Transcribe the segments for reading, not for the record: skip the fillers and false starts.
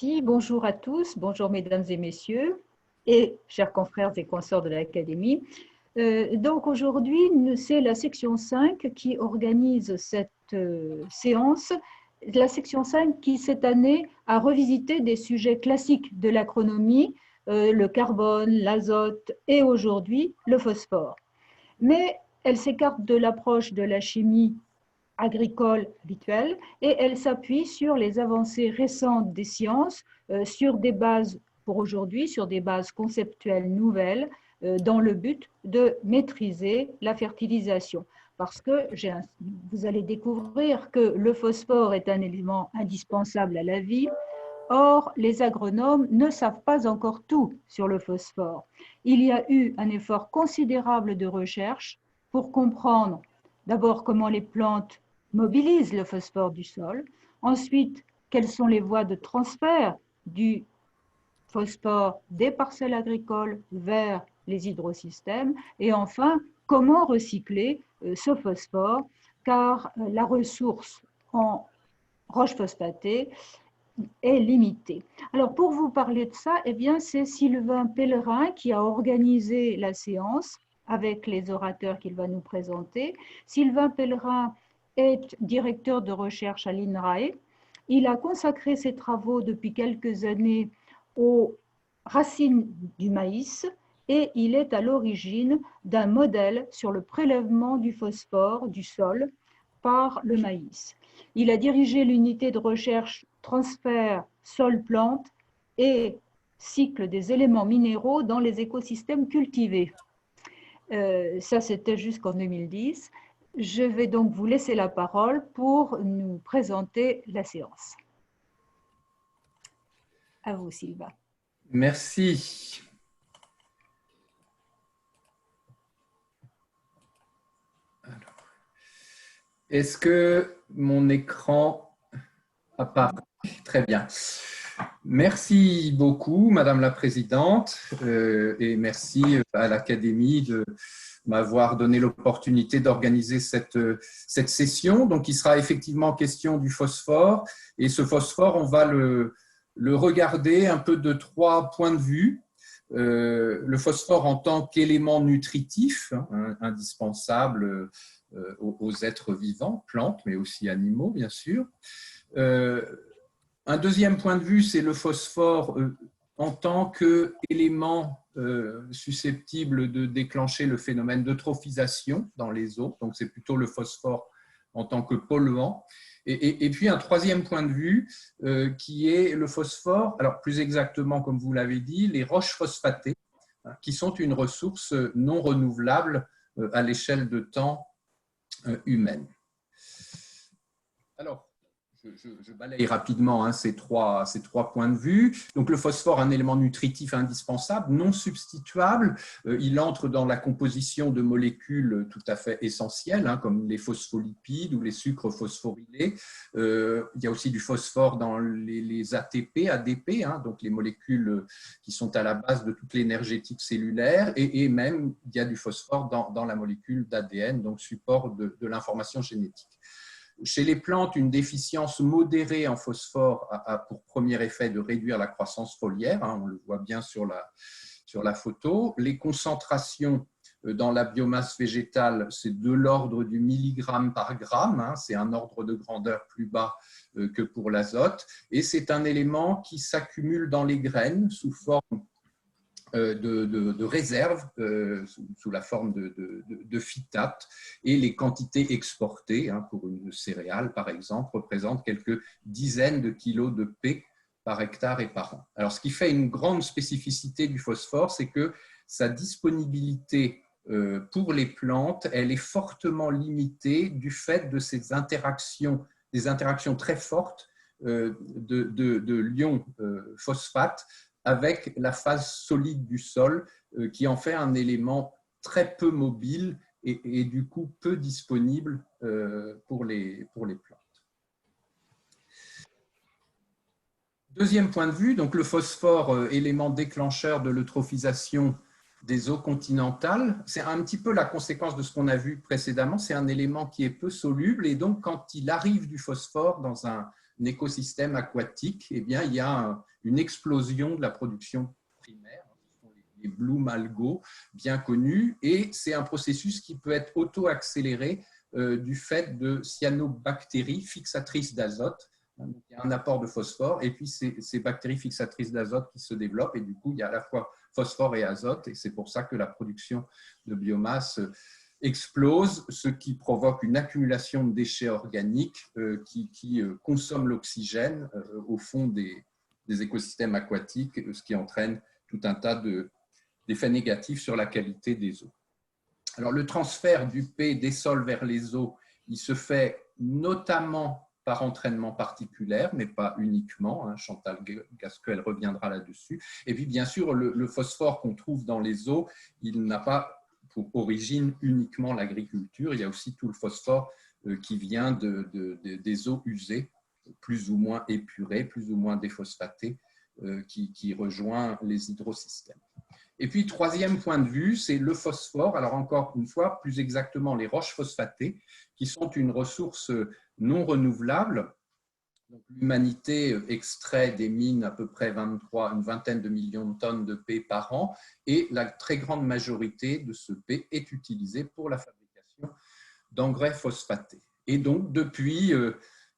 Merci, bonjour à tous, bonjour mesdames et messieurs, et chers confrères et consorts de l'Académie. Donc aujourd'hui, c'est la section 5 qui organise cette séance, la section 5 qui cette année a revisité des sujets classiques de l'agronomie, le carbone, l'azote et aujourd'hui le phosphore. Mais elle s'écarte de l'approche de la chimie agricole habituelle et elle s'appuie sur les avancées récentes des sciences, sur des bases, pour aujourd'hui, sur des bases conceptuelles nouvelles, dans le but de maîtriser la fertilisation. Parce que vous allez découvrir que le phosphore est un élément indispensable à la vie. Or, les agronomes ne savent pas encore tout sur le phosphore. Il y a eu un effort considérable de recherche pour comprendre d'abord comment les plantes mobilisent le phosphore du sol, ensuite quelles sont les voies de transfert du phosphore des parcelles agricoles vers les hydrosystèmes, et enfin comment recycler ce phosphore, car la ressource en roche phosphatée est limitée. Alors pour vous parler de ça, eh bien c'est Sylvain Pellerin qui a organisé la séance avec les orateurs qu'il va nous présenter. Sylvain Pellerin est directeur de recherche à l'INRAE. Il a consacré ses travaux depuis quelques années aux racines du maïs et il est à l'origine d'un modèle sur le prélèvement du phosphore du sol par le maïs. Il a dirigé l'unité de recherche transfert sol-plante et cycle des éléments minéraux dans les écosystèmes cultivés. Ça, c'était jusqu'en 2010. Je vais donc vous laisser la parole pour nous présenter la séance. À vous, Sylvain. Merci. Est-ce que mon écran apparaît? Très bien. Merci beaucoup, Madame la Présidente, et merci à l'Académie de m'avoir donné l'opportunité d'organiser cette session. Donc, il sera effectivement question du phosphore. Et ce phosphore, on va le regarder un peu de trois points de vue. Le phosphore en tant qu'élément nutritif, indispensable aux êtres vivants, plantes, mais aussi animaux, bien sûr. Un deuxième point de vue, c'est le phosphore en tant qu'élément susceptible de déclencher le phénomène d'eutrophisation dans les eaux. Donc, c'est plutôt le phosphore en tant que polluant. Et puis, un troisième point de vue qui est le phosphore, alors plus exactement, comme vous l'avez dit, les roches phosphatées, qui sont une ressource non renouvelable à l'échelle de temps humaine. Alors, je balaye rapidement ces trois points de vue. Donc, le phosphore, un élément nutritif indispensable, non substituable. Il entre dans la composition de molécules tout à fait essentielles, comme les phospholipides ou les sucres phosphorylés. Il y a aussi du phosphore dans les ATP, ADP, donc les molécules qui sont à la base de toute l'énergétique cellulaire. Et même, il y a du phosphore dans la molécule d'ADN, donc support de l'information génétique. Chez les plantes, une déficience modérée en phosphore a pour premier effet de réduire la croissance foliaire, on le voit bien sur la photo. Les concentrations dans la biomasse végétale, c'est de l'ordre du milligramme par gramme, c'est un ordre de grandeur plus bas que pour l'azote, et c'est un élément qui s'accumule dans les graines sous forme de réserve sous la forme de phytate, et les quantités exportées pour une céréale par exemple représentent quelques dizaines de kilos de P par hectare et par an. Alors ce qui fait une grande spécificité du phosphore, c'est que sa disponibilité pour les plantes, elle est fortement limitée du fait de ces interactions, des interactions très fortes de l'ion phosphate avec la phase solide du sol, qui en fait un élément très peu mobile et du coup peu disponible pour les plantes. Deuxième point de vue, donc le phosphore, élément déclencheur de l'eutrophisation des eaux continentales, c'est un petit peu la conséquence de ce qu'on a vu précédemment, c'est un élément qui est peu soluble, et donc quand il arrive du phosphore dans un écosystème aquatique, eh bien, il y a une explosion de la production primaire. Ce sont les Bloom algaux bien connus, et c'est un processus qui peut être auto-accéléré du fait de cyanobactéries fixatrices d'azote. Donc, il y a un apport de phosphore et puis ces bactéries fixatrices d'azote qui se développent, et du coup il y a à la fois phosphore et azote, et c'est pour ça que la production de biomasse explose, ce qui provoque une accumulation de déchets organiques qui consomment l'oxygène au fond des écosystèmes aquatiques, ce qui entraîne tout un tas d'effets négatifs sur la qualité des eaux. Alors, le transfert du P des sols vers les eaux, il se fait notamment par entraînement particulier, mais pas uniquement. Chantal Gasquel reviendra là-dessus. Et puis, bien sûr, le phosphore qu'on trouve dans les eaux, il n'a pas pour origine uniquement l'agriculture. Il y a aussi tout le phosphore qui vient des eaux usées, plus ou moins épurées, plus ou moins déphosphatées, qui rejoint les hydrosystèmes. Et puis, troisième point de vue, c'est le phosphore. Alors, encore une fois, plus exactement les roches phosphatées, qui sont une ressource non renouvelable. L'humanité extrait des mines à peu près une vingtaine de millions de tonnes de P par an, et la très grande majorité de ce P est utilisée pour la fabrication d'engrais phosphatés. Et donc, depuis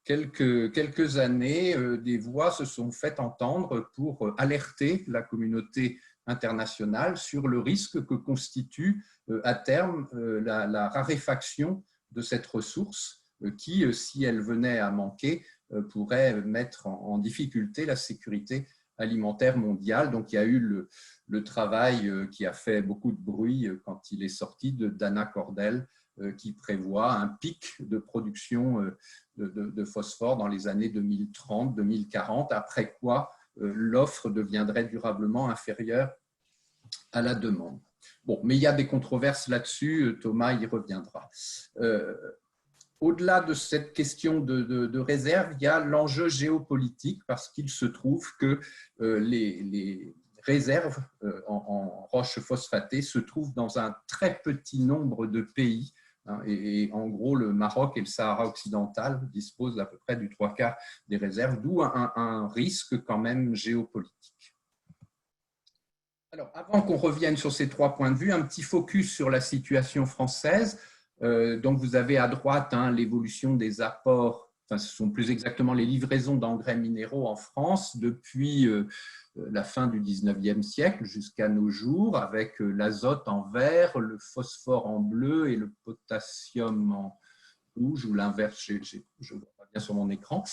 quelques années, des voix se sont faites entendre pour alerter la communauté internationale sur le risque que constitue à terme la raréfaction de cette ressource qui, si elle venait à manquer, pourrait mettre en difficulté la sécurité alimentaire mondiale. Donc, il y a eu le travail qui a fait beaucoup de bruit quand il est sorti d'Anna Cordell, qui prévoit un pic de production de phosphore dans les années 2030-2040, après quoi l'offre deviendrait durablement inférieure à la demande. Bon, mais il y a des controverses là-dessus, Thomas y reviendra. Au-delà de cette question de réserve, il y a l'enjeu géopolitique, parce qu'il se trouve que les réserves en roches phosphatées se trouvent dans un très petit nombre de pays. Et en gros, le Maroc et le Sahara occidental disposent à peu près du 3/4 des réserves, d'où un risque quand même géopolitique. Alors, avant qu'on revienne sur ces 3 points de vue, un petit focus sur la situation française. Donc, vous avez à droite l'évolution des apports, enfin, ce sont plus exactement les livraisons d'engrais minéraux en France depuis la fin du 19e siècle jusqu'à nos jours, avec l'azote en vert, le phosphore en bleu et le potassium en rouge, ou l'inverse, je ne vois pas bien sur mon écran.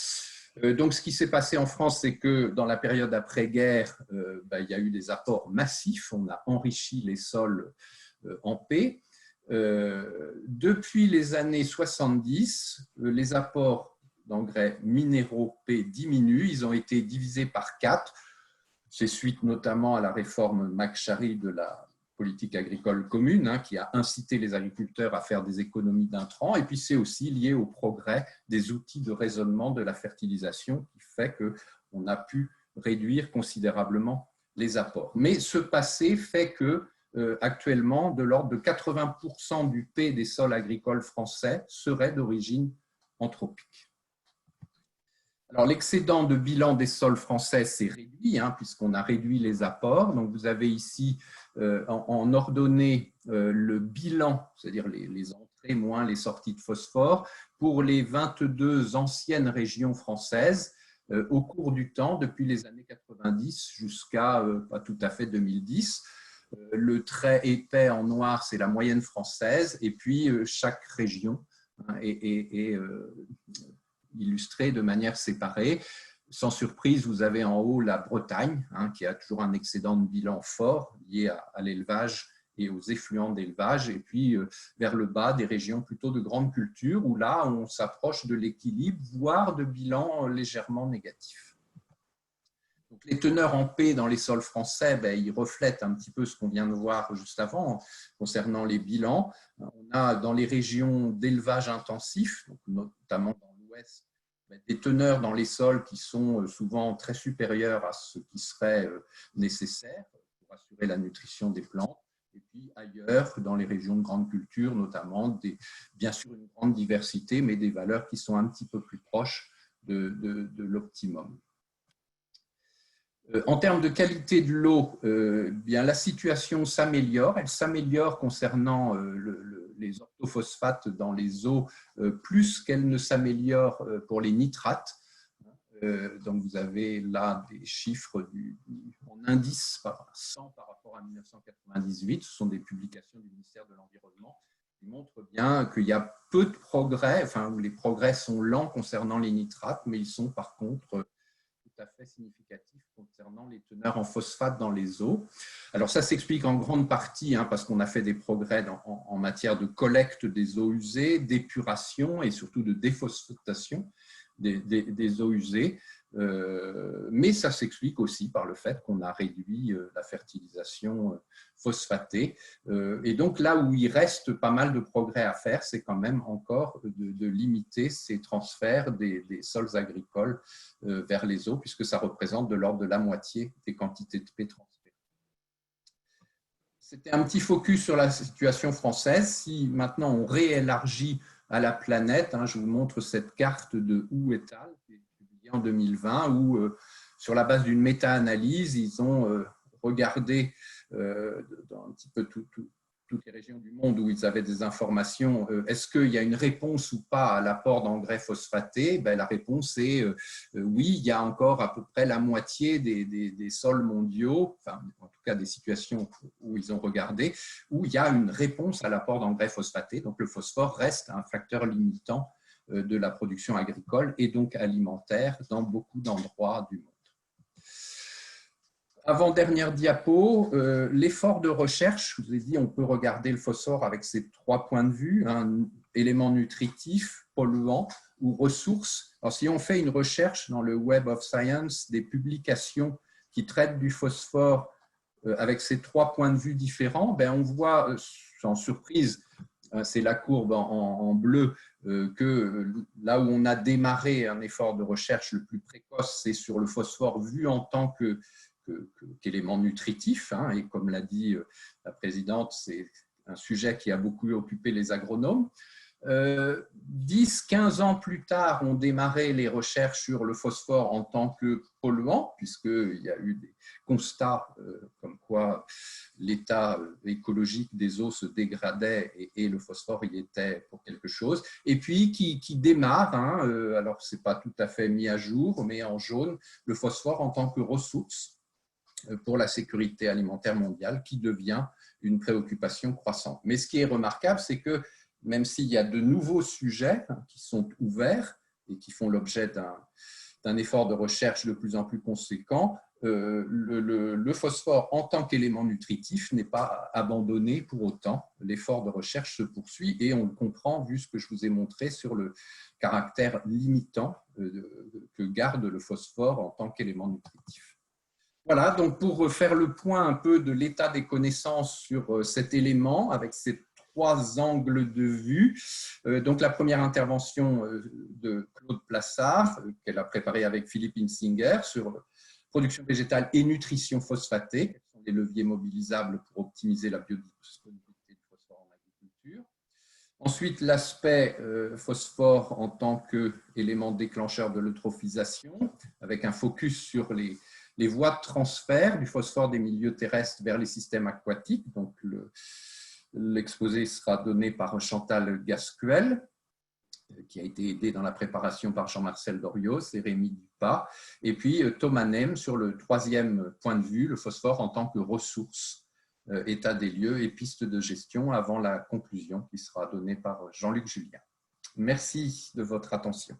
Donc, ce qui s'est passé en France, c'est que dans la période après-guerre, il y a eu des apports massifs, on a enrichi les sols en P. Depuis les années 70, les apports d'engrais minéraux P diminuent, ils ont été divisés par 4. C'est suite notamment à la réforme McSharry de la politique agricole commune, qui a incité les agriculteurs à faire des économies d'intrants, et puis c'est aussi lié au progrès des outils de raisonnement de la fertilisation qui fait qu'on a pu réduire considérablement les apports. Mais ce passé fait que actuellement, de l'ordre de 80% du P des sols agricoles français serait d'origine anthropique. Alors, l'excédent de bilan des sols français s'est réduit, puisqu'on a réduit les apports. Donc, vous avez ici en ordonnée le bilan, c'est-à-dire les entrées moins les sorties de phosphore, pour les 22 anciennes régions françaises au cours du temps, depuis les années 90 jusqu'à pas tout à fait 2010. Le trait épais en noir, c'est la moyenne française, et puis chaque région est illustrée de manière séparée. Sans surprise, vous avez en haut la Bretagne, qui a toujours un excédent de bilan fort lié à l'élevage et aux effluents d'élevage, et puis vers le bas, des régions plutôt de grande culture, où là, on s'approche de l'équilibre, voire de bilans légèrement négatifs. Donc, les teneurs en P dans les sols français, ils reflètent un petit peu ce qu'on vient de voir juste avant concernant les bilans. On a dans les régions d'élevage intensif, donc notamment dans l'ouest, des teneurs dans les sols qui sont souvent très supérieures à ce qui serait nécessaire pour assurer la nutrition des plantes. Et puis ailleurs, dans les régions de grande culture, notamment, bien sûr une grande diversité, mais des valeurs qui sont un petit peu plus proches de l'optimum. En termes de qualité de l'eau, bien, la situation s'améliore. Elle s'améliore concernant les orthophosphates dans les eaux plus qu'elle ne s'améliore pour les nitrates. Donc, vous avez là des chiffres en indice par 100 par rapport à 1998. Ce sont des publications du ministère de l'Environnement qui montrent bien qu'il y a peu de progrès, enfin, où les progrès sont lents concernant les nitrates, mais ils sont par contre tout à fait significatifs concernant les teneurs en phosphate dans les eaux. Alors, ça s'explique en grande partie parce qu'on a fait des progrès en matière de collecte des eaux usées, d'épuration et surtout de déphosphatation des eaux usées, mais ça s'explique aussi par le fait qu'on a réduit la fertilisation phosphatée. Et donc là où il reste pas mal de progrès à faire, c'est quand même encore de limiter ces transferts des sols agricoles vers les eaux, puisque ça représente de l'ordre de la moitié des quantités de P transférées. C'était un petit focus sur la situation française. Si maintenant on réélargit à la planète, je vous montre cette carte de Hu et al. Qui est publiée en 2020, où sur la base d'une méta-analyse, ils ont regardé dans un petit peu toutes les régions du monde où ils avaient des informations, est-ce qu'il y a une réponse ou pas à l'apport d'engrais phosphatés? La réponse est oui, il y a encore à peu près la moitié des sols mondiaux, enfin, en tout cas des situations où ils ont regardé, où il y a une réponse à l'apport d'engrais phosphatés. Donc le phosphore reste un facteur limitant de la production agricole et donc alimentaire dans beaucoup d'endroits du monde. Avant-dernière diapo, l'effort de recherche, je vous ai dit, on peut regarder le phosphore avec ces 3 points de vue, éléments nutritifs, polluants ou ressources. Alors, si on fait une recherche dans le Web of Science, des publications qui traitent du phosphore avec ces 3 points de vue différents, on voit, sans surprise, c'est la courbe en bleu, que là où on a démarré un effort de recherche le plus précoce, c'est sur le phosphore vu en tant qu'élément nutritif, et comme l'a dit la présidente, c'est un sujet qui a beaucoup occupé les agronomes. 10-15 ans plus tard, on démarrait les recherches sur le phosphore en tant que polluant, puisqu'il y a eu des constats comme quoi l'état écologique des eaux se dégradait et le phosphore y était pour quelque chose. Et puis qui démarre, alors ce n'est pas tout à fait mis à jour, mais en jaune, le phosphore en tant que ressource pour la sécurité alimentaire mondiale, qui devient une préoccupation croissante. Mais ce qui est remarquable, c'est que même s'il y a de nouveaux sujets qui sont ouverts et qui font l'objet d'un effort de recherche de plus en plus conséquent, le phosphore en tant qu'élément nutritif n'est pas abandonné pour autant. L'effort de recherche se poursuit et on le comprend vu ce que je vous ai montré sur le caractère limitant que garde le phosphore en tant qu'élément nutritif. Voilà, donc pour faire le point un peu de l'état des connaissances sur cet élément avec ces 3 angles de vue. Donc la première intervention de Claude Plassard, qu'elle a préparée avec Philippe Insinger sur production végétale et nutrition phosphatée, quels sont les leviers mobilisables pour optimiser la biodisponibilité du phosphore en agriculture. Ensuite, l'aspect phosphore en tant qu'élément déclencheur de l'eutrophisation, avec un focus sur les voies de transfert du phosphore des milieux terrestres vers les systèmes aquatiques. Donc, l'exposé sera donné par Chantal Gascuel, qui a été aidé dans la préparation par Jean-Marcel Dorios et Rémi Dupas. Et puis, Thomas Nem sur le 3e point de vue, le phosphore en tant que ressource, état des lieux et pistes de gestion, avant la conclusion qui sera donnée par Jean-Luc Julien. Merci de votre attention.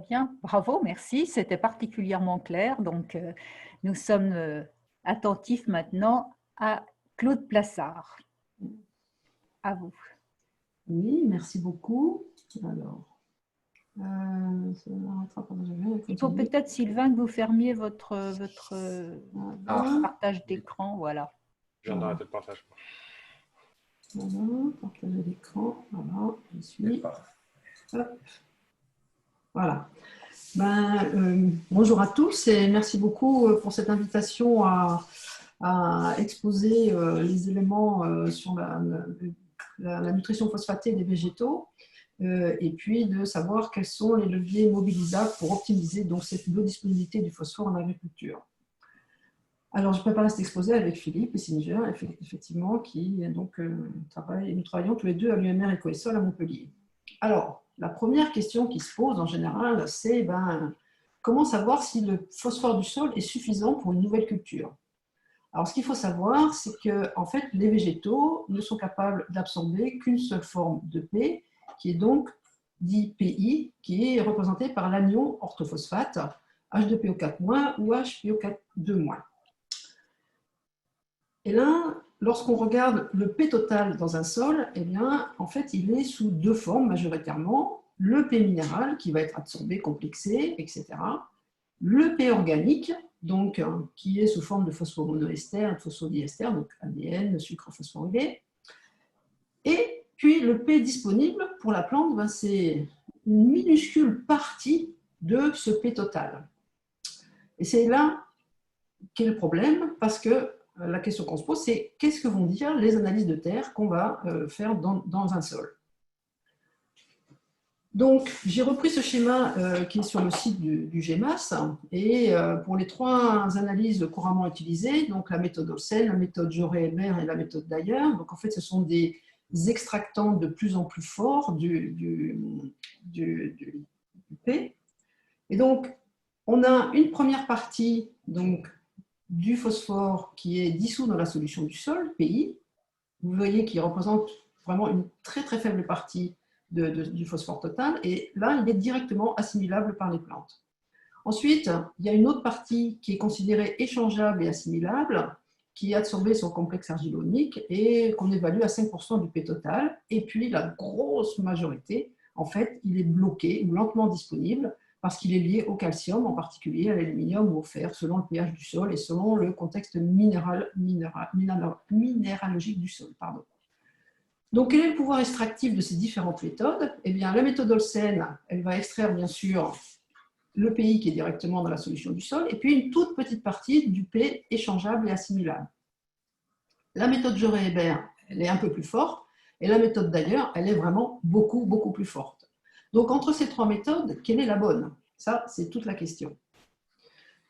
Bien, bravo, merci. C'était particulièrement clair. Donc, nous sommes attentifs maintenant à Claude Plassard. À vous. Oui, merci beaucoup. Alors, il faut peut-être, Sylvain, que vous fermiez votre partage d'écran. Voilà. Je viens d'arrêter le partage. Voilà, partager l'écran. Voilà, je suis. Hop. Voilà. Bonjour à tous et merci beaucoup pour cette invitation à exposer les éléments sur la nutrition phosphatée des végétaux. et puis de savoir quels sont les leviers mobilisables pour optimiser donc, cette biodisponibilité du phosphore en agriculture. Alors, je préparais cet exposé avec Philippe Essinger, effectivement, nous travaillons tous les deux à l'UMR Ecoessol à Montpellier. Alors, la première question qui se pose en général, c'est comment savoir si le phosphore du sol est suffisant pour une nouvelle culture? Alors, ce qu'il faut savoir, c'est que en fait, les végétaux ne sont capables d'absorber qu'une seule forme de P, qui est donc dit PI, qui est représenté par l'anion orthophosphate, H2PO4- ou HPO2-. Et là, lorsqu'on regarde le P total dans un sol, eh bien, en fait, il est sous deux formes majoritairement. Le P minéral, qui va être absorbé, complexé, etc. Le P organique, donc, qui est sous forme de phosphomonoester, de phosphodiester, donc ADN, sucre phosphorylé. Et puis, le P disponible pour la plante, c'est une minuscule partie de ce P total. Et c'est là qu'est le problème, parce que la question qu'on se pose, c'est qu'est-ce que vont dire les analyses de terre qu'on va faire dans un sol. Donc, j'ai repris ce schéma qui est sur le site du GEMAS, et pour les trois analyses couramment utilisées, donc la méthode Olsen, la méthode Joret-Hébert et la méthode Dyer, donc en fait, ce sont des extractants de plus en plus forts du P. Et donc, on a une première partie, donc, du phosphore qui est dissous dans la solution du sol, PI. Vous voyez qu'il représente vraiment une très très faible partie du phosphore total, et là, il est directement assimilable par les plantes. Ensuite, il y a une autre partie qui est considérée échangeable et assimilable, qui est absorbée sur le complexe argilonique et qu'on évalue à 5% du P total. Et puis, la grosse majorité, en fait, il est bloqué ou lentement disponible parce qu'il est lié au calcium, en particulier à l'aluminium ou au fer, selon le pH du sol et selon le contexte minéralogique du sol. Pardon. Donc, quel est le pouvoir extractif de ces différentes méthodes? Eh bien, la méthode Olsen, elle va extraire bien sûr le PI qui est directement dans la solution du sol, et puis une toute petite partie du P échangeable et assimilable. La méthode Joret-Hébert, elle est un peu plus forte, et la méthode Dyer, elle est vraiment beaucoup, beaucoup plus forte. Donc, entre ces trois méthodes, quelle est la bonne? Ça, c'est toute la question.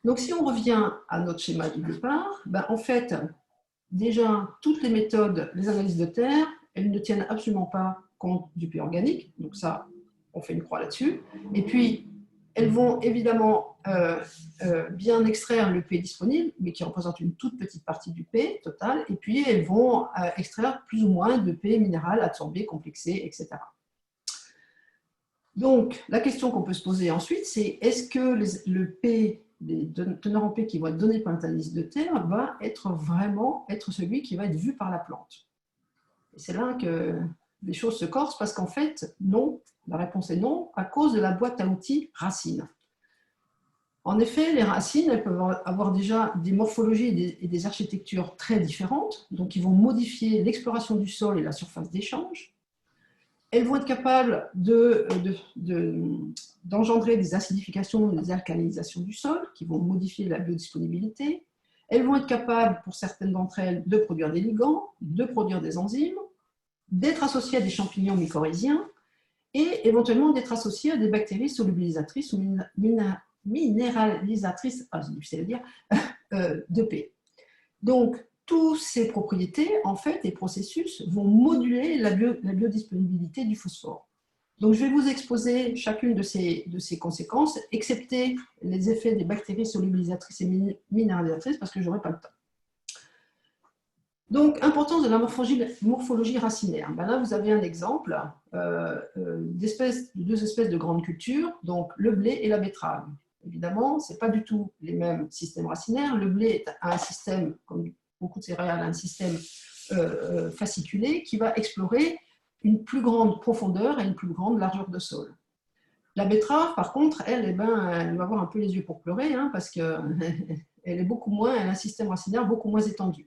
Donc, si on revient à notre schéma du départ, en fait, déjà, toutes les méthodes, les analyses de terre, elles ne tiennent absolument pas compte du P organique. Donc ça, on fait une croix là-dessus. Et puis, elles vont évidemment bien extraire le P disponible, mais qui représente une toute petite partie du P total. Et puis, elles vont extraire plus ou moins de P minéral absorbé, complexé, etc. Donc, la question qu'on peut se poser ensuite, c'est est-ce que le P, les teneurs en P qui vont être donnés par l'analyse de terre, va vraiment être celui qui va être vu par la plante? Et c'est là que les choses se corsent, parce qu'en fait, non, la réponse est non, à cause de la boîte à outils racines. En effet, les racines, elles peuvent avoir déjà des morphologies et des architectures très différentes, donc ils vont modifier l'exploration du sol et la surface d'échange. Elles vont être capables d'engendrer des acidifications, des alcalinisations du sol, qui vont modifier la biodisponibilité. Elles vont être capables, pour certaines d'entre elles, de produire des ligands, de produire des enzymes, d'être associées à des champignons mycorhiziens et éventuellement d'être associées à des bactéries solubilisatrices ou minéralisatrices, c'est difficile à dire, de P. Donc, toutes ces propriétés, en fait, et processus, vont moduler la biodisponibilité du phosphore. Donc, je vais vous exposer chacune de ces conséquences, excepté les effets des bactéries solubilisatrices et minéralisatrices, parce que je n'aurai pas le temps. Donc, importance de la morphologie racinaire. Là, vous avez un exemple de deux espèces de grandes cultures, donc le blé et la betterave. Évidemment, ce n'est pas du tout les mêmes systèmes racinaires. Le blé est un système, comme beaucoup de céréales, un système fasciculé qui va explorer une plus grande profondeur et une plus grande largeur de sol. La betterave, par contre, elle va avoir un peu les yeux pour pleurer, parce qu'elle a un système racinaire beaucoup moins étendu.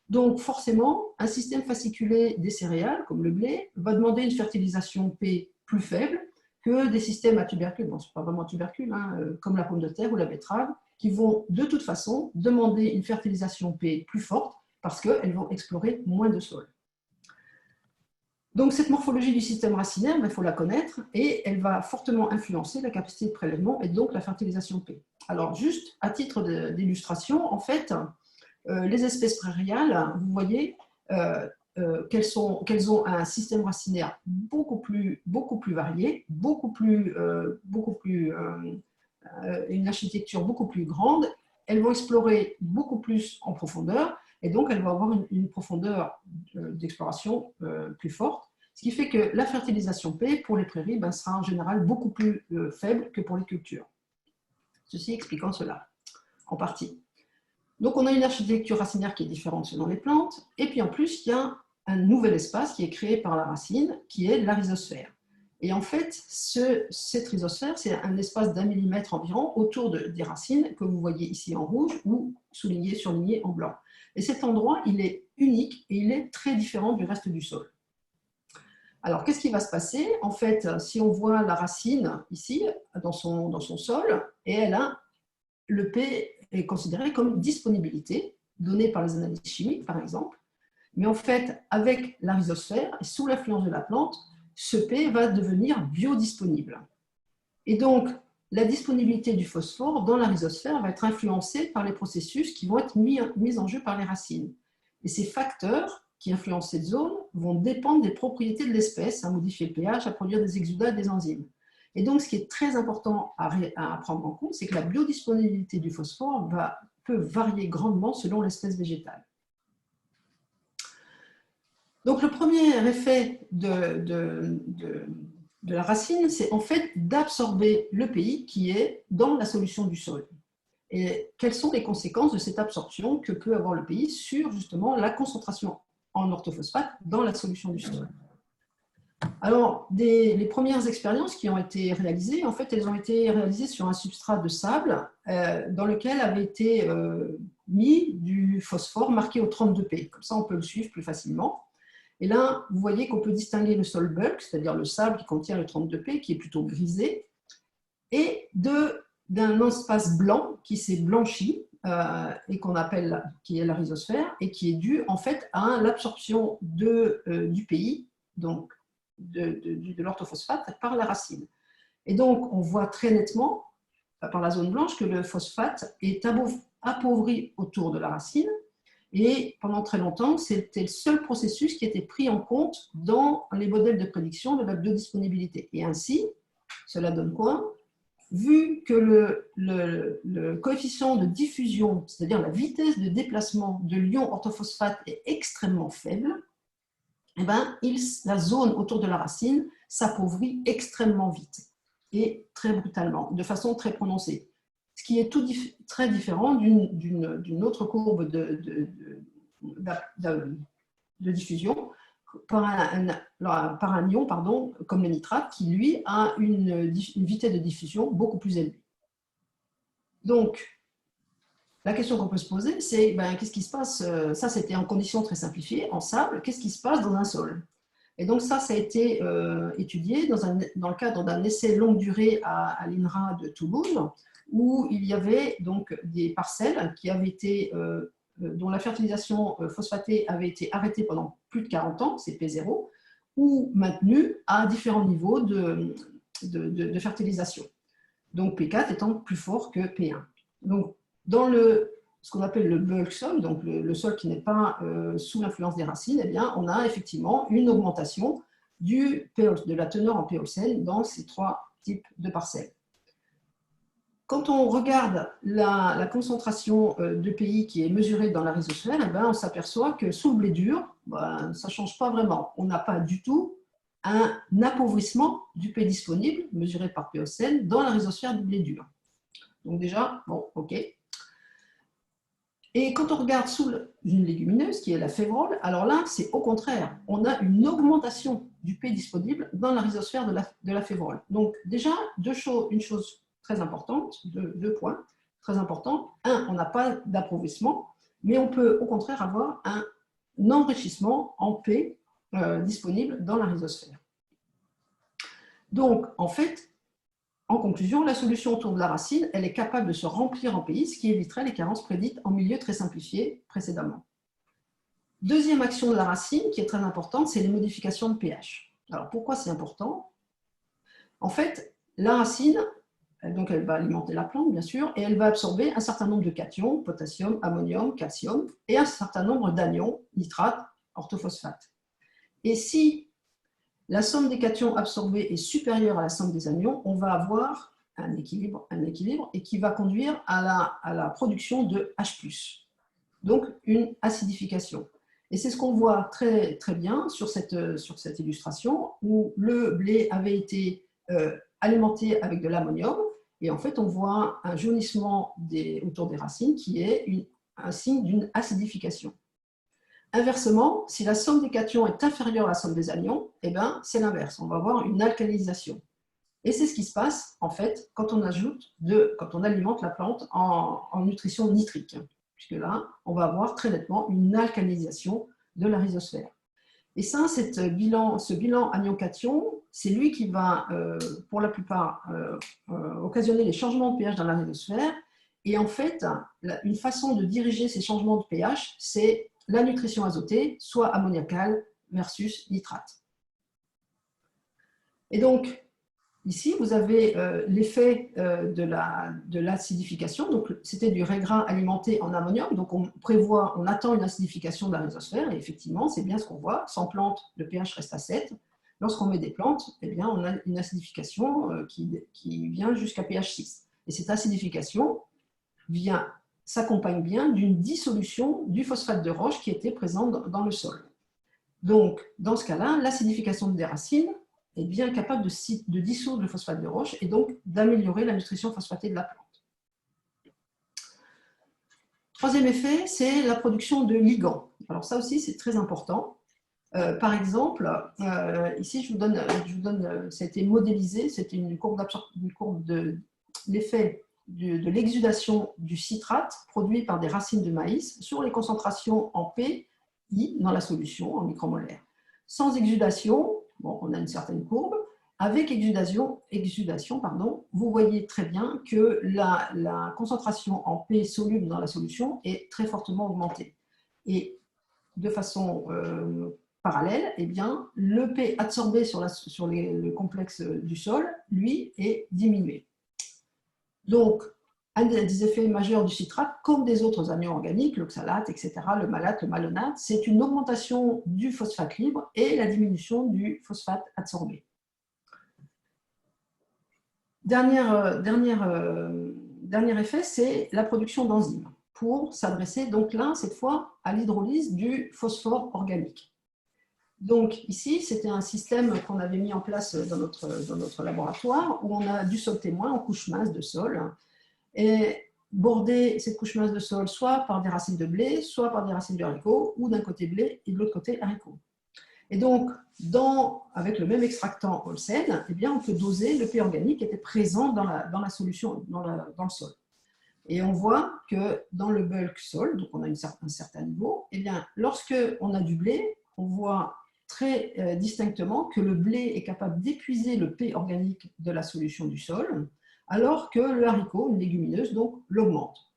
Donc, forcément, un système fasciculé des céréales, comme le blé, va demander une fertilisation P plus faible que des systèmes à tubercules, bon, ce n'est pas vraiment tubercules, comme la pomme de terre ou la betterave, qui vont de toute façon demander une fertilisation P plus forte parce qu'elles vont explorer moins de sol. Donc, cette morphologie du système racinaire, il faut la connaître et elle va fortement influencer la capacité de prélèvement et donc la fertilisation P. Alors, juste à titre d'illustration, en fait, les espèces prairiales, vous voyez qu'elles ont un système racinaire beaucoup plus varié, une architecture beaucoup plus grande. Elles vont explorer beaucoup plus en profondeur et donc elles vont avoir une profondeur d'exploration plus forte, ce qui fait que la fertilisation P pour les prairies sera en général beaucoup plus faible que pour les cultures. Ceci expliquant cela, en partie. Donc on a une architecture racinaire qui est différente selon les plantes, et puis en plus il y a un nouvel espace qui est créé par la racine, qui est la rhizosphère. Et en fait, cette rhizosphère, c'est un espace d'1 millimètre environ autour des racines que vous voyez ici en rouge ou souligné, surligné en blanc. Et cet endroit, il est unique et il est très différent du reste du sol. Alors, qu'est-ce qui va se passer? En fait, si on voit la racine ici, dans son sol, et le P est considéré comme disponibilité, donnée par les analyses chimiques, par exemple. Mais en fait, avec la rhizosphère, et sous l'influence de la plante, ce P va devenir biodisponible. Et donc, la disponibilité du phosphore dans la rhizosphère va être influencée par les processus qui vont être mis en jeu par les racines. Et ces facteurs qui influencent cette zone vont dépendre des propriétés de l'espèce, à modifier le pH, à produire des exudats, des enzymes. Et donc, ce qui est très important à prendre en compte, c'est que la biodisponibilité du phosphore peut varier grandement selon l'espèce végétale. Donc, le premier effet de la racine, c'est en fait d'absorber le pI qui est dans la solution du sol. Et quelles sont les conséquences de cette absorption que peut avoir le pI sur justement la concentration en orthophosphate dans la solution du sol? Alors, les premières expériences qui ont été réalisées, en fait, elles ont été réalisées sur un substrat de sable dans lequel avait été mis du phosphore marqué au 32P. Comme ça, on peut le suivre plus facilement. Et là, vous voyez qu'on peut distinguer le sol bulk, c'est-à-dire le sable qui contient le 32P, qui est plutôt grisé, et d'un espace blanc qui s'est blanchi et qui est la rhizosphère, et qui est dû en fait à l'absorption du pI, donc de l'orthophosphate, par la racine. Et donc, on voit très nettement, par la zone blanche, que le phosphate est appauvri autour de la racine. Et pendant très longtemps, c'était le seul processus qui était pris en compte dans les modèles de prédiction de la biodisponibilité. Et ainsi, cela donne quoi? Vu que le coefficient de diffusion, c'est-à-dire la vitesse de déplacement de l'ion orthophosphate est extrêmement faible, eh ben, la zone autour de la racine s'appauvrit extrêmement vite et très brutalement, de façon très prononcée. Ce qui est très différent d'une autre courbe de diffusion par un ion, comme le nitrate, qui lui a une vitesse de diffusion beaucoup plus élevée. Donc, la question qu'on peut se poser, c'est qu'est-ce qui se passe? Ça, c'était en conditions très simplifiées, en sable. Qu'est-ce qui se passe dans un sol? Et donc, ça a été étudié dans le cadre d'un essai longue durée à l'INRA de Toulouse, où il y avait donc des parcelles qui avaient été, dont la fertilisation phosphatée avait été arrêtée pendant plus de 40 ans, c'est P0, ou maintenue à différents niveaux de fertilisation. Donc P4 étant plus fort que P1. Donc, dans ce qu'on appelle le bulk soil, donc le sol qui n'est pas sous l'influence des racines, eh bien, on a effectivement une augmentation de la teneur en péolcène dans ces trois types de parcelles. Quand on regarde la concentration de pI qui est mesurée dans la rhizosphère, eh bien, on s'aperçoit que sous le blé dur, ça ne change pas vraiment. On n'a pas du tout un appauvrissement du P disponible, mesuré par péolcène, dans la rhizosphère du blé dur. Donc déjà, bon, ok. Et quand on regarde sous une légumineuse, qui est la févrole, alors là, c'est au contraire. On a une augmentation du P disponible dans la rhizosphère de la févrole. Donc déjà, une chose très importante, deux points très importants. Un, on n'a pas d'appauvrissement, mais on peut au contraire avoir un enrichissement en P disponible dans la rhizosphère. Donc, en fait, en conclusion, la solution autour de la racine, elle est capable de se remplir en pI, ce qui éviterait les carences prédites en milieu très simplifié précédemment. Deuxième action de la racine qui est très importante, c'est les modifications de pH. Alors pourquoi c'est important? En fait, la racine, donc elle va alimenter la plante bien sûr, et elle va absorber un certain nombre de cations, potassium, ammonium, calcium, et un certain nombre d'anions, nitrates, orthophosphates. Et si la somme des cations absorbés est supérieure à la somme des anions, on va avoir un équilibre et qui va conduire à la production de H+, donc une acidification. Et c'est ce qu'on voit très, très bien sur cette illustration où le blé avait été alimenté avec de l'ammonium et en fait on voit un jaunissement autour des racines qui est un signe d'une acidification. Inversement, si la somme des cations est inférieure à la somme des anions, eh ben, c'est l'inverse, on va avoir une alcalinisation. Et c'est ce qui se passe en fait quand on alimente la plante en nutrition nitrique. Puisque là, on va avoir très nettement une alcalinisation de la rhizosphère. Et ça, ce bilan anion-cation, c'est lui qui va, pour la plupart, occasionner les changements de pH dans la rhizosphère. Et en fait, une façon de diriger ces changements de pH, c'est la nutrition azotée, soit ammoniacale versus nitrate. Et donc, ici, vous avez l'effet de l'acidification. Donc, c'était du raisin alimenté en ammonium. Donc, on attend une acidification de la rhizosphère. Et effectivement, c'est bien ce qu'on voit. Sans plante, le pH reste à 7. Lorsqu'on met des plantes, eh bien, on a une acidification qui vient jusqu'à pH 6. Et cette acidification s'accompagne bien d'une dissolution du phosphate de roche qui était présent dans le sol. Donc, dans ce cas-là, l'acidification des racines est bien capable de dissoudre le phosphate de roche et donc d'améliorer la nutrition phosphatée de la plante. Troisième effet, c'est la production de ligands. Alors ça aussi, c'est très important. Par exemple, ici, je vous donne, ça a été modélisé, c'était une courbe de l'effet de l'exudation du citrate produit par des racines de maïs sur les concentrations en PI dans la solution, en micromolaire. Sans exudation, bon, on a une certaine courbe. Avec exudation, vous voyez très bien que la concentration en P soluble dans la solution est très fortement augmentée. Et de façon parallèle, eh bien, le P absorbé sur le complexe du sol, lui, est diminué. Donc, un des effets majeurs du citrate, comme des autres anions organiques, l'oxalate, etc., le malate, le malonate, c'est une augmentation du phosphate libre et la diminution du phosphate adsorbé. Dernier effet, c'est la production d'enzymes pour s'adresser, donc là, cette fois, à l'hydrolyse du phosphore organique. Donc ici, c'était un système qu'on avait mis en place dans notre laboratoire où on a du sol témoin en couche mince de sol et border cette couche mince de sol soit par des racines de blé, soit par des racines de haricots, ou d'un côté blé et de l'autre côté haricots. Et donc, avec le même extractant Olsen, eh bien, on peut doser le P organique qui était présent dans la solution, dans le sol. Et on voit que dans le bulk sol, donc on a un certain niveau, eh bien, lorsque on a du blé, on voit très distinctement que le blé est capable d'épuiser le P organique de la solution du sol, alors que le haricot, une légumineuse, donc l'augmente.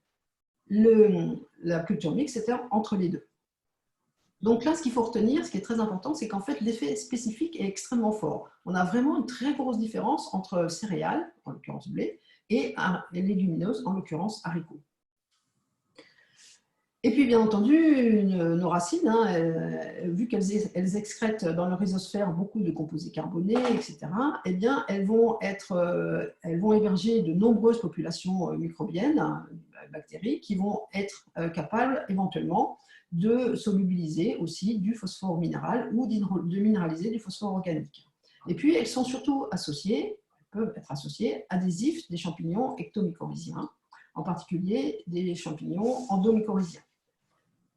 La culture mixte était entre les deux. Donc là, ce qu'il faut retenir, ce qui est très important, c'est qu'en fait, l'effet spécifique est extrêmement fort. On a vraiment une très grosse différence entre céréales, en l'occurrence blé, et légumineuses, en l'occurrence haricots. Et puis, bien entendu, nos racines, vu qu'elles excrètent dans leur rhizosphère beaucoup de composés carbonés, etc., eh bien, elles vont héberger de nombreuses populations microbiennes, bactéries, qui vont être capables éventuellement de solubiliser aussi du phosphore minéral ou de minéraliser du phosphore organique. Et puis, elles sont surtout peuvent être associées à des ifs des champignons ectomycorrhiziens, en particulier des champignons endomycorhiziens.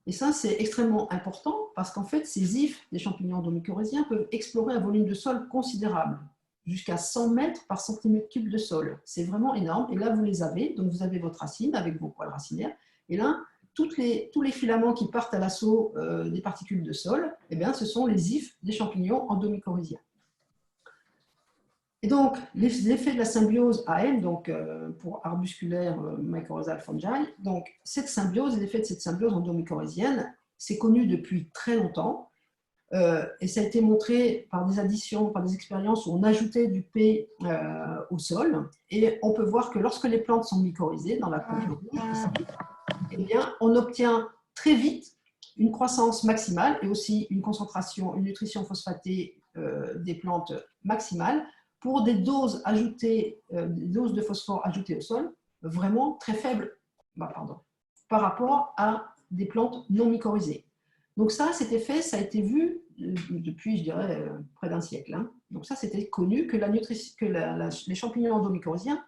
Et ça, c'est extrêmement important parce qu'en fait, ces ifs des champignons endomycorhiziens peuvent explorer un volume de sol considérable, jusqu'à 100 mètres par centimètre cube de sol. C'est vraiment énorme. Et là, vous les avez. Donc, vous avez votre racine avec vos poils racinaires. Et là, tous les filaments qui partent à l'assaut des particules de sol, eh bien, ce sont les ifs des champignons endomycorhiziens. Et donc, l'effet de la symbiose AM, donc pour arbusculaire mycorrhizal fungi, donc cette symbiose, l'effet de cette symbiose endomycorhizienne c'est connu depuis très longtemps. Et ça a été montré par des additions, par des expériences où on ajoutait du P au sol. Et on peut voir que lorsque les plantes sont mycorhizées dans la couche, eh bien, on obtient très vite une croissance maximale et aussi une concentration, une nutrition phosphatée des plantes maximale pour des doses ajoutées, des doses de phosphore ajoutées au sol vraiment très faibles par rapport à des plantes non mycorhizées. Donc ça, cet effet, ça a été vu depuis, je dirais, près d'un siècle. Hein. Donc ça, c'était connu que, les champignons endomycorhiziens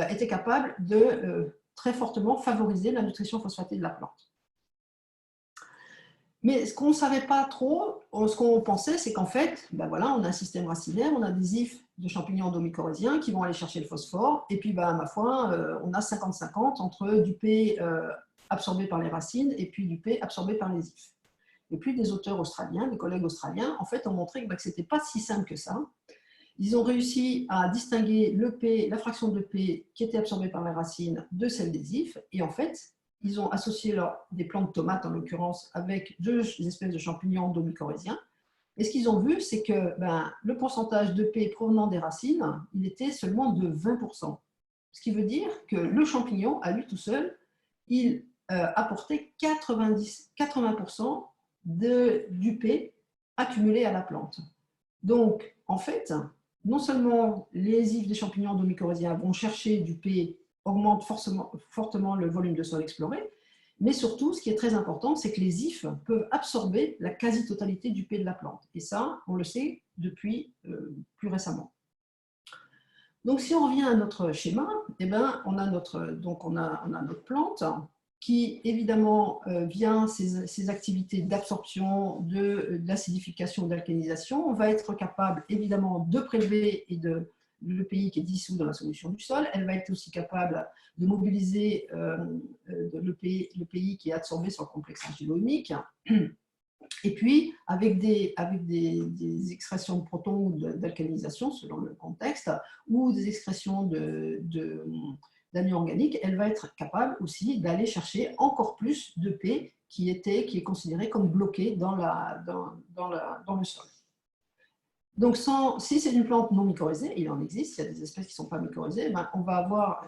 étaient capables de très fortement favoriser la nutrition phosphatée de la plante. Mais ce qu'on ne savait pas trop, ce qu'on pensait, c'est qu'en fait, ben voilà, on a un système racinaire, on a des ifs de champignons endomycorhiziens qui vont aller chercher le phosphore, et puis, ben, ma foi, on a 50-50 entre du P absorbé par les racines et puis du P absorbé par les ifs. Et puis des auteurs australiens, des collègues australiens, en fait, ont montré que ce n'était pas si simple que ça. Ils ont réussi à distinguer le P, la fraction de P qui était absorbée par les racines de celle des ifs, et en fait, ils ont associé des plantes de tomates, en l'occurrence, avec deux espèces de champignons endomycorhiziens. Et ce qu'ils ont vu, c'est que le pourcentage de P provenant des racines, il était seulement de 20%. Ce qui veut dire que le champignon, à lui tout seul, il apportait 80% du P accumulé à la plante. Donc, en fait, non seulement les ifs des champignons endomycorhiziens vont chercher du P, augmente fortement le volume de sol exploré, mais surtout, ce qui est très important, c'est que les ifs peuvent absorber la quasi-totalité du P de la plante. Et ça, on le sait depuis plus récemment. Donc, si on revient à notre schéma, eh ben, on a notre plante qui, évidemment, via ses activités d'absorption, de l'acidification, d'alcanisation, va être capable, évidemment, de prélever le PI qui est dissous dans la solution du sol. Elle va être aussi capable de mobiliser le PI qui est absorbé sur le complexe argilo-humique. Et puis, avec des excrétions de protons ou d'alcanisation, selon le contexte, ou des excrétions d'anions organiques, elle va être capable aussi d'aller chercher encore plus de P qui est considéré comme bloqué dans le sol. Donc, si c'est une plante non mycorhizée, il en existe, il y a des espèces qui ne sont pas mycorhizées, on va avoir,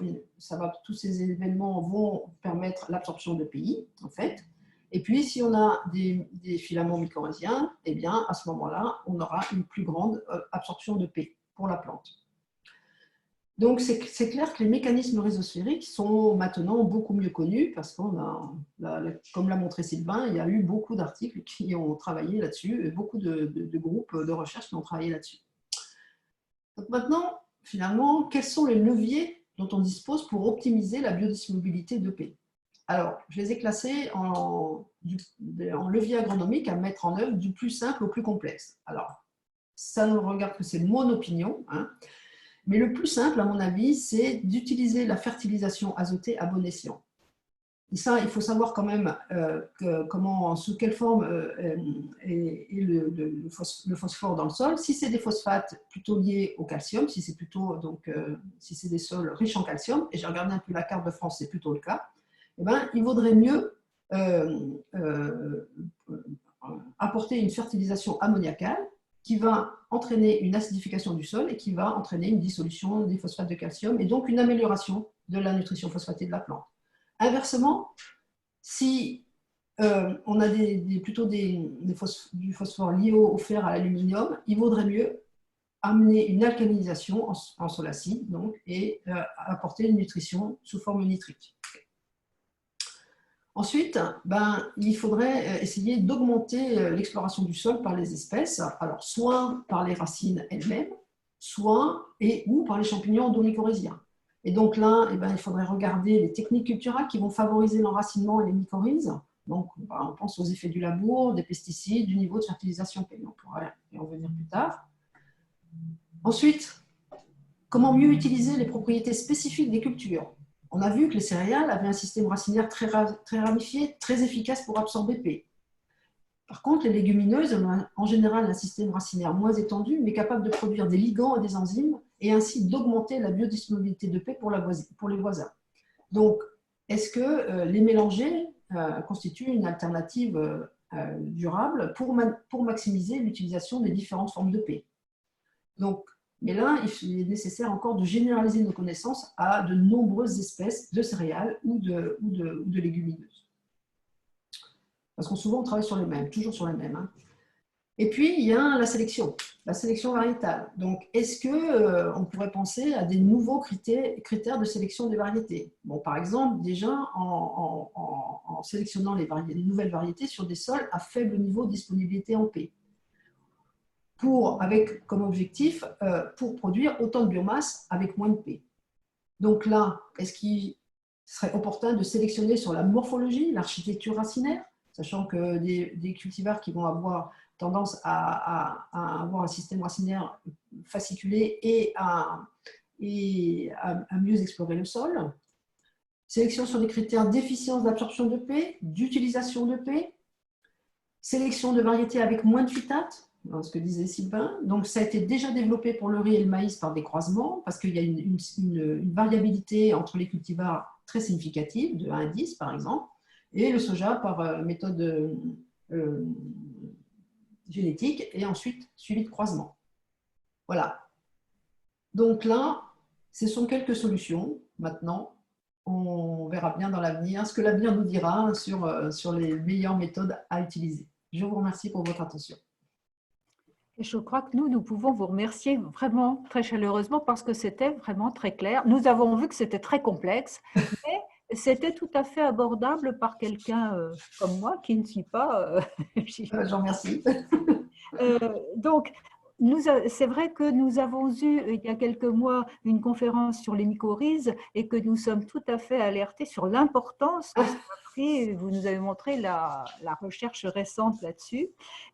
tous ces événements vont permettre l'absorption de PI, en fait. Et puis, si on a des filaments mycorhiziens, eh bien, à ce moment-là, on aura une plus grande absorption de P pour la plante. Donc, c'est clair que les mécanismes rhizosphériques sont maintenant beaucoup mieux connus parce qu'on comme l'a montré Sylvain, il y a eu beaucoup d'articles qui ont travaillé là-dessus, et beaucoup de groupes de recherche qui ont travaillé là-dessus. Donc maintenant, finalement, quels sont les leviers dont on dispose pour optimiser la biodisponibilité de P? Alors, je les ai classés en levier agronomique à mettre en œuvre du plus simple au plus complexe. Alors, ça ne regarde que c'est mon opinion, hein. Mais le plus simple, à mon avis, c'est d'utiliser la fertilisation azotée à bon escient. Et ça, il faut savoir quand même sous quelle forme est le phosphore dans le sol. Si c'est des phosphates plutôt liés au calcium, si c'est des sols riches en calcium, et j'ai regardé un peu la carte de France, c'est plutôt le cas, eh ben, il vaudrait mieux apporter une fertilisation ammoniacale qui va entraîner une acidification du sol et qui va entraîner une dissolution des phosphates de calcium et donc une amélioration de la nutrition phosphatée de la plante. Inversement, si on a plutôt du phosphore lié au fer, à l'aluminium, il vaudrait mieux amener une alcalinisation en sol acide et apporter une nutrition sous forme nitrique. Ensuite, il faudrait essayer d'augmenter l'exploration du sol par les espèces, alors soit par les racines elles-mêmes, soit ou par les champignons endomycorhiziens. Et donc là, il faudrait regarder les techniques culturales qui vont favoriser l'enracinement et les mycorhizes. Donc, on pense aux effets du labour, des pesticides, du niveau de fertilisation P. On pourra y revenir plus tard. Ensuite, comment mieux utiliser les propriétés spécifiques des cultures? On a vu que les céréales avaient un système racinaire très ramifié, très efficace pour absorber P. Par contre, les légumineuses ont en général un système racinaire moins étendu, mais capable de produire des ligands et des enzymes, et ainsi d'augmenter la biodisponibilité de P pour les voisins. Donc, est-ce que les mélanger constitue une alternative durable pour maximiser l'utilisation des différentes formes de P. Donc, mais là, il est nécessaire encore de généraliser nos connaissances à de nombreuses espèces de céréales ou de légumineuses. Parce qu'on souvent on travaille sur les mêmes, toujours sur les mêmes. Hein. Et puis, il y a la sélection variétale. Donc, est-ce qu'on pourrait penser à des nouveaux critères de sélection des variétés? Bon, par exemple, déjà en sélectionnant les nouvelles variétés sur des sols à faible niveau de disponibilité en P. Avec comme objectif pour produire autant de biomasse avec moins de P. Donc là, est-ce qu'il serait opportun de sélectionner sur la morphologie, l'architecture racinaire, sachant que des cultivars qui vont avoir tendance à avoir un système racinaire fasciculé et à mieux explorer le sol. Sélection sur des critères d'efficience d'absorption de P, d'utilisation de P, sélection de variétés avec moins de phytate, ce que disait Sylvain. Donc, ça a été déjà développé pour le riz et le maïs par des croisements, parce qu'il y a une variabilité entre les cultivars très significative, de 1 à 10 par exemple, et le soja par méthode génétique, et ensuite suivi de croisement. Voilà. Donc là, ce sont quelques solutions. Maintenant, on verra bien dans l'avenir ce que l'avenir nous dira sur les meilleures méthodes à utiliser. Je vous remercie pour votre attention. Je crois que nous pouvons vous remercier vraiment très chaleureusement parce que c'était vraiment très clair. Nous avons vu que c'était très complexe, mais c'était tout à fait abordable par quelqu'un comme moi qui ne suis pas… J'en remercie. Donc, c'est vrai que nous avons eu il y a quelques mois une conférence sur les mycorhizes et que nous sommes tout à fait alertés sur l'importance que ça a pris. Vous nous avez montré la recherche récente là-dessus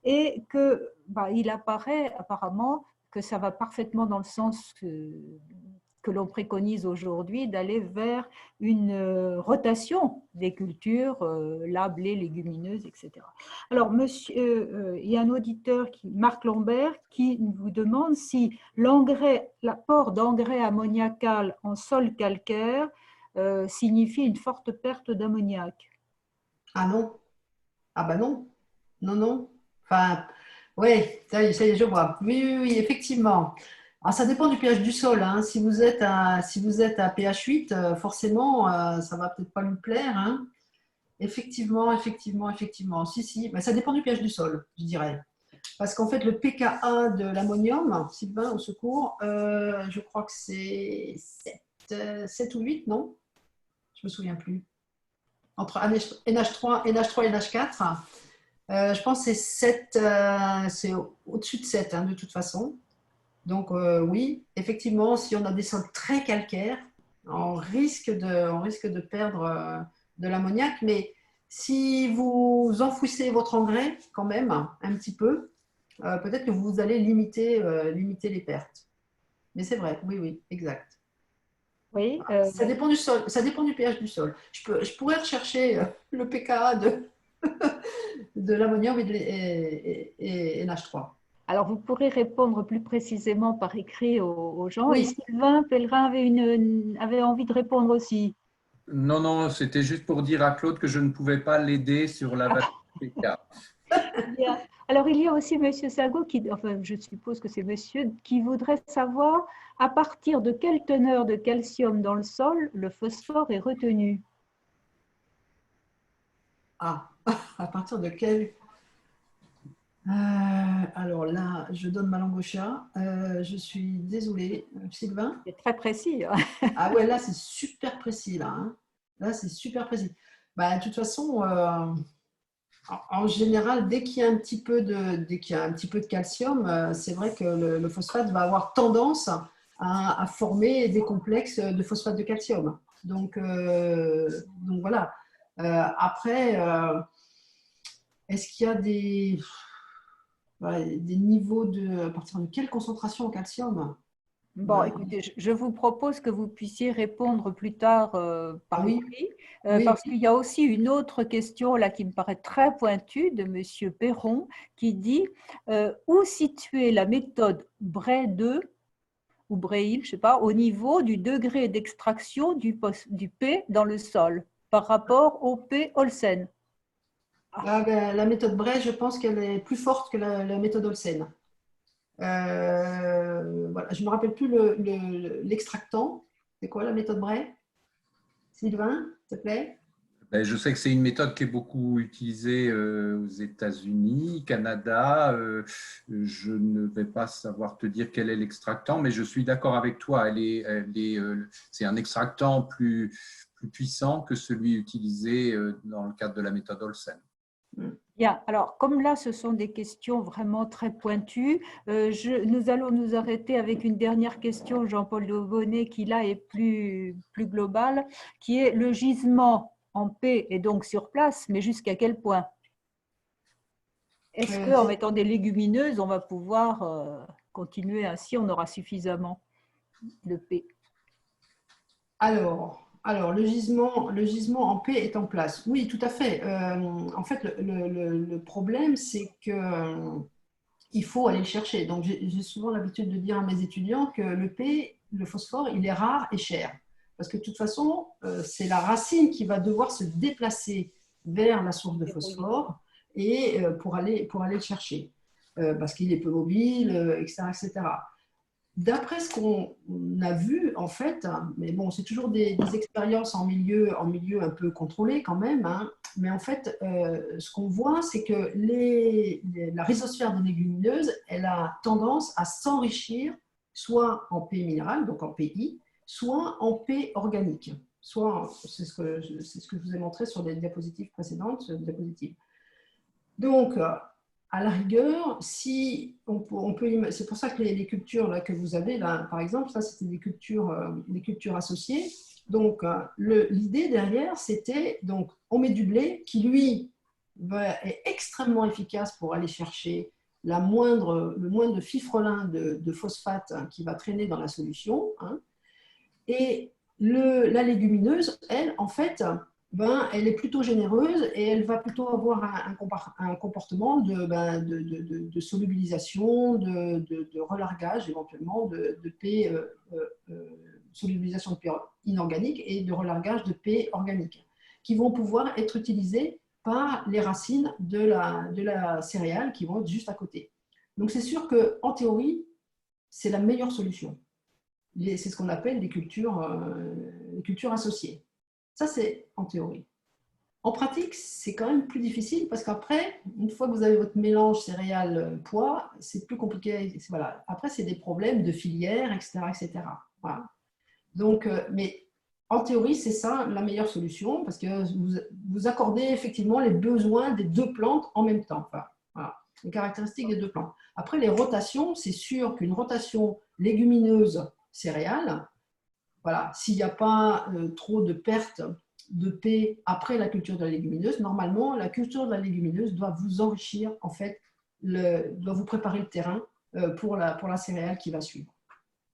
et que il apparaît apparemment que ça va parfaitement dans le sens que l'on préconise aujourd'hui d'aller vers une rotation des cultures, blé, légumineuses, etc. Alors, monsieur, il y a un auditeur, Marc Lambert, qui vous demande si l'apport d'engrais ammoniacal en sol calcaire signifie une forte perte d'ammoniac. Ah non. Ah ben non. Non, non. Enfin, oui, ça y est, je vois. Oui, effectivement. Alors, ça dépend du pH du sol. Hein. Si vous êtes à pH 8, forcément, ça ne va peut-être pas lui plaire. Hein. Effectivement. Si. Mais ça dépend du pH du sol, je dirais. Parce qu'en fait, le pKa de l'ammonium, Sylvain, au secours, je crois que c'est 7 ou 8, non? Je ne me souviens plus. Entre NH3 et NH4, je pense que c'est au-dessus de 7, hein, de toute façon. Donc oui, effectivement, si on a des sols très calcaires, on risque de perdre de l'ammoniac, mais si vous enfouissez votre engrais quand même un petit peu, peut-être que vous allez limiter les pertes. Mais c'est vrai, oui, exact. Oui, ça dépend du sol, ça dépend du pH du sol. Je pourrais rechercher le pKa de l'ammonium et NH3. Alors, vous pourrez répondre plus précisément par écrit aux gens. Oui. Et Sylvain Pellerin avait envie de répondre aussi. Non, c'était juste pour dire à Claude que je ne pouvais pas l'aider sur la valeur pK. Alors, il y a aussi Monsieur Sago, enfin, je suppose que c'est monsieur, qui voudrait savoir à partir de quelle teneur de calcium dans le sol le phosphore est retenu. Ah, à partir de quel… alors là, je donne ma langue au chat. Je suis désolée. Sylvain? C'est très précis. Hein. Ah ouais, là, c'est super précis. Là, c'est super précis. De toute façon, en général, dès qu'il y a un petit peu de calcium, c'est vrai que le phosphate va avoir tendance à former des complexes de phosphate de calcium. Donc voilà. Après, est-ce qu'il y a des niveaux à partir de quelle concentration en calcium? Bon, écoutez, je vous propose que vous puissiez répondre plus tard par écrit, parce qu'il y a aussi une autre question là qui me paraît très pointue de Monsieur Perron qui dit où situer la méthode Bray 2 ou Brayhill, je ne sais pas, au niveau du degré d'extraction du P dans le sol. par rapport au P. Olsen. La méthode Bray, je pense qu'elle est plus forte que la méthode Olsen. Voilà, je ne me rappelle plus l'extractant. C'est quoi la méthode Bray? Sylvain, s'il te plaît? Ben, je sais que c'est une méthode qui est beaucoup utilisée aux États-Unis, Canada. Je ne vais pas savoir te dire quel est l'extractant, mais je suis d'accord avec toi. C'est un extractant plus puissant que celui utilisé dans le cadre de la méthode Olsen. Bien, alors comme là, ce sont des questions vraiment très pointues, nous allons nous arrêter avec une dernière question, Jean-Paul Daubonnet, qui là est plus globale, qui est le gisement en P est donc sur place, mais jusqu'à quel point? Est-ce qu'en mettant des légumineuses, on va pouvoir continuer ainsi, on aura suffisamment de P? Alors, le gisement en P est en place. Oui, tout à fait. En fait, le problème, c'est qu'il faut aller le chercher. Donc, j'ai souvent l'habitude de dire à mes étudiants que le P, le phosphore, il est rare et cher. Parce que de toute façon, c'est la racine qui va devoir se déplacer vers la source de phosphore et pour aller le chercher. Parce qu'il est peu mobile, etc., etc. D'après ce qu'on a vu, en fait, mais bon, c'est toujours des expériences en milieu un peu contrôlé quand même, hein, mais en fait, ce qu'on voit, c'est que la rhizosphère des légumineuses, elle a tendance à s'enrichir soit en P minéral, donc en PI, soit en P organique. C'est ce que je vous ai montré sur les diapositives précédentes. Donc, à la rigueur, si on peut c'est pour ça que les cultures là, que vous avez, là, par exemple, ça c'était des cultures associées. Donc, l'idée derrière, c'était, donc, on met du blé qui, lui, est extrêmement efficace pour aller chercher le moindre fifrelin de phosphate, hein, qui va traîner dans la solution. Hein. Et la légumineuse, elle, en fait, elle est plutôt généreuse et elle va plutôt avoir un comportement de solubilisation, de relargage éventuellement de P, solubilisation de P inorganique et de relargage de P organique, qui vont pouvoir être utilisés par les racines de la céréale qui vont être juste à côté. Donc c'est sûr qu'en théorie, c'est la meilleure solution. C'est ce qu'on appelle les cultures associées. Ça, c'est en théorie. En pratique, c'est quand même plus difficile parce qu'après, une fois que vous avez votre mélange céréales-pois, c'est plus compliqué. Voilà. Après, c'est des problèmes de filière, etc. etc. Voilà. Donc, mais en théorie, c'est ça la meilleure solution parce que vous accordez effectivement les besoins des deux plantes en même temps. Enfin, voilà. Les caractéristiques des deux plantes. Après, les rotations, c'est sûr qu'une rotation légumineuse céréales, voilà, s'il n'y a pas trop de pertes de P après la culture de la légumineuse, normalement, la culture de la légumineuse doit vous enrichir, en fait, doit vous préparer le terrain pour la céréale qui va suivre.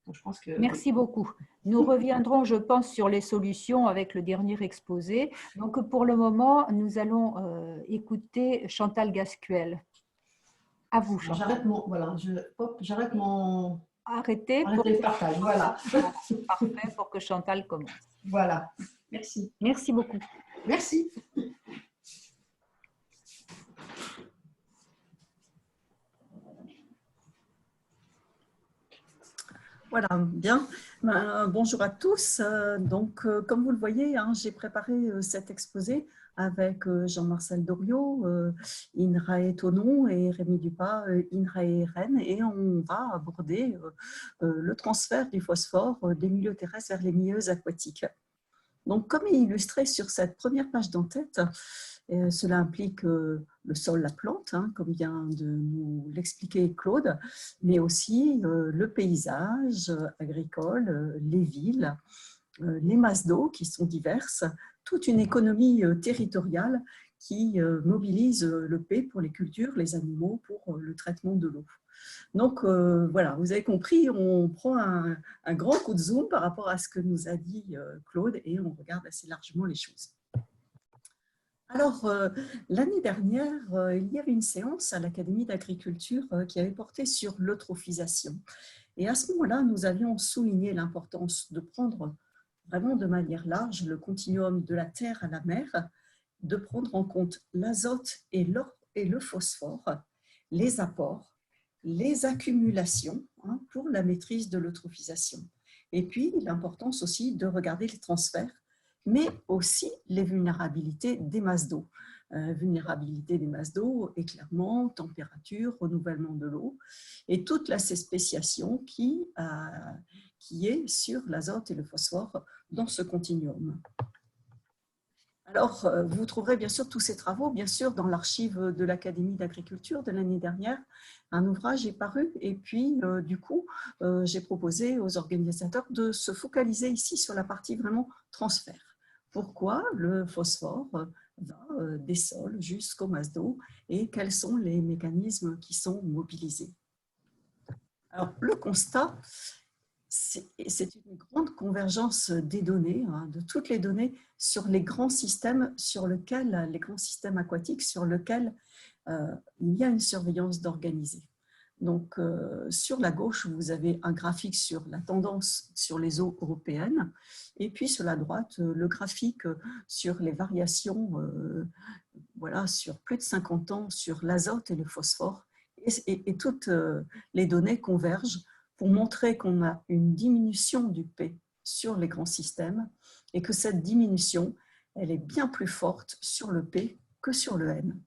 Donc, je pense que... Merci beaucoup. Nous reviendrons, je pense, sur les solutions avec le dernier exposé. Donc, pour le moment, nous allons écouter Chantal Gascuel. À vous, Chantal. J'arrête mon... Arrêtez le partage, voilà. Parfait, pour que Chantal commence. Voilà, merci. Merci beaucoup. Merci. Voilà, bien. Bonjour à tous. Donc, comme vous le voyez, hein, j'ai préparé cet exposé avec Jean-Marcel Doriot, Inrae Tonon et Rémi Dupas, Inrae Rennes, et on va aborder le transfert du phosphore des milieux terrestres vers les milieux aquatiques. Donc, comme illustré sur cette première page d'en-tête, cela implique le sol, la plante, hein, comme vient de nous l'expliquer Claude, mais aussi le paysage agricole, les villes, les masses d'eau qui sont diverses, toute une économie territoriale qui mobilise le P pour les cultures, les animaux, pour le traitement de l'eau. Donc voilà, vous avez compris, on prend un grand coup de zoom par rapport à ce que nous a dit Claude et on regarde assez largement les choses. Alors, l'année dernière, il y avait une séance à l'Académie d'agriculture qui avait porté sur l'eutrophisation. Et à ce moment-là, nous avions souligné l'importance de prendre vraiment de manière large le continuum de la terre à la mer, de prendre en compte l'azote et le phosphore, les apports, les accumulations pour la maîtrise de l'eutrophisation. Et puis, l'importance aussi de regarder les transferts, mais aussi les vulnérabilités des masses d'eau. Vulnérabilité des masses d'eau, éclairement, température, renouvellement de l'eau, et toute la spéciation qui est sur l'azote et le phosphore dans ce continuum. Alors, vous trouverez bien sûr tous ces travaux, bien sûr, dans l'archive de l'Académie d'agriculture de l'année dernière. Un ouvrage est paru et puis, du coup, j'ai proposé aux organisateurs de se focaliser ici sur la partie vraiment transfert. Pourquoi le phosphore va des sols jusqu'aux masses d'eau et quels sont les mécanismes qui sont mobilisés. Alors, le constat, c'est une grande convergence des données, de toutes les données sur les grands systèmes les grands systèmes aquatiques sur lesquels il y a une surveillance d'organisés. Donc, sur la gauche, vous avez un graphique sur la tendance sur les eaux européennes, et puis sur la droite, le graphique sur les variations, voilà, sur plus de 50 ans, sur l'azote et le phosphore, et toutes les données convergent pour montrer qu'on a une diminution du P sur les grands systèmes et que cette diminution, elle est bien plus forte sur le P que sur le N.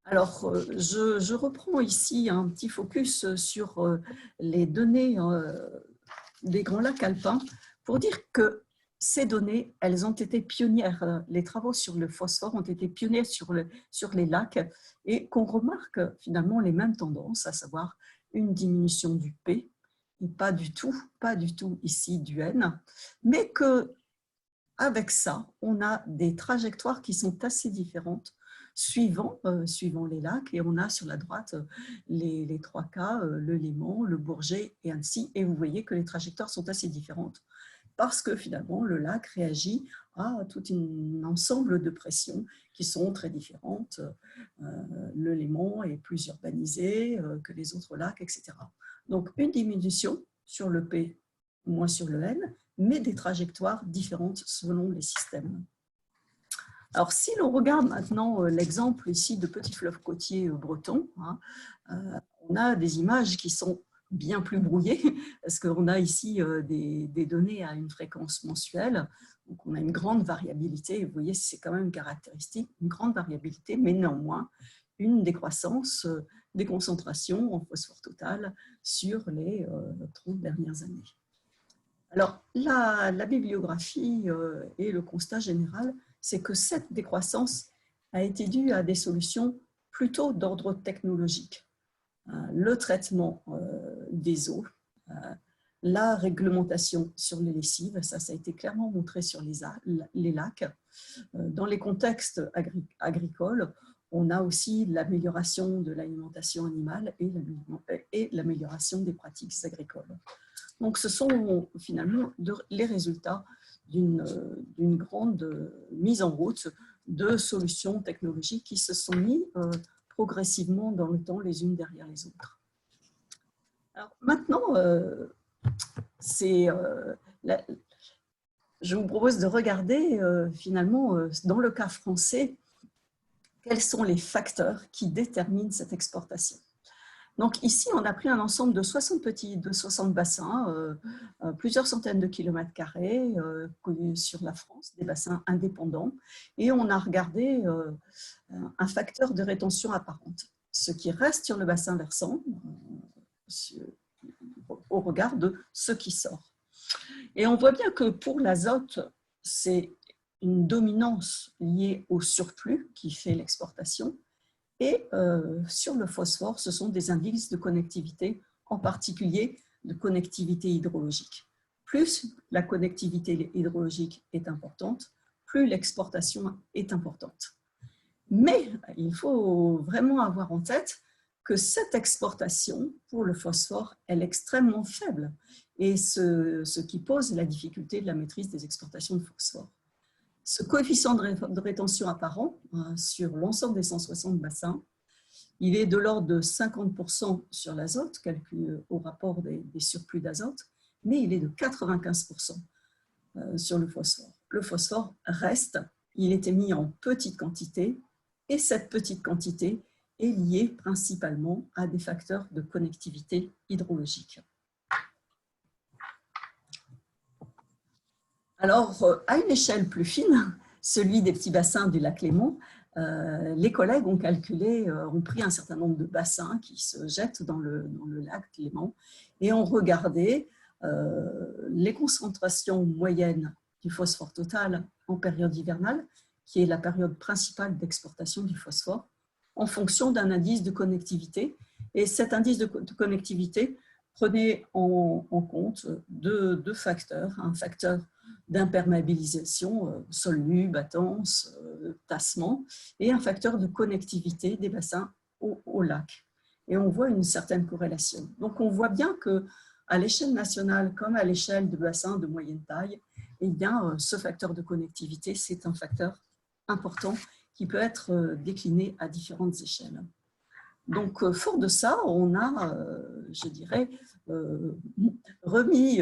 Alors, je reprends ici un petit focus sur les données des Grands Lacs alpins pour dire que ces données, elles ont été pionnières. Les travaux sur le phosphore ont été pionniers sur les lacs et qu'on remarque finalement les mêmes tendances, à savoir une diminution du P, et pas du tout ici du N, mais qu'avec ça, on a des trajectoires qui sont assez différentes suivant les lacs, et on a sur la droite les 3 cas, le Léman, le Bourget et Annecy, et vous voyez que les trajectoires sont assez différentes parce que finalement le lac réagit à tout un ensemble de pressions qui sont très différentes. Le Léman est plus urbanisé que les autres lacs, etc. Donc une diminution sur le P, moins sur le N, mais des trajectoires différentes selon les systèmes. Alors, si l'on regarde maintenant l'exemple ici de petits fleuves côtiers bretons, on a des images qui sont bien plus brouillées, parce qu'on a ici des données à une fréquence mensuelle, donc on a une grande variabilité, vous voyez, c'est quand même caractéristique, une grande variabilité, mais néanmoins une décroissance des concentrations en phosphore total sur les 30 dernières années. Alors, la bibliographie et le constat général, c'est que cette décroissance a été due à des solutions plutôt d'ordre technologique. Le traitement des eaux, la réglementation sur les lessives, ça a été clairement montré sur les lacs. Dans les contextes agricoles, on a aussi l'amélioration de l'alimentation animale et l'amélioration des pratiques agricoles. Donc, ce sont finalement les résultats d'une grande mise en route de solutions technologiques qui se sont mises progressivement dans le temps les unes derrière les autres. Alors, maintenant, je vous propose de regarder finalement dans le cas français quels sont les facteurs qui déterminent cette exportation. Donc ici, on a pris un ensemble de 60 bassins, plusieurs centaines de kilomètres carrés sur la France, des bassins indépendants, et on a regardé un facteur de rétention apparente, ce qui reste sur le bassin versant au regard de ce qui sort. Et on voit bien que pour l'azote, c'est une dominance liée au surplus qui fait l'exportation. Et sur le phosphore, ce sont des indices de connectivité, en particulier de connectivité hydrologique. Plus la connectivité hydrologique est importante, plus l'exportation est importante. Mais il faut vraiment avoir en tête que cette exportation pour le phosphore, elle est extrêmement faible, et ce qui pose la difficulté de la maîtrise des exportations de phosphore. Ce coefficient de rétention apparent sur l'ensemble des 160 bassins, il est de l'ordre de 50% sur l'azote, calculé au rapport des surplus d'azote, mais il est de 95% sur le phosphore. Le phosphore reste, il est émis en petite quantité, et cette petite quantité est liée principalement à des facteurs de connectivité hydrologique. Alors, à une échelle plus fine, celui des petits bassins du lac Léman, les collègues ont calculé, ont pris un certain nombre de bassins qui se jettent dans le lac Léman et ont regardé les concentrations moyennes du phosphore total en période hivernale, qui est la période principale d'exportation du phosphore, en fonction d'un indice de connectivité. Et cet indice de connectivité prenait en compte deux facteurs, un facteur d'imperméabilisation, sol nu, battance, tassement, et un facteur de connectivité des bassins au lac. Et on voit une certaine corrélation. Donc on voit bien qu'à l'échelle nationale, comme à l'échelle de bassins de moyenne taille, eh bien, ce facteur de connectivité, c'est un facteur important qui peut être décliné à différentes échelles. Donc, fort de ça, on a, je dirais, remis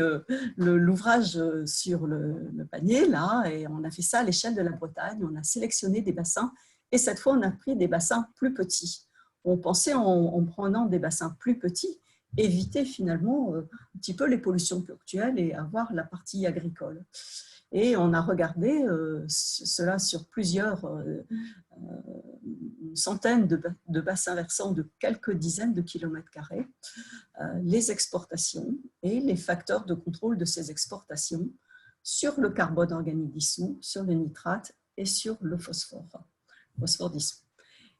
l'ouvrage sur le panier, là, et on a fait ça à l'échelle de la Bretagne. On a sélectionné des bassins, et cette fois, on a pris des bassins plus petits. On pensait, en prenant des bassins plus petits, éviter finalement un petit peu les pollutions ponctuelles et avoir la partie agricole. Et on a regardé cela sur plusieurs une centaine de bassins versants de quelques dizaines de kilomètres carrés, les exportations et les facteurs de contrôle de ces exportations sur le carbone organique dissous, sur le nitrate et sur le phosphore dissous.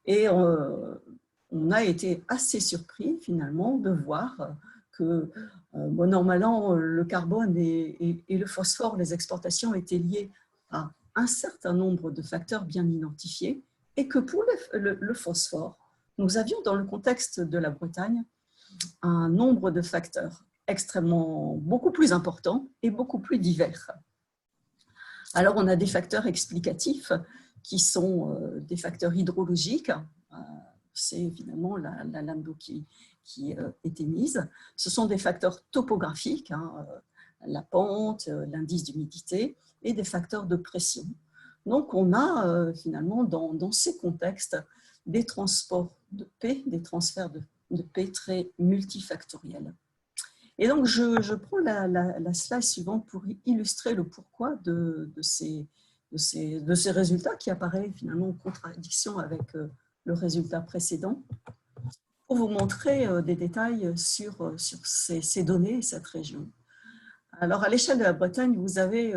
Et on a été assez surpris finalement de voir que normalement le carbone et le phosphore, les exportations étaient liées à un certain nombre de facteurs bien identifiés, et que pour le phosphore, nous avions dans le contexte de la Bretagne un nombre de facteurs extrêmement, beaucoup plus importants et beaucoup plus divers. Alors on a des facteurs explicatifs qui sont des facteurs hydrologiques, c'est finalement la lame d'eau qui est émise. Ce sont des facteurs topographiques, la pente, l'indice d'humidité, et des facteurs de pression. Donc, on a finalement dans ces contextes des transports de P, des transferts de P très multifactoriels. Et donc, je prends la slide suivante pour illustrer le pourquoi de ces résultats qui apparaît finalement en contradiction avec le résultat précédent, pour vous montrer des détails sur ces données et cette région. Alors, à l'échelle de la Bretagne, vous avez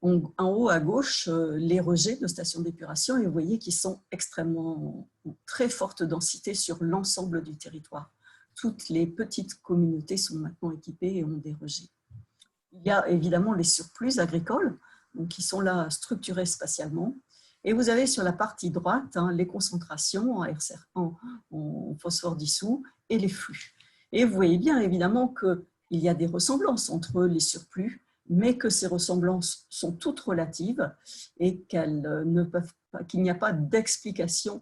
en haut à gauche les rejets de stations d'épuration, et vous voyez qu'ils sont extrêmement très forte densité sur l'ensemble du territoire. Toutes les petites communautés sont maintenant équipées et ont des rejets. Il y a évidemment les surplus agricoles, donc qui sont là structurés spatialement. Et vous avez sur la partie droite les concentrations en phosphore dissous et les flux. Et vous voyez bien évidemment qu'il y a des ressemblances entre les surplus, mais que ces ressemblances sont toutes relatives et qu'il n'y a pas d'explication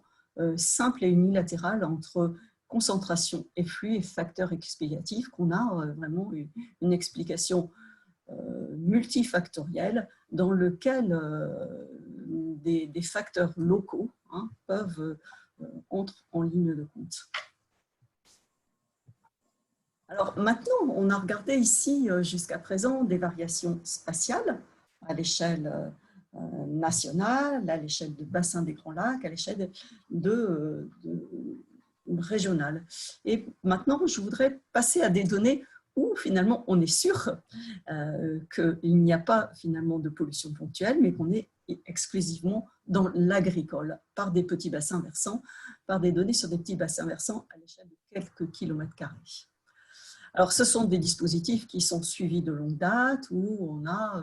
simple et unilatérale entre concentration et flux et facteurs explicatifs, qu'on a vraiment une explication multifactorielle dans lequel des facteurs locaux peuvent entrer en ligne de compte. Alors maintenant, on a regardé ici jusqu'à présent des variations spatiales à l'échelle nationale, à l'échelle de bassin des Grands Lacs, à l'échelle régionale. Et maintenant, je voudrais passer à des données où finalement on est sûr qu'il n'y a pas finalement de pollution ponctuelle, mais qu'on est exclusivement dans l'agricole, par des petits bassins versants, par des données sur des petits bassins versants à l'échelle de quelques kilomètres carrés. Alors, ce sont des dispositifs qui sont suivis de longue date, où on a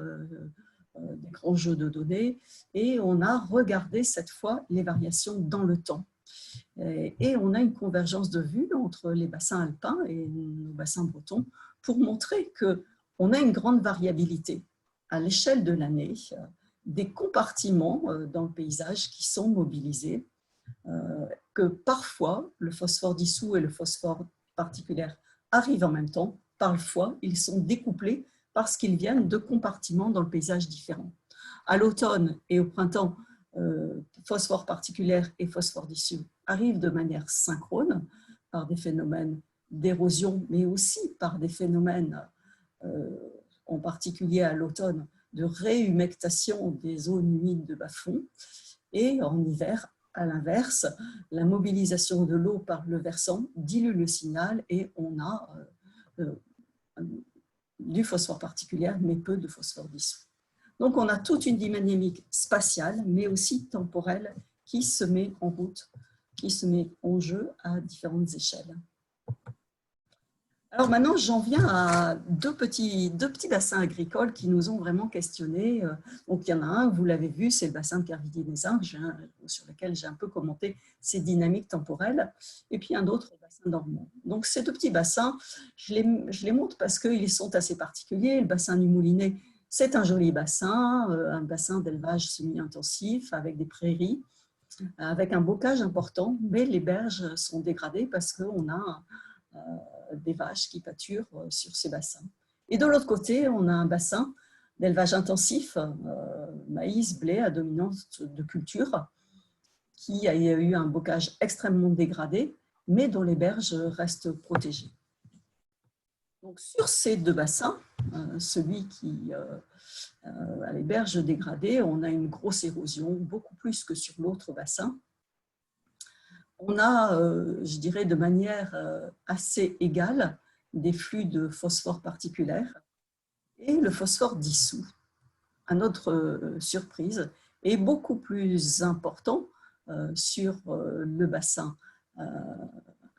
des grands jeux de données, et on a regardé cette fois les variations dans le temps. Et on a une convergence de vue entre les bassins alpins et nos bassins bretons pour montrer qu'on a une grande variabilité à l'échelle de l'année, des compartiments dans le paysage qui sont mobilisés, que parfois le phosphore dissous et le phosphore particulaire arrivent en même temps, parfois, ils sont découplés parce qu'ils viennent de compartiments dans le paysage différents. À l'automne et au printemps, phosphore particulière et phosphore dissous arrivent de manière synchrone par des phénomènes d'érosion, mais aussi par des phénomènes, en particulier à l'automne, de réhumectation des zones humides de bas-fond. Et en hiver, à l'inverse, la mobilisation de l'eau par le versant dilue le signal et on a du phosphore particulier, mais peu de phosphore dissous. Donc, on a toute une dynamique spatiale, mais aussi temporelle, qui se met en route, qui se met en jeu à différentes échelles. Alors maintenant, j'en viens à deux petits bassins agricoles qui nous ont vraiment questionnés. Donc, il y en a un, vous l'avez vu, c'est le bassin de Kervidinésin, sur lequel j'ai un peu commenté ces dynamiques temporelles. Et puis, un autre bassin normand. Donc, ces deux petits bassins, je les montre parce qu'ils sont assez particuliers. Le bassin du Moulinet, c'est un joli bassin, un bassin d'élevage semi-intensif avec des prairies, avec un bocage important, mais les berges sont dégradées parce qu'on a des vaches qui pâturent sur ces bassins. Et de l'autre côté, on a un bassin d'élevage intensif, maïs, blé à dominance de culture, qui a eu un bocage extrêmement dégradé, mais dont les berges restent protégées. Donc, sur ces deux bassins, celui qui a les berges dégradées, on a une grosse érosion, beaucoup plus que sur l'autre bassin. On a, je dirais, de manière assez égale, des flux de phosphore particulière et le phosphore dissous, à notre surprise, est beaucoup plus important sur le bassin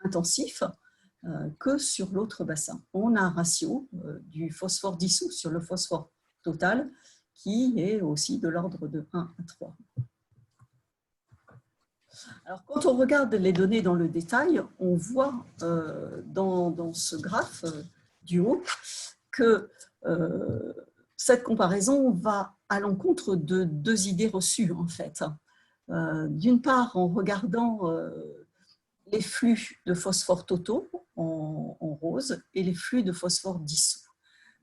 intensif que sur l'autre bassin. On a un ratio du phosphore dissous sur le phosphore total qui est aussi de l'ordre de 1 à 3. Alors, quand on regarde les données dans le détail, on voit dans ce graphe du haut que cette comparaison va à l'encontre de deux idées reçues, en fait. D'une part, en regardant les flux de phosphore totaux en rose et les flux de phosphore dissous.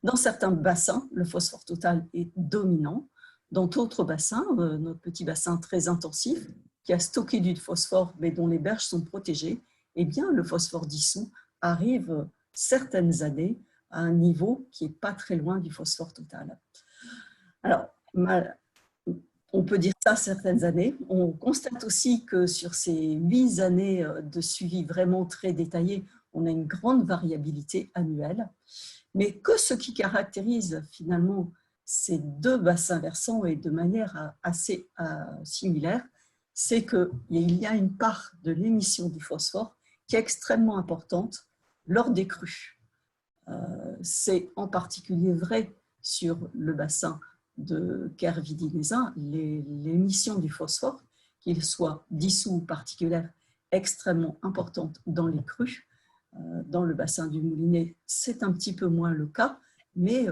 Dans certains bassins, le phosphore total est dominant. Dans d'autres bassins, notre petit bassin très intensif, qui a stocké du phosphore mais dont les berges sont protégées, eh bien, le phosphore dissous arrive certaines années à un niveau qui n'est pas très loin du phosphore total. Alors, on peut dire ça certaines années. On constate aussi que sur ces 8 années de suivi vraiment très détaillé, on a une grande variabilité annuelle. Mais que ce qui caractérise finalement ces deux bassins versants et de manière assez similaire, c'est qu'il y a une part de l'émission du phosphore qui est extrêmement importante lors des crues. C'est en particulier vrai sur le bassin de Kervidinésin, l'émission du phosphore, qu'il soit dissous ou particulière, extrêmement importante dans les crues. Dans le bassin du Moulinet, c'est un petit peu moins le cas, mais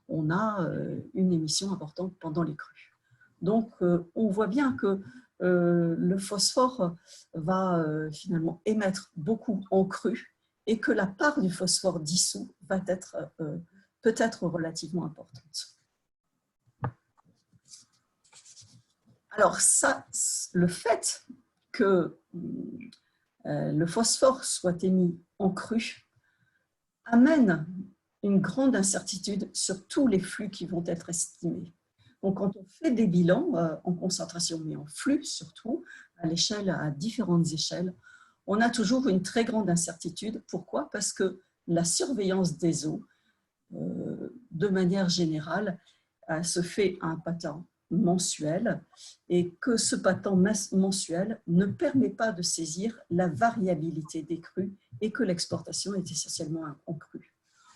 on a une émission importante pendant les crues. Donc, on voit bien que le phosphore va finalement émettre beaucoup en crue et que la part du phosphore dissous va être peut-être relativement importante. Alors, ça, le fait que le phosphore soit émis en crue amène une grande incertitude sur tous les flux qui vont être estimés. Donc, quand on fait des bilans en concentration, mais en flux surtout, à différentes échelles, on a toujours une très grande incertitude. Pourquoi? Parce que la surveillance des eaux, de manière générale, se fait à un pattern mensuel et que ce pattern mensuel ne permet pas de saisir la variabilité des crues et que l'exportation est essentiellement en crue.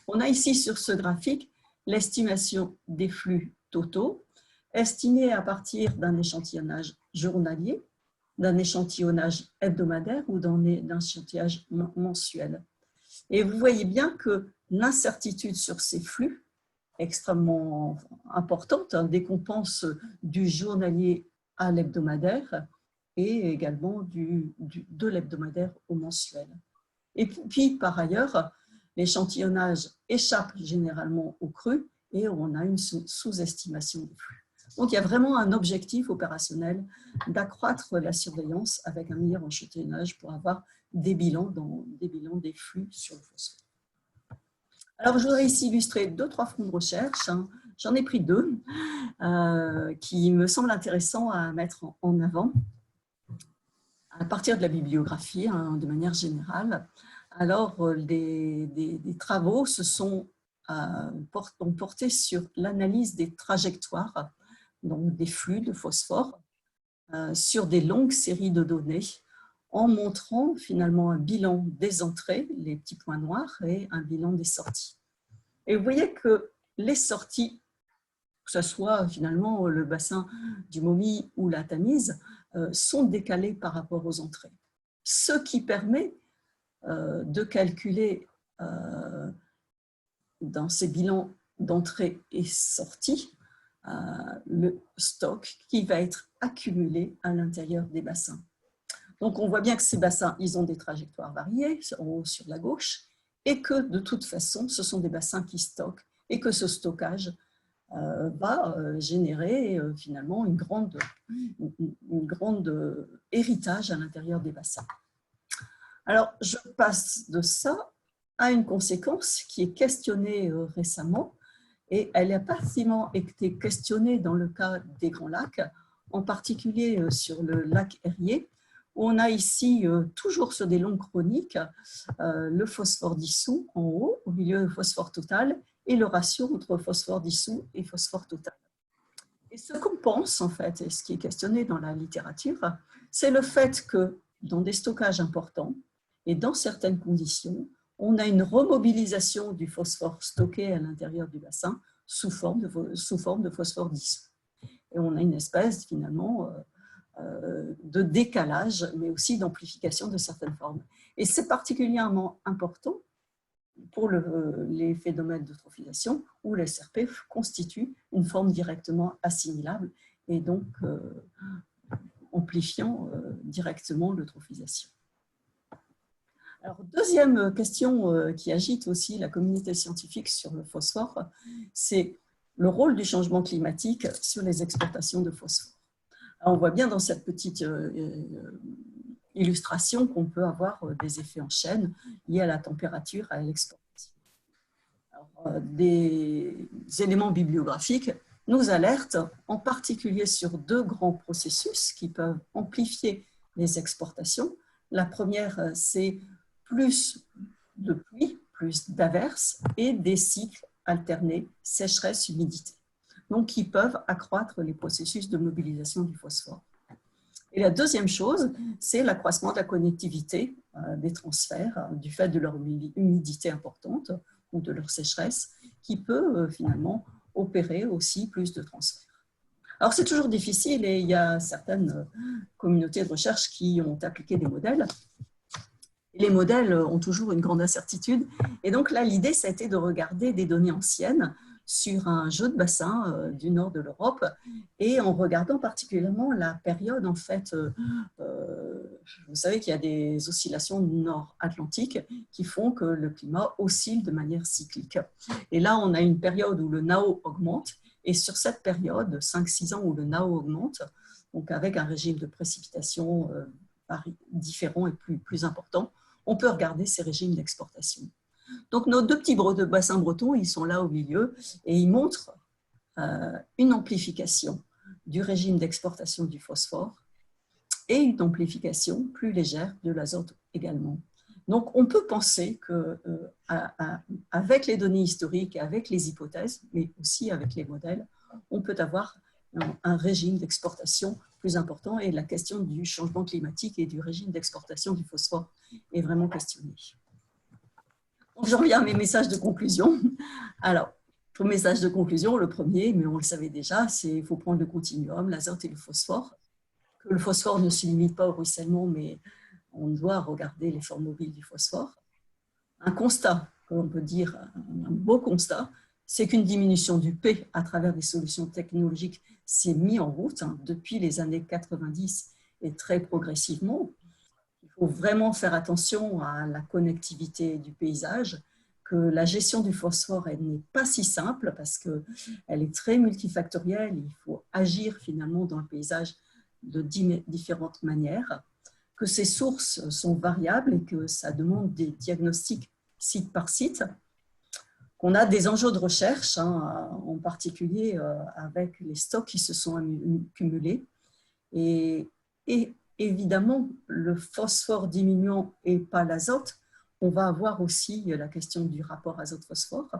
On a ici sur ce graphique l'estimation des flux totaux estimés à partir d'un échantillonnage journalier, d'un échantillonnage hebdomadaire ou d'un échantillonnage mensuel. Et vous voyez bien que l'incertitude sur ces flux extrêmement importante, dès qu'on pense du journalier à l'hebdomadaire et également de l'hebdomadaire au mensuel. Et puis, par ailleurs, l'échantillonnage échappe généralement au cru et on a une sous-estimation des flux. Donc, il y a vraiment un objectif opérationnel d'accroître la surveillance avec un meilleur échantillonnage pour avoir des bilans des flux sur le phosphore. Alors, je voudrais ici illustrer 2-3 fronts de recherche. J'en ai pris 2 qui me semblent intéressants à mettre en avant à partir de la bibliographie, de manière générale. Alors, des travaux ont porté sur l'analyse des trajectoires, donc des flux de phosphore, sur des longues séries de données, en montrant finalement un bilan des entrées, les petits points noirs, et un bilan des sorties. Et vous voyez que les sorties, que ce soit finalement le bassin du Momy ou la Tamise, sont décalées par rapport aux entrées. Ce qui permet de calculer dans ces bilans d'entrée et sortie le stock qui va être accumulé à l'intérieur des bassins. Donc, on voit bien que ces bassins, ils ont des trajectoires variées, en haut sur la gauche, et que de toute façon, ce sont des bassins qui stockent et que ce stockage va générer finalement une grande héritage à l'intérieur des bassins. Alors, je passe de ça à une conséquence qui est questionnée récemment, et elle a particulièrement été questionnée dans le cas des Grands Lacs, en particulier sur le lac Erie, où on a ici, toujours sur des longues chroniques, le phosphore dissous en haut, au milieu le phosphore total, et le ratio entre phosphore dissous et phosphore total. Et ce qu'on pense, en fait, et ce qui est questionné dans la littérature, c'est le fait que dans des stockages importants et dans certaines conditions, on a une remobilisation du phosphore stocké à l'intérieur du bassin sous forme de phosphore dissous. Et on a une espèce, finalement, de décalage, mais aussi d'amplification de certaines formes. Et c'est particulièrement important pour les phénomènes d'eutrophisation où les SRP constituent une forme directement assimilable et donc amplifiant directement l'eutrophisation. Alors, deuxième question qui agite aussi la communauté scientifique sur le phosphore, c'est le rôle du changement climatique sur les exportations de phosphore. Alors, on voit bien dans cette petite illustration qu'on peut avoir des effets en chaîne liés à la température, à l'exportation. Des éléments bibliographiques nous alertent en particulier sur 2 grands processus qui peuvent amplifier les exportations. La première, c'est plus de pluie, plus d'averses et des cycles alternés sécheresse-humidité, donc qui peuvent accroître les processus de mobilisation du phosphore. Et la deuxième chose, c'est l'accroissement de la connectivité des transferts du fait de leur humidité importante ou de leur sécheresse, qui peut finalement opérer aussi plus de transferts. Alors c'est toujours difficile et il y a certaines communautés de recherche qui ont appliqué des modèles. Les modèles ont toujours une grande incertitude. Et donc là, l'idée, ça a été de regarder des données anciennes sur un jeu de bassin du nord de l'Europe et en regardant particulièrement la période, en fait, vous savez qu'il y a des oscillations nord-atlantiques qui font que le climat oscille de manière cyclique. Et là, on a une période où le NAO augmente et sur cette période, 5-6 ans où le NAO augmente, donc avec un régime de précipitation différent et plus important, on peut regarder ces régimes d'exportation. Donc, nos 2 petits bassins bretons, ils sont là au milieu et ils montrent une amplification du régime d'exportation du phosphore et une amplification plus légère de l'azote également. Donc, on peut penser qu'avec les données historiques, avec les hypothèses, mais aussi avec les modèles, on peut avoir un régime d'exportation plus important et la question du changement climatique et du régime d'exportation du phosphore est vraiment questionnée. Donc, j'en viens à mes messages de conclusion. Alors, pour message de conclusion, le premier, mais on le savait déjà, c'est qu'il faut prendre le continuum, l'azote et le phosphore. Que le phosphore ne se limite pas au ruissellement, mais on doit regarder les formes mobiles du phosphore. Un constat, on peut dire un beau constat, c'est qu'une diminution du P à travers des solutions technologiques s'est mise en route depuis les années 90 et très progressivement. Il faut vraiment faire attention à la connectivité du paysage, que la gestion du phosphore n'est pas si simple parce qu'elle est très multifactorielle. Il faut agir finalement dans le paysage de différentes manières, que ces sources sont variables et que ça demande des diagnostics site par site, qu'on a des enjeux de recherche, en particulier avec les stocks qui se sont cumulés. Et évidemment, le phosphore diminuant et pas l'azote, on va avoir aussi la question du rapport azote-phosphore,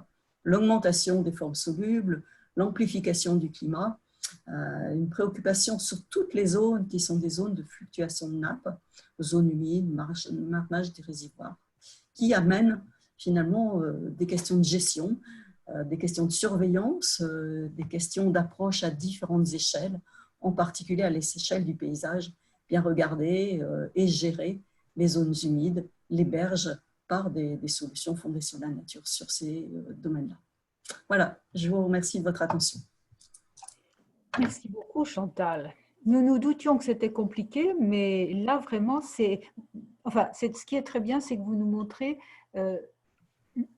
l'augmentation des formes solubles, l'amplification du climat, une préoccupation sur toutes les zones qui sont des zones de fluctuation de nappe, zones humides, marnage des réservoirs, qui amènent finalement des questions de gestion, des questions de surveillance, des questions d'approche à différentes échelles, en particulier à l'échelle du paysage, bien regarder et gérer les zones humides, les berges, par des solutions fondées sur la nature, sur ces domaines-là. Voilà, je vous remercie de votre attention. Merci beaucoup, Chantal. Nous nous doutions que c'était compliqué, mais là, vraiment, ce qui est très bien, c'est que vous nous montrez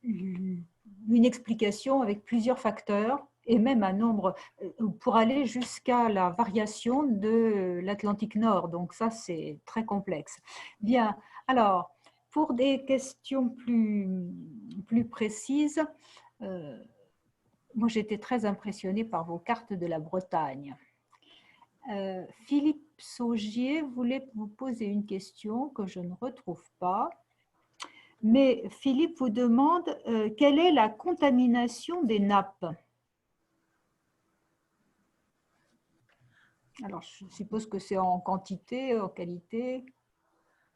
une explication avec plusieurs facteurs et même un nombre pour aller jusqu'à la variation de l'Atlantique Nord. Donc ça, c'est très complexe. Bien, alors, pour des questions plus précises, moi, j'étais très impressionnée par vos cartes de la Bretagne. Philippe Saugier voulait vous poser une question que je ne retrouve pas. Mais Philippe vous demande quelle est la contamination des nappes? Alors, je suppose que c'est en quantité, en qualité.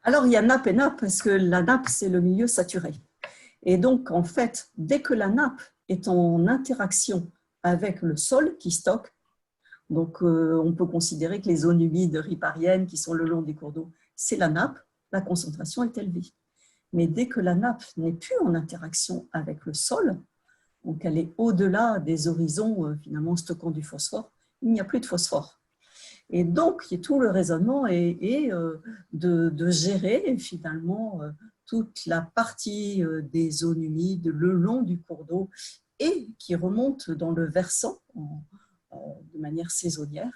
Alors, il y a nappe et nappe, parce que la nappe, c'est le milieu saturé. Et donc, en fait, dès que la nappe est en interaction avec le sol qui stocke, donc on peut considérer que les zones humides ripariennes qui sont le long des cours d'eau, c'est la nappe, la concentration est élevée. Mais dès que la nappe n'est plus en interaction avec le sol, donc elle est au-delà des horizons finalement stockant du phosphore, il n'y a plus de phosphore. Et donc, tout le raisonnement est de gérer finalement toute la partie des zones humides le long du cours d'eau et qui remonte dans le versant de manière saisonnière,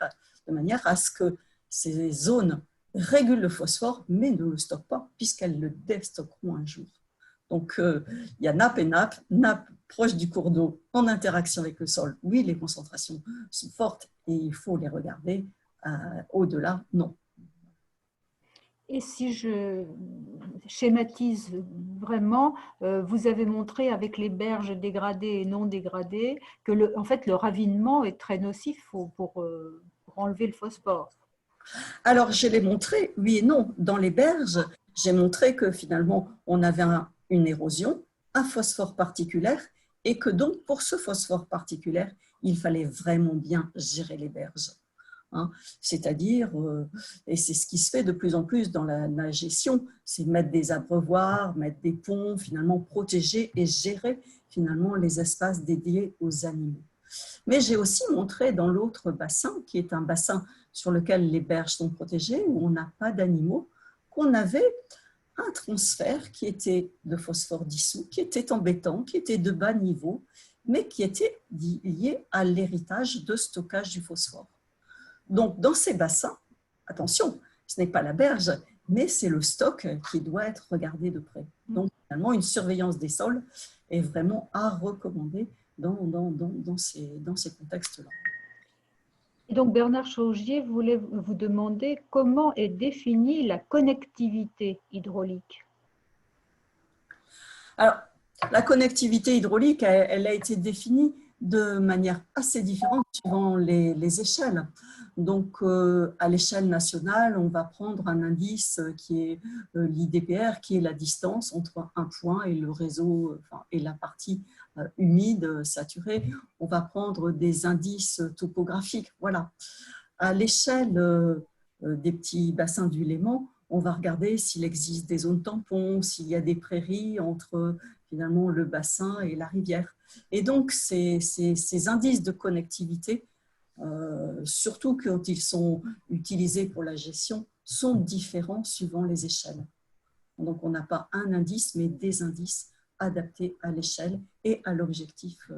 de manière à ce que ces zones régulent le phosphore, mais ne le stockent pas, puisqu'elles le déstockeront un jour. Donc, il y a nappe et nappe, nappe proche du cours d'eau, en interaction avec le sol. Oui, les concentrations sont fortes et il faut les regarder. Au-delà, non. Et si je schématise vraiment, vous avez montré avec les berges dégradées et non dégradées que en fait, le ravinement est très nocif pour enlever le phosphore. Alors, je l'ai montré, oui et non. Dans les berges, j'ai montré que finalement, on avait une érosion, un phosphore particulier, et que donc, pour ce phosphore particulier, il fallait vraiment bien gérer les berges. C'est-à-dire, et c'est ce qui se fait de plus en plus dans la gestion, c'est mettre des abreuvoirs, mettre des ponts, finalement protéger et gérer finalement les espaces dédiés aux animaux. Mais j'ai aussi montré dans l'autre bassin, qui est un bassin sur lequel les berges sont protégées, où on n'a pas d'animaux, qu'on avait un transfert qui était de phosphore dissous, qui était embêtant, qui était de bas niveau, mais qui était lié à l'héritage de stockage du phosphore. Donc, dans ces bassins, attention, ce n'est pas la berge, mais c'est le stock qui doit être regardé de près. Donc, finalement, une surveillance des sols est vraiment à recommander dans ces contextes-là. Et donc, Bernard Chaugier voulait vous demander comment est définie la connectivité hydraulique. Alors, la connectivité hydraulique, elle a été définie de manière assez différente suivant les échelles. Donc, à l'échelle nationale, on va prendre un indice qui est l'IDPR, qui est la distance entre un point et le réseau, et la partie humide, saturée. On va prendre des indices topographiques. Voilà. À l'échelle des petits bassins du Léman, on va regarder s'il existe des zones tampons, s'il y a des prairies entre finalement le bassin et la rivière. Et donc, ces indices de connectivité, surtout quand ils sont utilisés pour la gestion, sont différents suivant les échelles. Donc, on n'a pas un indice, mais des indices adaptées à l'échelle et à l'objectif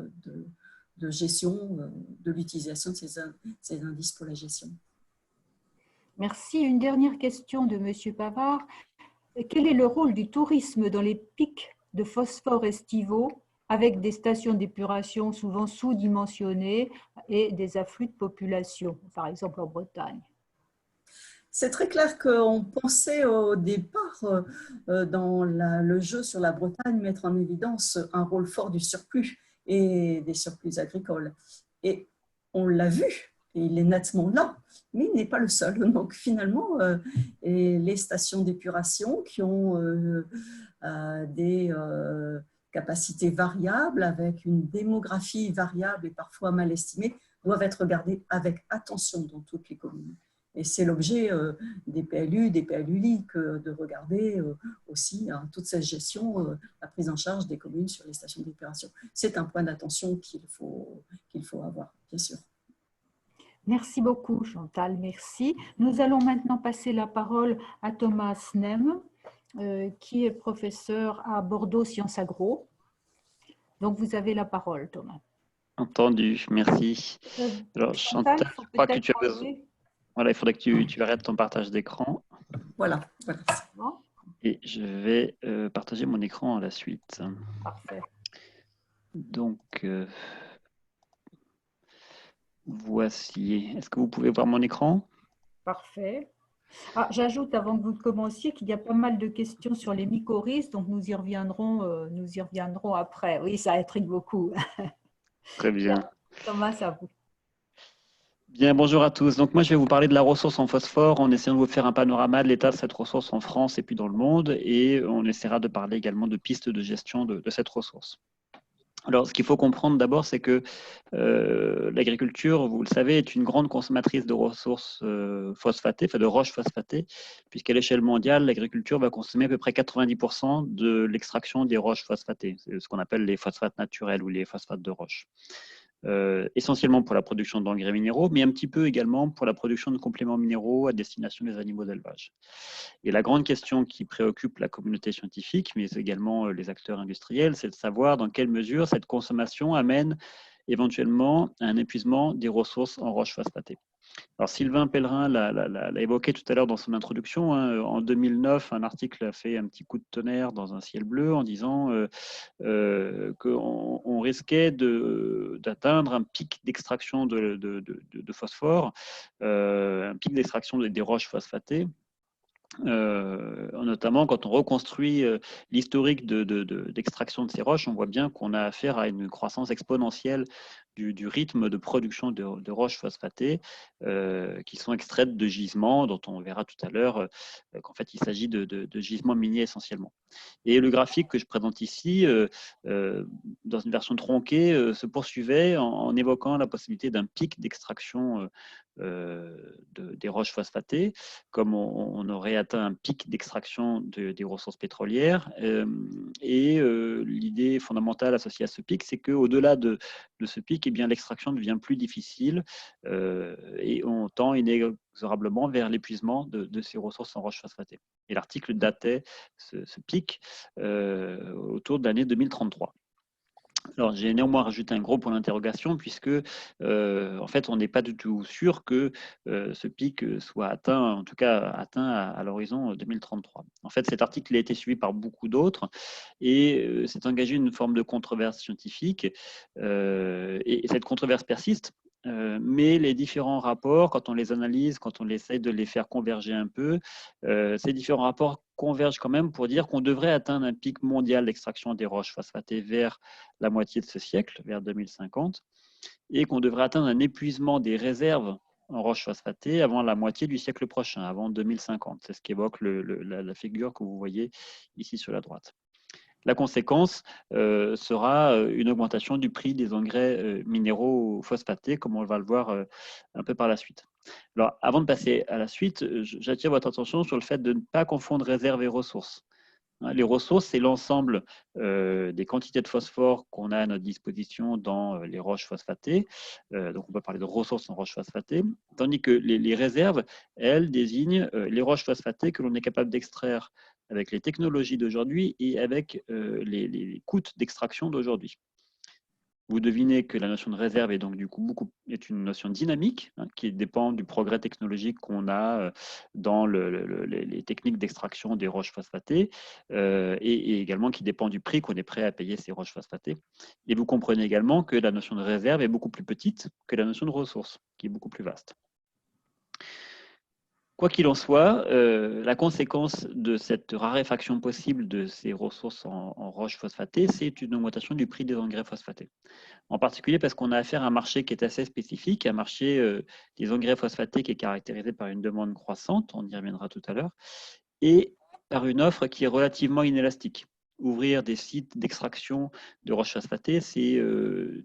de gestion, de l'utilisation de ces indices pour la gestion. Merci. Une dernière question de M. Pavard. Quel est le rôle du tourisme dans les pics de phosphore estivaux avec des stations d'épuration souvent sous-dimensionnées et des afflux de population, par exemple en Bretagne? C'est très clair qu'on pensait au départ, dans le jeu sur la Bretagne, mettre en évidence un rôle fort du surplus et des surplus agricoles. Et on l'a vu, et il est nettement là, mais il n'est pas le seul. Donc finalement, et les stations d'épuration qui ont des capacités variables, avec une démographie variable et parfois mal estimée, doivent être regardées avec attention dans toutes les communes. Et c'est l'objet des PLU, des PLUI, de regarder aussi toute cette gestion, la prise en charge des communes sur les stations d'épuration. C'est un point d'attention qu'il faut avoir, bien sûr. Merci beaucoup, Chantal, merci. Nous allons maintenant passer la parole à Thomas Nem, qui est professeur à Bordeaux Sciences Agro. Donc, vous avez la parole, Thomas. Entendu, merci. Alors, Chantal, je crois que tu as besoin. Voilà, il faudrait que tu arrêtes ton partage d'écran. Voilà. Et je vais partager mon écran à la suite. Parfait. Donc, voici. Est-ce que vous pouvez voir mon écran? Parfait. Ah, j'ajoute avant que vous commenciez qu'il y a pas mal de questions sur les mycorhizes, donc nous y reviendrons après. Oui, ça intrigue beaucoup. Très bien. Thomas, à vous. Bien, bonjour à tous. Donc moi, je vais vous parler de la ressource en phosphore en essayant de vous faire un panorama de l'état de cette ressource en France et puis dans le monde. Et on essaiera de parler également de pistes de gestion de cette ressource. Alors, ce qu'il faut comprendre d'abord, c'est que l'agriculture, vous le savez, est une grande consommatrice de ressources phosphatées, enfin de roches phosphatées, puisqu'à l'échelle mondiale, l'agriculture va consommer à peu près 90% de l'extraction des roches phosphatées. C'est ce qu'on appelle les phosphates naturels ou les phosphates de roche. Essentiellement pour la production d'engrais minéraux, mais un petit peu également pour la production de compléments minéraux à destination des animaux d'élevage. Et la grande question qui préoccupe la communauté scientifique, mais également les acteurs industriels, c'est de savoir dans quelle mesure cette consommation amène éventuellement à un épuisement des ressources en roches phosphatées. Alors Sylvain Pellerin l'a évoqué tout à l'heure dans son introduction. En 2009, un article a fait un petit coup de tonnerre dans un ciel bleu en disant qu'on risquait d'atteindre un pic d'extraction de phosphore, un pic d'extraction des roches phosphatées. Notamment quand on reconstruit l'historique d'extraction de ces roches, on voit bien qu'on a affaire à une croissance exponentielle du rythme de production de roches phosphatées qui sont extraites de gisements dont on verra tout à l'heure qu'en fait il s'agit de gisements miniers essentiellement. Et le graphique que je présente ici, dans une version tronquée, se poursuivait en évoquant la possibilité d'un pic d'extraction des roches phosphatées, comme on aurait atteint un pic d'extraction des ressources pétrolières. Et l'idée fondamentale associée à ce pic, c'est qu'au-delà de ce pic, eh bien, l'extraction devient plus difficile et on tend inexorablement vers l'épuisement de ces ressources en roches phosphatées. Et l'article datait ce pic autour de l'année 2033. Alors, j'ai néanmoins rajouté un gros point d'interrogation puisque, en fait, on n'est pas du tout sûr que ce pic soit atteint, en tout cas atteint à l'horizon 2033. En fait, cet article a été suivi par beaucoup d'autres et s'est engagé une forme de controverse scientifique. Et cette controverse persiste. Mais les différents rapports, quand on les analyse, quand on essaie de les faire converger un peu, ces différents rapports convergent quand même pour dire qu'on devrait atteindre un pic mondial d'extraction des roches phosphatées vers la moitié de ce siècle, vers 2050, et qu'on devrait atteindre un épuisement des réserves en roches phosphatées avant la moitié du siècle prochain, avant 2050. C'est ce qu'évoque la figure que vous voyez ici sur la droite. La conséquence sera une augmentation du prix des engrais minéraux phosphatés, comme on va le voir un peu par la suite. Alors, avant de passer à la suite, j'attire votre attention sur le fait de ne pas confondre réserves et ressources. Les ressources, c'est l'ensemble des quantités de phosphore qu'on a à notre disposition dans les roches phosphatées. Donc, on peut parler de ressources en roches phosphatées, tandis que les réserves, elles, désignent les roches phosphatées que l'on est capable d'extraire avec les technologies d'aujourd'hui et avec les coûts d'extraction d'aujourd'hui. Vous devinez que la notion de réserve est donc du coup est une notion dynamique qui dépend du progrès technologique qu'on a dans les techniques d'extraction des roches phosphatées et également qui dépend du prix qu'on est prêt à payer ces roches phosphatées. Et vous comprenez également que la notion de réserve est beaucoup plus petite que la notion de ressource, qui est beaucoup plus vaste. Quoi qu'il en soit, la conséquence de cette raréfaction possible de ces ressources en roches phosphatées, c'est une augmentation du prix des engrais phosphatés. En particulier parce qu'on a affaire à un marché qui est assez spécifique, un marché des engrais phosphatés qui est caractérisé par une demande croissante, on y reviendra tout à l'heure, et par une offre qui est relativement inélastique. Ouvrir des sites d'extraction de roches phosphatées, c'est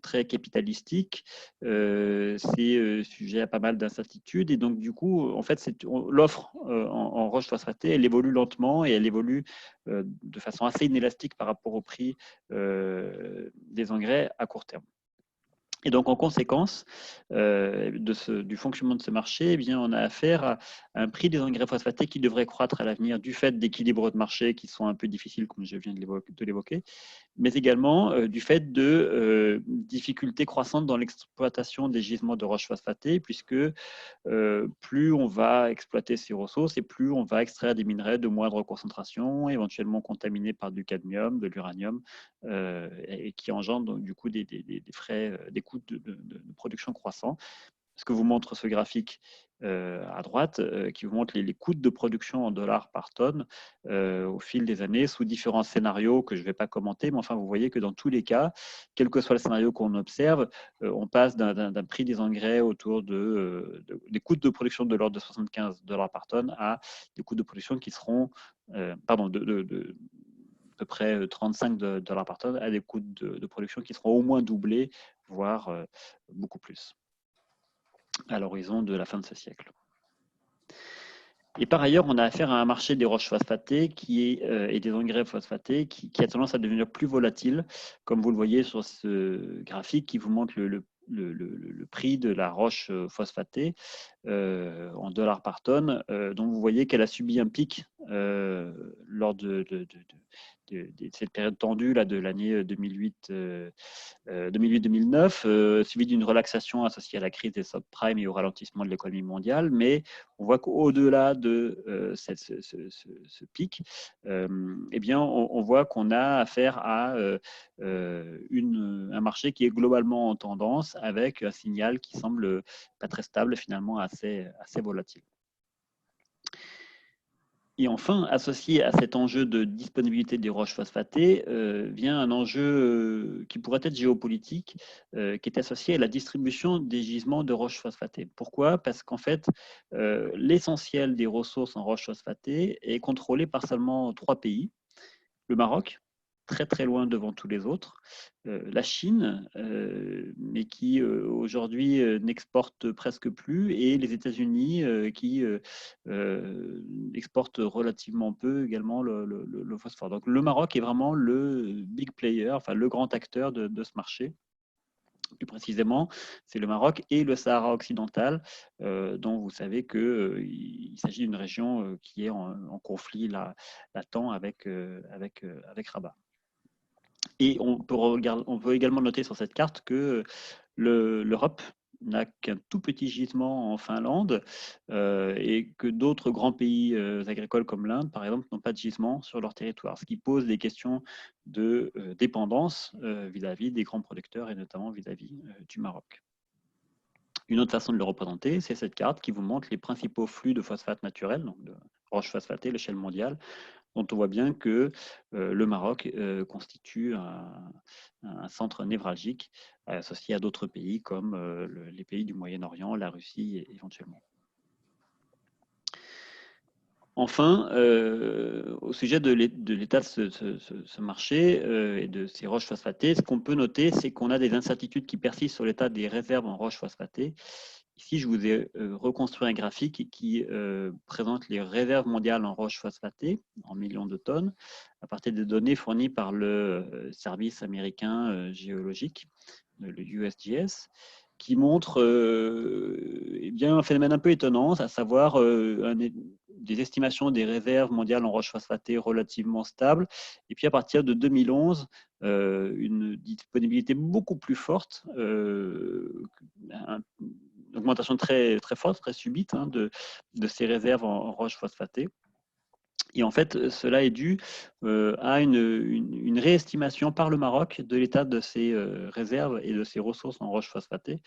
très capitalistique, c'est sujet à pas mal d'incertitudes, et donc du coup, en fait, l'offre en roches phosphatées, elle évolue lentement et elle évolue de façon assez inélastique par rapport au prix des engrais à court terme. Et donc, en conséquence du fonctionnement de ce marché, eh bien, on a affaire à un prix des engrais phosphatés qui devrait croître à l'avenir du fait d'équilibres de marché qui sont un peu difficiles, comme je viens de l'évoquer, mais également du fait de difficultés croissantes dans l'exploitation des gisements de roches phosphatées, puisque plus on va exploiter ces ressources et plus on va extraire des minerais de moindre concentration, éventuellement contaminés par du cadmium, de l'uranium, et qui engendrent du coup des frais, des coûts de production croissants. Ce que vous montre ce graphique à droite, qui vous montre les coûts de production en dollars par tonne au fil des années, sous différents scénarios que je ne vais pas commenter, mais enfin, vous voyez que dans tous les cas, quel que soit le scénario qu'on observe, on passe d'un prix des engrais autour des coûts de production de l'ordre de 75 $ par tonne à des coûts de production qui seront, à peu près 35 $ par tonne, à des coûts de production qui seront au moins doublés, voire beaucoup plus, à l'horizon de la fin de ce siècle. Et par ailleurs, on a affaire à un marché des roches phosphatées et des engrais phosphatés qui a tendance à devenir plus volatile, comme vous le voyez sur ce graphique qui vous montre le prix de la roche phosphatée en dollars par tonne, dont vous voyez qu'elle a subi un pic lors de cette période tendue là, de l'année 2008-2009, suivi d'une relaxation associée à la crise des subprimes et au ralentissement de l'économie mondiale. Mais on voit qu'au-delà de ce pic, eh bien, on voit qu'on a affaire à un marché qui est globalement en tendance, avec un signal qui semble pas très stable, finalement assez volatile. Et enfin, associé à cet enjeu de disponibilité des roches phosphatées, vient un enjeu qui pourrait être géopolitique, qui est associé à la distribution des gisements de roches phosphatées. Pourquoi ? Parce qu'en fait, l'essentiel des ressources en roches phosphatées est contrôlé par seulement 3 pays. Le Maroc, très très loin devant tous les autres, la Chine, mais qui aujourd'hui n'exporte presque plus, et les États-Unis qui exportent relativement peu également le phosphore. Donc le Maroc est vraiment le big player, enfin le grand acteur de ce marché. Plus précisément, c'est le Maroc et le Sahara occidental, dont vous savez qu'il s'agit d'une région qui est en conflit latent avec Rabat. Et on peut également noter sur cette carte que l'Europe n'a qu'un tout petit gisement en Finlande et que d'autres grands pays agricoles comme l'Inde, par exemple, n'ont pas de gisement sur leur territoire, ce qui pose des questions de dépendance vis-à-vis des grands producteurs et notamment vis-à-vis du Maroc. Une autre façon de le représenter, c'est cette carte qui vous montre les principaux flux de phosphate naturel, donc de roches phosphatées à l'échelle mondiale, dont on voit bien que le Maroc constitue un centre névralgique associé à d'autres pays comme les pays du Moyen-Orient, la Russie éventuellement. Enfin, au sujet de l'état de ce marché et de ces roches phosphatées, ce qu'on peut noter, c'est qu'on a des incertitudes qui persistent sur l'état des réserves en roches phosphatées. Ici, je vous ai reconstruit un graphique qui présente les réserves mondiales en roches phosphatées, en millions de tonnes, à partir des données fournies par le service américain géologique, le USGS, qui montre eh bien, un phénomène un peu étonnant, à savoir des estimations des réserves mondiales en roches phosphatées relativement stables. Et puis à partir de 2011, une disponibilité beaucoup plus forte, une augmentation très, très forte, très subite de ces réserves en roches phosphatées. Et en fait, cela est dû à une réestimation par le Maroc de l'état de ses réserves et de ses ressources en roches phosphatées.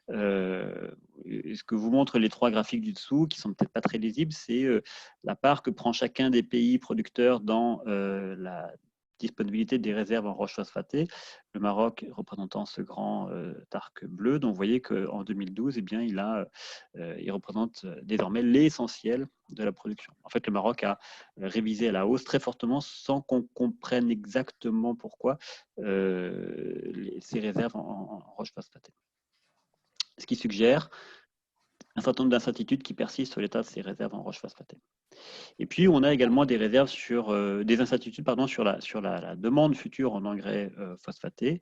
Ce que vous montrent les trois graphiques du dessous, qui sont peut-être pas très lisibles, c'est la part que prend chacun des pays producteurs dans la disponibilité des réserves en roches phosphatées. Le Maroc représentant ce grand arc bleu, dont vous voyez qu'en 2012, eh bien, il représente désormais l'essentiel de la production. En fait, le Maroc a révisé à la hausse très fortement sans qu'on comprenne exactement pourquoi ces réserves en roches phosphatées. Ce qui suggère un certain nombre d'incertitudes qui persistent sur l'état de ces réserves en roches phosphatées. Et puis, on a également des réserves des incertitudes sur la demande future en engrais phosphatés.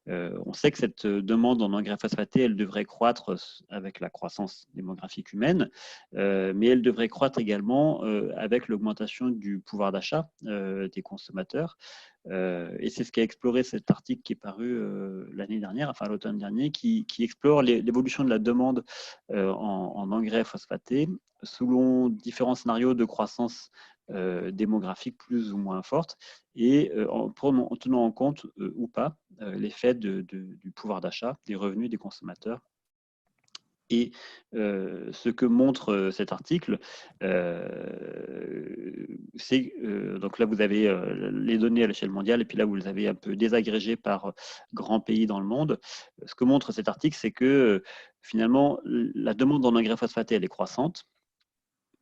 On sait que cette demande en engrais phosphatés, elle devrait croître avec la croissance démographique humaine, mais elle devrait croître également avec l'augmentation du pouvoir d'achat des consommateurs. Et c'est ce qu'a exploré cet article qui est paru l'année dernière, enfin l'automne dernier, qui explore l'évolution de la demande en engrais phosphatés selon différents scénarios de croissance démographique plus ou moins forte, et en tenant en compte ou pas l'effet du pouvoir d'achat, des revenus des consommateurs. Et ce que montre cet article, c'est donc là vous avez les données à l'échelle mondiale, et puis là vous les avez un peu désagrégées par grands pays dans le monde. Ce que montre cet article, c'est que finalement la demande en engrais phosphatés, elle est croissante,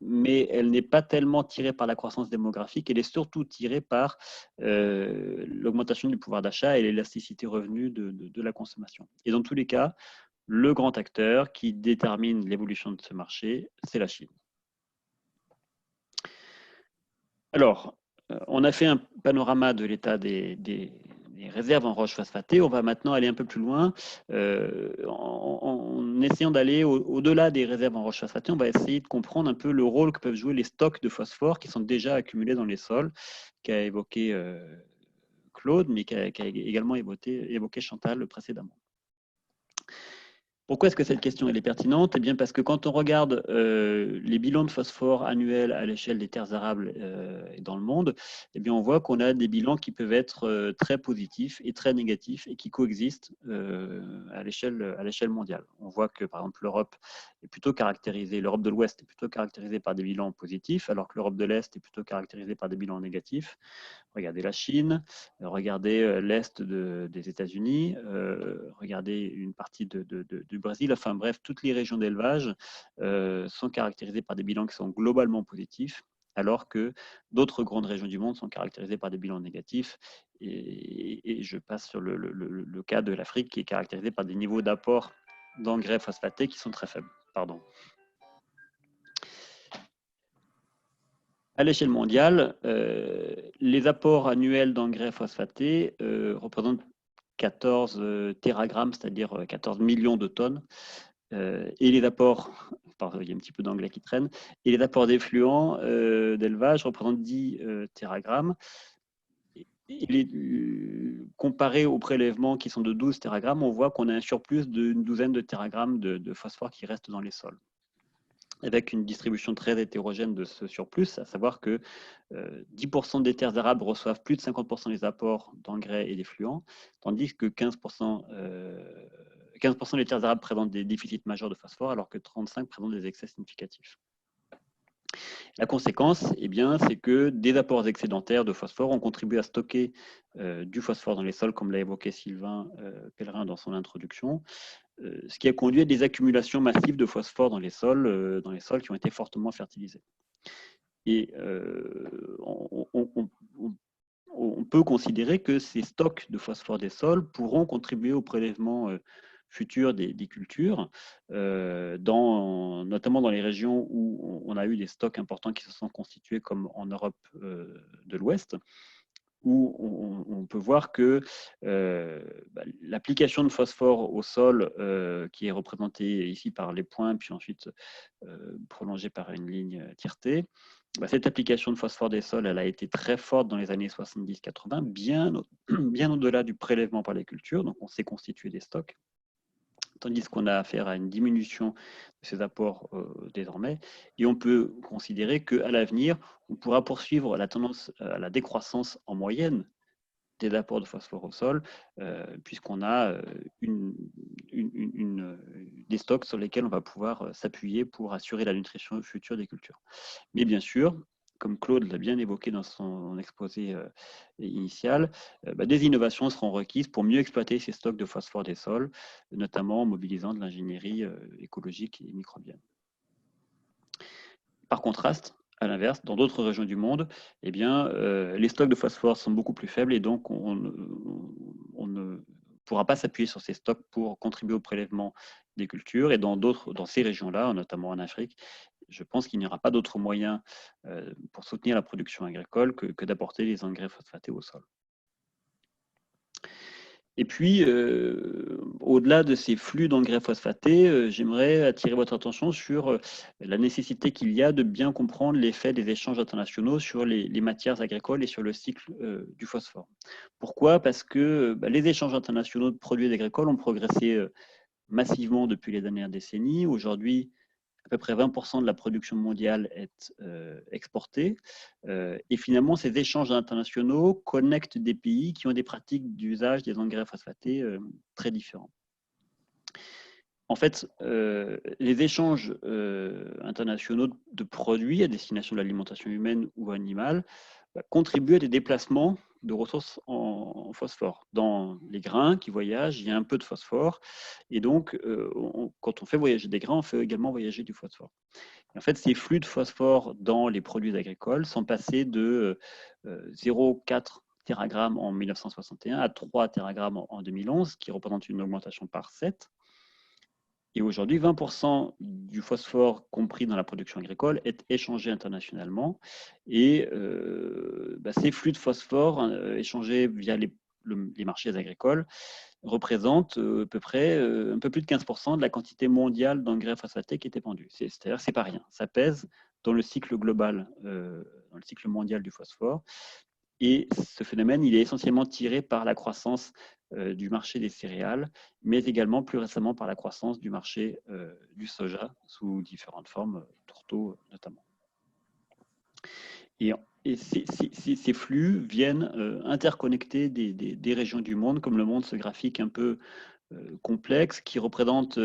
mais elle n'est pas tellement tirée par la croissance démographique, elle est surtout tirée par l'augmentation du pouvoir d'achat et l'élasticité revenu de la consommation. Et dans tous les cas, le grand acteur qui détermine l'évolution de ce marché, c'est la Chine. Alors, on a fait un panorama de l'état des réserves en roches phosphatées. On va maintenant aller un peu plus loin. En essayant d'aller au-delà des réserves en roches phosphatées, on va essayer de comprendre un peu le rôle que peuvent jouer les stocks de phosphore qui sont déjà accumulés dans les sols, qu'a évoqué Claude, mais qu'a également évoqué Chantal précédemment. Pourquoi est-ce que cette question est pertinente? Eh bien, parce que quand on regarde les bilans de phosphore annuels à l'échelle des terres arables dans le monde, eh bien, on voit qu'on a des bilans qui peuvent être très positifs et très négatifs et qui coexistent à l'échelle mondiale. On voit que, par exemple, l'Europe de l'Ouest est plutôt caractérisée par des bilans positifs, alors que l'Europe de l'Est est plutôt caractérisée par des bilans négatifs. Regardez la Chine, regardez l'Est des États-Unis, regardez une partie du Brésil. Enfin bref, toutes les régions d'élevage sont caractérisées par des bilans qui sont globalement positifs, alors que d'autres grandes régions du monde sont caractérisées par des bilans négatifs. Et je passe sur le cas de l'Afrique, qui est caractérisé par des niveaux d'apport d'engrais phosphatés qui sont très faibles. Pardon. À l'échelle mondiale, les apports annuels d'engrais phosphatés représentent 14 téragrammes, c'est-à-dire 14 millions de tonnes. Et les apports, pardon, il y a un petit peu d'anglais qui traîne, et les apports d'effluents d'élevage représentent 10 téragrammes. Comparé aux prélèvements qui sont de 12 téragrammes, on voit qu'on a un surplus d'une douzaine de téragrammes de phosphore qui restent dans les sols, avec une distribution très hétérogène de ce surplus, à savoir que 10% des terres arables reçoivent plus de 50% des apports d'engrais et d'effluents, tandis que 15% des terres arables présentent des déficits majeurs de phosphore, alors que 35% présentent des excès significatifs. La conséquence, eh bien, c'est que des apports excédentaires de phosphore ont contribué à stocker du phosphore dans les sols, comme l'a évoqué Sylvain Pellerin dans son introduction, ce qui a conduit à des accumulations massives de phosphore dans les sols qui ont été fortement fertilisés. Et on peut considérer que ces stocks de phosphore des sols pourront contribuer au prélèvement futur des cultures, notamment dans les régions où on a eu des stocks importants qui se sont constitués, comme en Europe de l'Ouest, où on peut voir que l'application de phosphore au sol, qui est représentée ici par les points, puis ensuite prolongée par une ligne tiretée, cette application de phosphore des sols, elle a été très forte dans les années 70-80, bien au-delà du prélèvement par les cultures, donc on sait constituer des stocks, tandis qu'on a affaire à une diminution de ces apports désormais, et on peut considérer qu'à l'avenir, on pourra poursuivre la tendance à la décroissance en moyenne des apports de phosphore au sol, puisqu'on a des stocks sur lesquels on va pouvoir s'appuyer pour assurer la nutrition future des cultures. Mais bien sûr, comme Claude l'a bien évoqué dans son exposé initial, des innovations seront requises pour mieux exploiter ces stocks de phosphore des sols, notamment en mobilisant de l'ingénierie écologique et microbienne. Par contraste, à l'inverse, dans d'autres régions du monde, les stocks de phosphore sont beaucoup plus faibles et donc on ne pourra pas s'appuyer sur ces stocks pour contribuer au prélèvement des cultures. Et dans ces régions-là, notamment en Afrique, je pense qu'il n'y aura pas d'autre moyen pour soutenir la production agricole que d'apporter les engrais phosphatés au sol. Et puis, au-delà de ces flux d'engrais phosphatés, j'aimerais attirer votre attention sur la nécessité qu'il y a de bien comprendre l'effet des échanges internationaux sur les matières agricoles et sur le cycle du phosphore. Pourquoi? Parce que les échanges internationaux de produits agricoles ont progressé massivement depuis les dernières décennies. Aujourd'hui, à peu près 20% de la production mondiale est exportée. Et finalement, ces échanges internationaux connectent des pays qui ont des pratiques d'usage des engrais phosphatés très différents. En fait, les échanges internationaux de produits à destination de l'alimentation humaine ou animale contribuent à des déplacements de ressources en phosphore. Dans les grains qui voyagent, il y a un peu de phosphore. Et donc, quand on fait voyager des grains, on fait également voyager du phosphore. Et en fait, ces flux de phosphore dans les produits agricoles sont passés de 0,4 téragrammes en 1961 à 3 téragrammes en 2011, qui représente une augmentation par 7. Et aujourd'hui, 20% du phosphore compris dans la production agricole est échangé internationalement. Et ces flux de phosphore échangés via les marchés agricoles représentent à peu près un peu plus de 15% de la quantité mondiale d'engrais phosphatés qui est épandue. C'est-à-dire que ce n'est pas rien. Ça pèse dans le cycle global, dans le cycle mondial du phosphore. Et ce phénomène, il est essentiellement tiré par la croissance du marché des céréales, mais également plus récemment par la croissance du marché du soja sous différentes formes, tourteaux notamment. Et ces flux viennent interconnecter des régions du monde, comme le montre ce graphique un peu complexe qui représente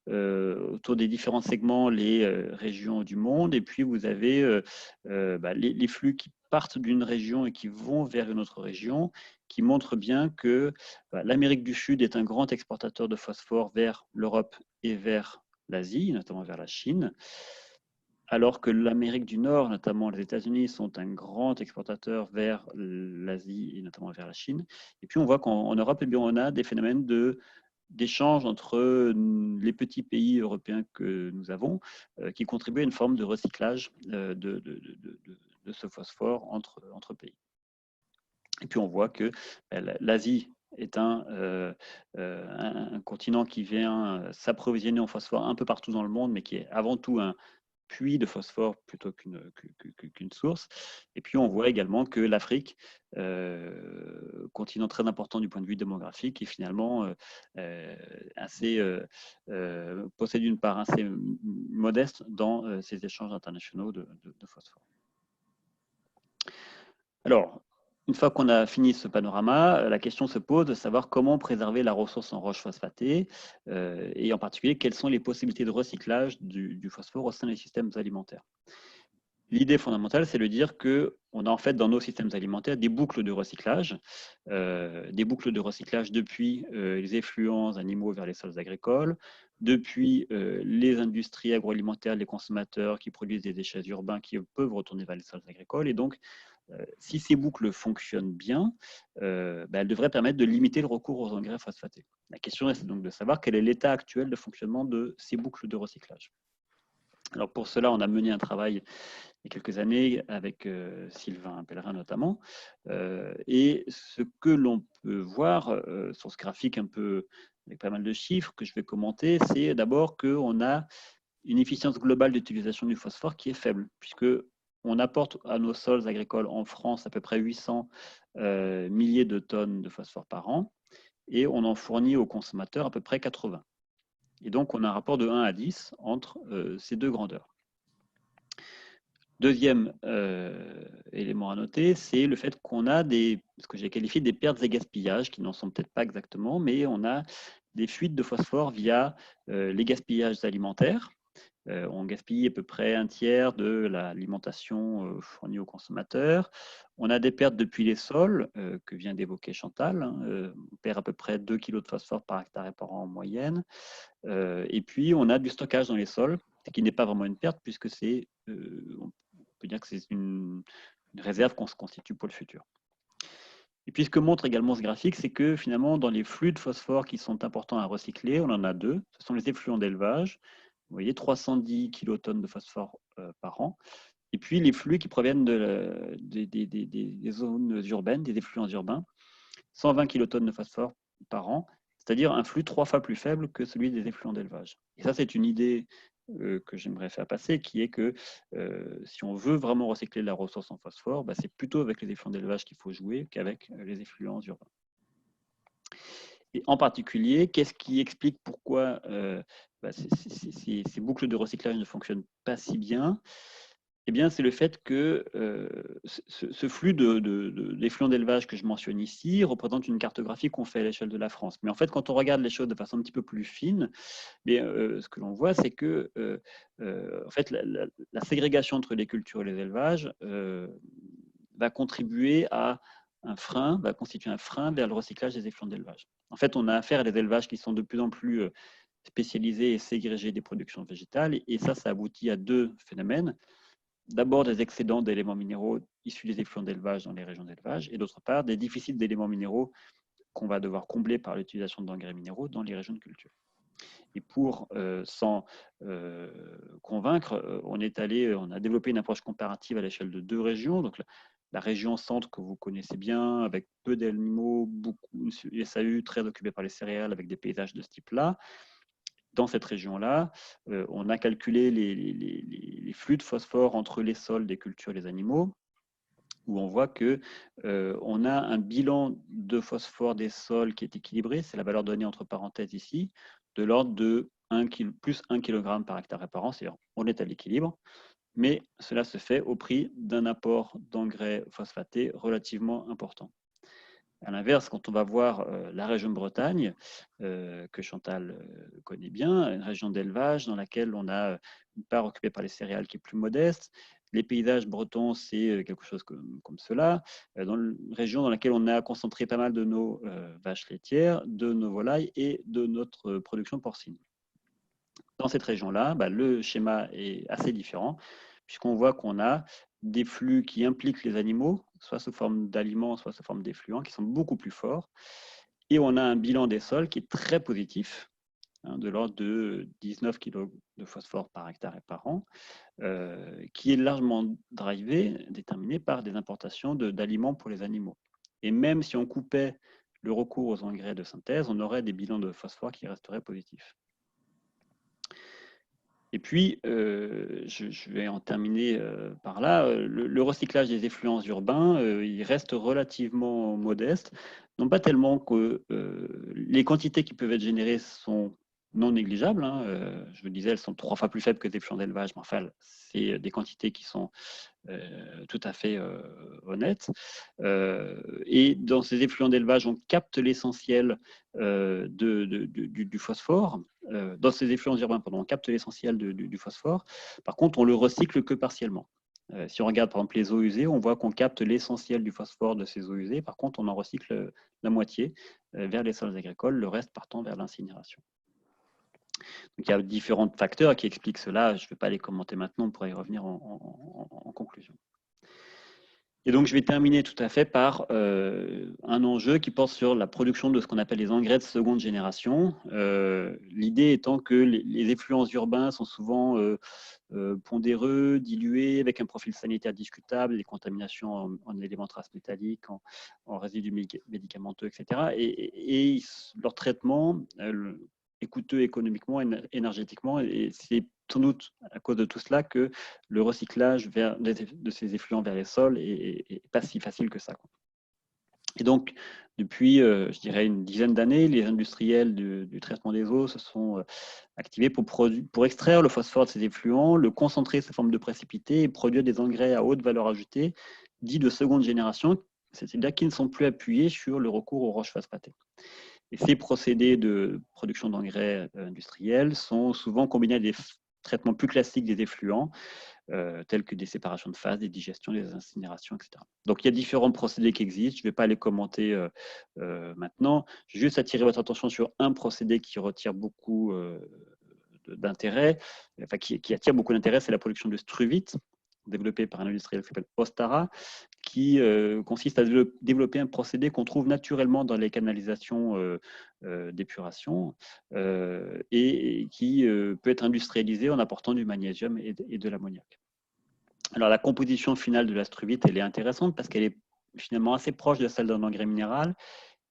autour des différents segments les régions du monde. Et puis, vous avez les flux qui partent d'une région et qui vont vers une autre région, qui montrent bien que l'Amérique du Sud est un grand exportateur de phosphore vers l'Europe et vers l'Asie, notamment vers la Chine, alors que l'Amérique du Nord, notamment les États-Unis, sont un grand exportateur vers l'Asie et notamment vers la Chine. Et puis on voit qu'en Europe, on a des phénomènes d'échange entre les petits pays européens que nous avons, qui contribuent à une forme de recyclage de ce phosphore entre pays. Et puis on voit que l'Asie est un continent qui vient s'approvisionner en phosphore un peu partout dans le monde, mais qui est avant tout un puits de phosphore plutôt qu'une source. Et puis on voit également que l'Afrique, continent très important du point de vue démographique, est finalement possède une part assez modeste dans ces échanges internationaux de phosphore. Alors, une fois qu'on a fini ce panorama, la question se pose de savoir comment préserver la ressource en roche phosphatée et en particulier quelles sont les possibilités de recyclage du phosphore au sein des systèmes alimentaires. L'idée fondamentale, c'est de dire qu'on a en fait dans nos systèmes alimentaires des boucles de recyclage depuis les effluents animaux vers les sols agricoles, depuis les industries agroalimentaires, les consommateurs qui produisent des déchets urbains qui peuvent retourner vers les sols agricoles. Et donc, si ces boucles fonctionnent bien, elles devraient permettre de limiter le recours aux engrais phosphatés. La question est donc de savoir quel est l'état actuel de fonctionnement de ces boucles de recyclage. Alors pour cela, on a mené un travail il y a quelques années avec Sylvain Pellerin notamment. Et ce que l'on peut voir sur ce graphique un peu avec pas mal de chiffres que je vais commenter, c'est d'abord qu'on a une efficience globale d'utilisation du phosphore qui est faible, puisque on apporte à nos sols agricoles en France à peu près 800 milliers de tonnes de phosphore par an, et on en fournit aux consommateurs à peu près 80. Et donc, on a un rapport de 1 à 10 entre ces deux grandeurs. Deuxième élément à noter, c'est le fait qu'on a ce que j'ai qualifié des pertes et gaspillages, qui n'en sont peut-être pas exactement, mais on a des fuites de phosphore via les gaspillages alimentaires. On gaspille à peu près un tiers de l'alimentation fournie aux consommateurs. On a des pertes depuis les sols, que vient d'évoquer Chantal. On perd à peu près 2 kg de phosphore par hectare et par an en moyenne. Et puis, on a du stockage dans les sols, ce qui n'est pas vraiment une perte, puisque on peut dire que c'est une réserve qu'on se constitue pour le futur. Et puis, ce que montre également ce graphique, c'est que finalement, dans les flux de phosphore qui sont importants à recycler, on en a deux. Ce sont les effluents d'élevage. Vous voyez, 310 kilotonnes de phosphore par an. Et puis, les flux qui proviennent des zones urbaines, des effluents urbains, 120 kilotonnes de phosphore par an, c'est-à-dire un flux 3 fois plus faible que celui des effluents d'élevage. Et ça, c'est une idée que j'aimerais faire passer, qui est que si on veut vraiment recycler la ressource en phosphore, c'est plutôt avec les effluents d'élevage qu'il faut jouer qu'avec les effluents urbains. Et en particulier, qu'est-ce qui explique pourquoi ces boucles de recyclage ne fonctionnent pas si bien? Eh bien, c'est le fait que ce flux d'effluents d'élevage que je mentionne ici représente une cartographie qu'on fait à l'échelle de la France. Mais en fait, quand on regarde les choses de façon un petit peu plus fine, ce que l'on voit, c'est que en fait, la ségrégation entre les cultures et les élevages va contribuer à va constituer un frein vers le recyclage des effluents d'élevage. En fait, on a affaire à des élevages qui sont de plus en plus spécialisés et ségrégés des productions végétales, et ça aboutit à deux phénomènes. D'abord, des excédents d'éléments minéraux issus des effluents d'élevage dans les régions d'élevage, et d'autre part, des déficits d'éléments minéraux qu'on va devoir combler par l'utilisation d'engrais minéraux dans les régions de culture. Et pour s'en convaincre, on a développé une approche comparative à l'échelle de deux régions. Donc, la région centre que vous connaissez bien, avec peu d'animaux, beaucoup de SAU très occupés par les céréales, avec des paysages de ce type-là. Dans cette région-là, on a calculé les flux de phosphore entre les sols des cultures et les animaux, où on voit qu'on a un bilan de phosphore des sols qui est équilibré, c'est la valeur donnée entre parenthèses ici, de l'ordre de plus 1 kg par hectare et par an, c'est-à-dire on est à l'équilibre, mais cela se fait au prix d'un apport d'engrais phosphatés relativement important. À l'inverse, quand on va voir la région de Bretagne, que Chantal connaît bien, une région d'élevage dans laquelle on a une part occupée par les céréales qui est plus modeste. Les paysages bretons, c'est quelque chose comme cela. Dans une région dans laquelle on a concentré pas mal de nos vaches laitières, de nos volailles et de notre production porcine. Dans cette région-là, le schéma est assez différent, puisqu'on voit qu'on a des flux qui impliquent les animaux, soit sous forme d'aliments, soit sous forme d'effluents, qui sont beaucoup plus forts. Et on a un bilan des sols qui est très positif, de l'ordre de 19 kg de phosphore par hectare et par an, qui est largement déterminé par des importations d'aliments pour les animaux. Et même si on coupait le recours aux engrais de synthèse, on aurait des bilans de phosphore qui resteraient positifs. Et puis, je vais en terminer par là. Le recyclage des effluents urbains, il reste relativement modeste. Non pas tellement que les quantités qui peuvent être générées sont non négligeables. Je vous disais, elles sont 3 fois plus faibles que des effluents d'élevage, mais enfin, c'est des quantités qui sont tout à fait honnêtes. Et dans ces effluents d'élevage, on capte l'essentiel du phosphore. Dans ces effluents urbains, on capte l'essentiel du phosphore. Par contre, on le recycle que partiellement. Si on regarde par exemple les eaux usées, on voit qu'on capte l'essentiel du phosphore de ces eaux usées. Par contre, on en recycle la moitié vers les sols agricoles, le reste partant vers l'incinération. Donc, il y a différents facteurs qui expliquent cela. Je ne vais pas les commenter maintenant, on pourra y revenir en conclusion. Et donc, je vais terminer tout à fait par un enjeu qui porte sur la production de ce qu'on appelle les engrais de seconde génération. L'idée étant que les effluents urbains sont souvent pondéreux, dilués, avec un profil sanitaire discutable, les contaminations en éléments traces métalliques, en résidus médicamenteux, etc. Et leur traitement est coûteux économiquement, énergétiquement, et c'est sans doute à cause de tout cela que le recyclage de ces effluents vers les sols est pas si facile que ça, quoi. Et donc, depuis, je dirais, une dizaine d'années, les industriels du traitement des eaux se sont activés pour extraire le phosphore de ces effluents, le concentrer sous forme de précipité et produire des engrais à haute valeur ajoutée, dits de seconde génération, c'est-à-dire qui ne sont plus appuyés sur le recours aux roches phosphatées. Et ces procédés de production d'engrais industriels sont souvent combinés à des traitements plus classiques des effluents, tels que des séparations de phase, des digestions, des incinérations, etc. Donc, il y a différents procédés qui existent. Je ne vais pas les commenter maintenant. Je vais juste attirer votre attention sur un procédé qui retire beaucoup d'intérêt, enfin, qui attire beaucoup d'intérêt, c'est la production de struvite, développée par un industriel qui s'appelle Ostara, qui consiste à développer un procédé qu'on trouve naturellement dans les canalisations d'épuration et qui peut être industrialisé en apportant du magnésium et de l'ammoniac. Alors, la composition finale de la struvite, elle est intéressante parce qu'elle est finalement assez proche de celle d'un engrais minéral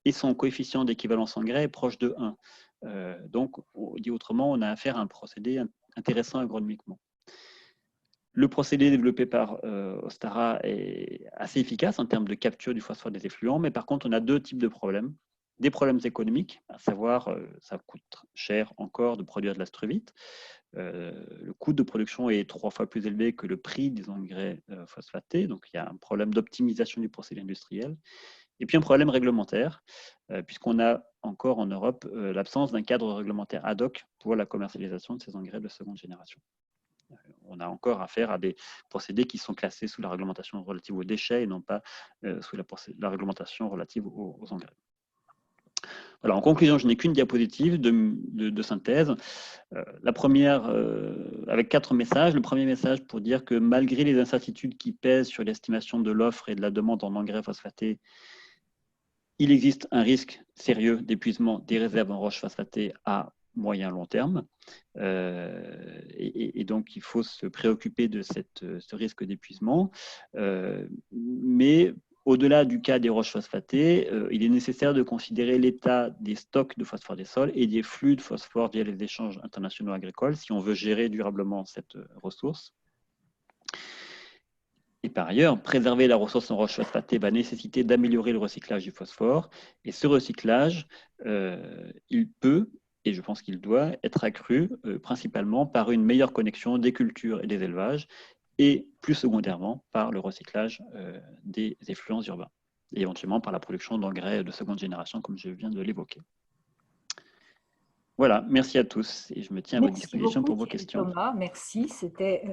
et son coefficient d'équivalence engrais est proche de 1. Donc, dit autrement, on a affaire à un procédé intéressant agronomiquement. Le procédé développé par Ostara est assez efficace en termes de capture du phosphore des effluents, mais par contre, on a deux types de problèmes. Des problèmes économiques, à savoir, ça coûte cher encore de produire de la struvite. Le coût de production est 3 fois plus élevé que le prix des engrais phosphatés, donc il y a un problème d'optimisation du procédé industriel. Et puis un problème réglementaire, puisqu'on a encore en Europe l'absence d'un cadre réglementaire ad hoc pour la commercialisation de ces engrais de seconde génération. On a encore affaire à des procédés qui sont classés sous la réglementation relative aux déchets et non pas sous la réglementation relative aux engrais. Alors, en conclusion, je n'ai qu'une diapositive de synthèse. La première, avec 4 messages. Le premier message pour dire que malgré les incertitudes qui pèsent sur l'estimation de l'offre et de la demande en engrais phosphatés, il existe un risque sérieux d'épuisement des réserves en roches phosphatées à moyen long terme. Et donc, il faut se préoccuper de ce risque d'épuisement. Mais au-delà du cas des roches phosphatées, il est nécessaire de considérer l'état des stocks de phosphore des sols et des flux de phosphore via les échanges internationaux agricoles si on veut gérer durablement cette ressource. Et par ailleurs, préserver la ressource en roches phosphatées va nécessiter d'améliorer le recyclage du phosphore. Et ce recyclage, il peut, et je pense qu'il doit, être accru principalement par une meilleure connexion des cultures et des élevages, et plus secondairement par le recyclage des effluents urbains, et éventuellement par la production d'engrais de seconde génération, comme je viens de l'évoquer. Voilà, merci à tous, et je me tiens à votre disposition pour vos questions. Thomas, merci, c'était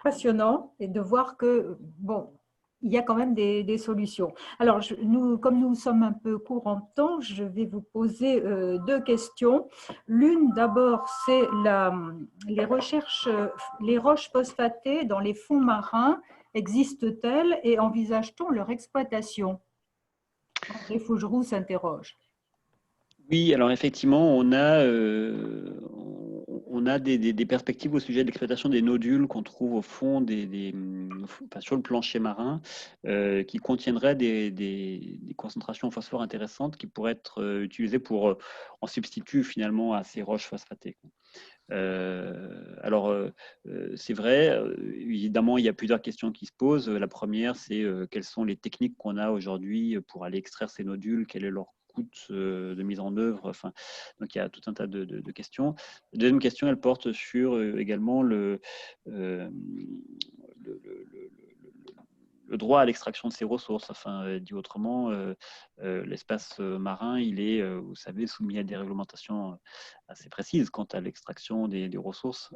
passionnant et de voir que, bon, il y a quand même des solutions. Alors, comme nous sommes un peu court en temps, je vais vous poser 2 questions. L'une, d'abord, c'est les roches phosphatées dans les fonds marins, existent-elles et envisage-t-on leur exploitation? André Fougeroux s'interroge. Oui, alors effectivement, on a des perspectives au sujet de l'exploitation des nodules qu'on trouve au fond sur le plancher marin, qui contiendraient des concentrations en phosphore intéressantes qui pourraient être utilisées en substitut finalement à ces roches phosphatées. Alors, c'est vrai, évidemment, il y a plusieurs questions qui se posent. La première, c'est quelles sont les techniques qu'on a aujourd'hui pour aller extraire ces nodules, quel est leur coût de mise en œuvre. Enfin, donc, il y a tout un tas de questions. La deuxième question, elle porte sur également le droit à l'extraction de ces ressources. Enfin, dit autrement, l'espace marin, il est, vous savez, soumis à des réglementations assez précises quant à l'extraction des ressources.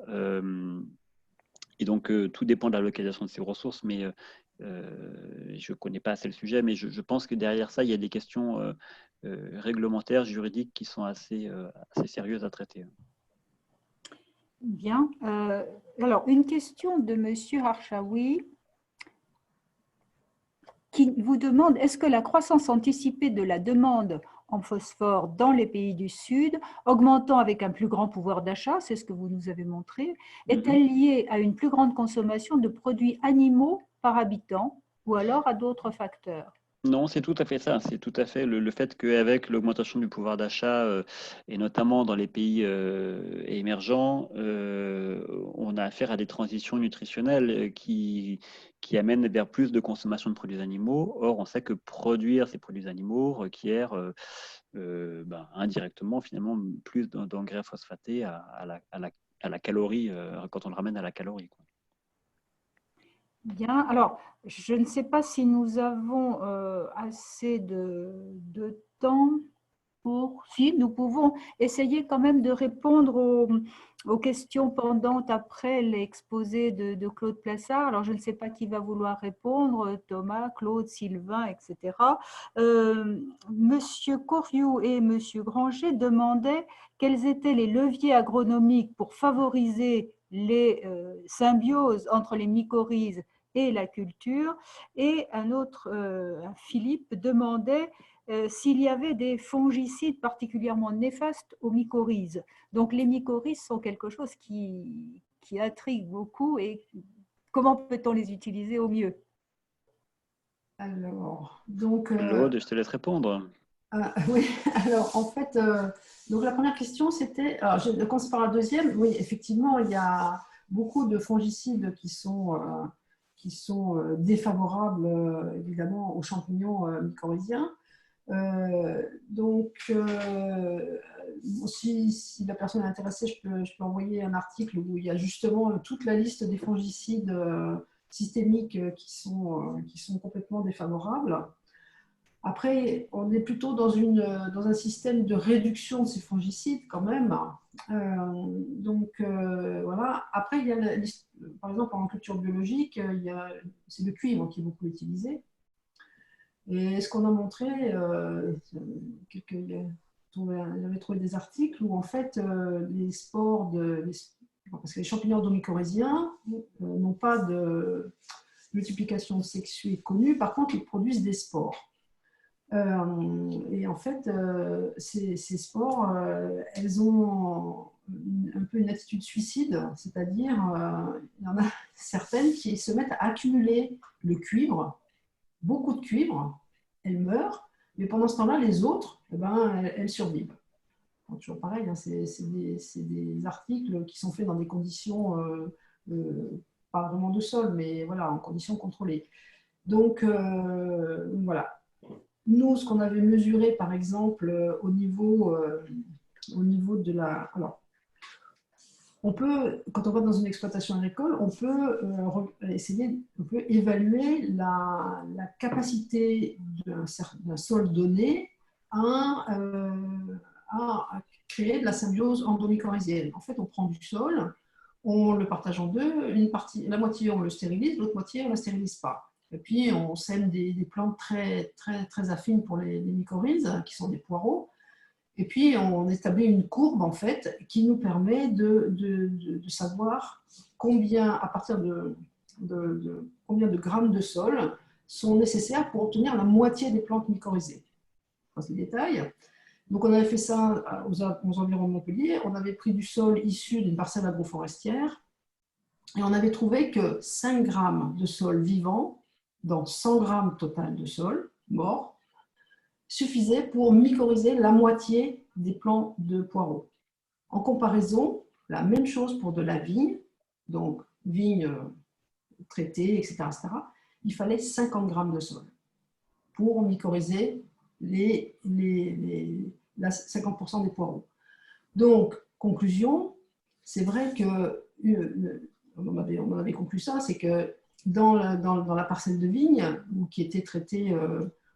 Et donc, tout dépend de la localisation de ces ressources, mais je ne connais pas assez le sujet, mais je pense que derrière ça, il y a des questions réglementaires, juridiques qui sont assez sérieuses à traiter. Bien. Alors, une question de M. Archaoui. qui vous demande, est-ce que la croissance anticipée de la demande en phosphore dans les pays du Sud, augmentant avec un plus grand pouvoir d'achat, c'est ce que vous nous avez montré, est-elle liée à une plus grande consommation de produits animaux par habitant ou alors à d'autres facteurs? Non, c'est tout à fait ça. C'est tout à fait le fait qu'avec l'augmentation du pouvoir d'achat, et notamment dans les pays émergents, on a affaire à des transitions nutritionnelles qui amènent vers plus de consommation de produits animaux. Or, on sait que produire ces produits animaux requiert indirectement, finalement, plus d'engrais phosphatés à la calorie, quand on le ramène à la calorie, quoi. Bien, alors je ne sais pas si nous avons assez de temps pour… Si, nous pouvons essayer quand même de répondre aux questions pendantes après l'exposé de Claude Plassard. Alors je ne sais pas qui va vouloir répondre, Thomas, Claude, Sylvain, etc. Monsieur Corriou et Monsieur Granger demandaient quels étaient les leviers agronomiques pour favoriser les symbioses entre les mycorhizes et la culture. Et un autre, Philippe, demandait s'il y avait des fongicides particulièrement néfastes aux mycorhizes. Donc les mycorhizes sont quelque chose qui intrigue beaucoup, et comment peut-on les utiliser au mieux? Alors, donc… Claude, je te laisse répondre. Oui, alors en fait, donc la première question c'était, alors je commence par la deuxième. Oui, effectivement, il y a beaucoup de fongicides qui sont défavorables évidemment aux champignons mycorhiziens. Si la personne est intéressée, je peux envoyer un article où il y a justement toute la liste des fongicides systémiques qui sont complètement défavorables. Après, on est plutôt dans un système de réduction de ces fongicides quand même. Voilà. Après, il y a par exemple en culture biologique, c'est le cuivre qui est beaucoup utilisé. Et ce qu'on a montré, j'avais trouvé des articles où en fait les spores parce que les champignons endomycorhiziens n'ont pas de multiplication sexuée connue, par contre ils produisent des spores. Et en fait, ces spores, elles ont un peu une attitude suicide, c'est-à-dire il y en a certaines qui se mettent à accumuler le cuivre, beaucoup de cuivre, elles meurent, mais pendant ce temps-là, les autres, elles survivent. Donc, toujours pareil, hein, c'est des articles qui sont faits dans des conditions, pas vraiment de sol, mais voilà, en conditions contrôlées. Donc, voilà. Nous, ce qu'on avait mesuré, par exemple, au niveau de la… Alors, on peut, quand on va dans une exploitation agricole, on peut évaluer la capacité d'un sol donné à créer de la symbiose endomycorhizienne. En fait, on prend du sol, on le partage en deux, la moitié on le stérilise, l'autre moitié on ne la stérilise pas. Et puis, on sème des plantes très, très, très affines pour les mycorhizes, qui sont des poireaux. Et puis, on établit une courbe, en fait, qui nous permet de savoir à partir de combien de grammes de sol sont nécessaires pour obtenir la moitié des plantes mycorhizées. Je passe les détails. Donc, on avait fait ça aux environs de Montpellier. On avait pris du sol issu d'une parcelle agroforestière et on avait trouvé que 5 grammes de sol vivant dans 100 grammes total de sol mort suffisait pour mycorhizer la moitié des plants de poireaux. En comparaison, la même chose pour de la vigne, donc vigne traitée, etc., il fallait 50 grammes de sol pour mycorhizer les 50% des poireaux. Donc, conclusion, c'est vrai que, on avait conclu ça, c'est que dans la parcelle de vigne, qui était traitée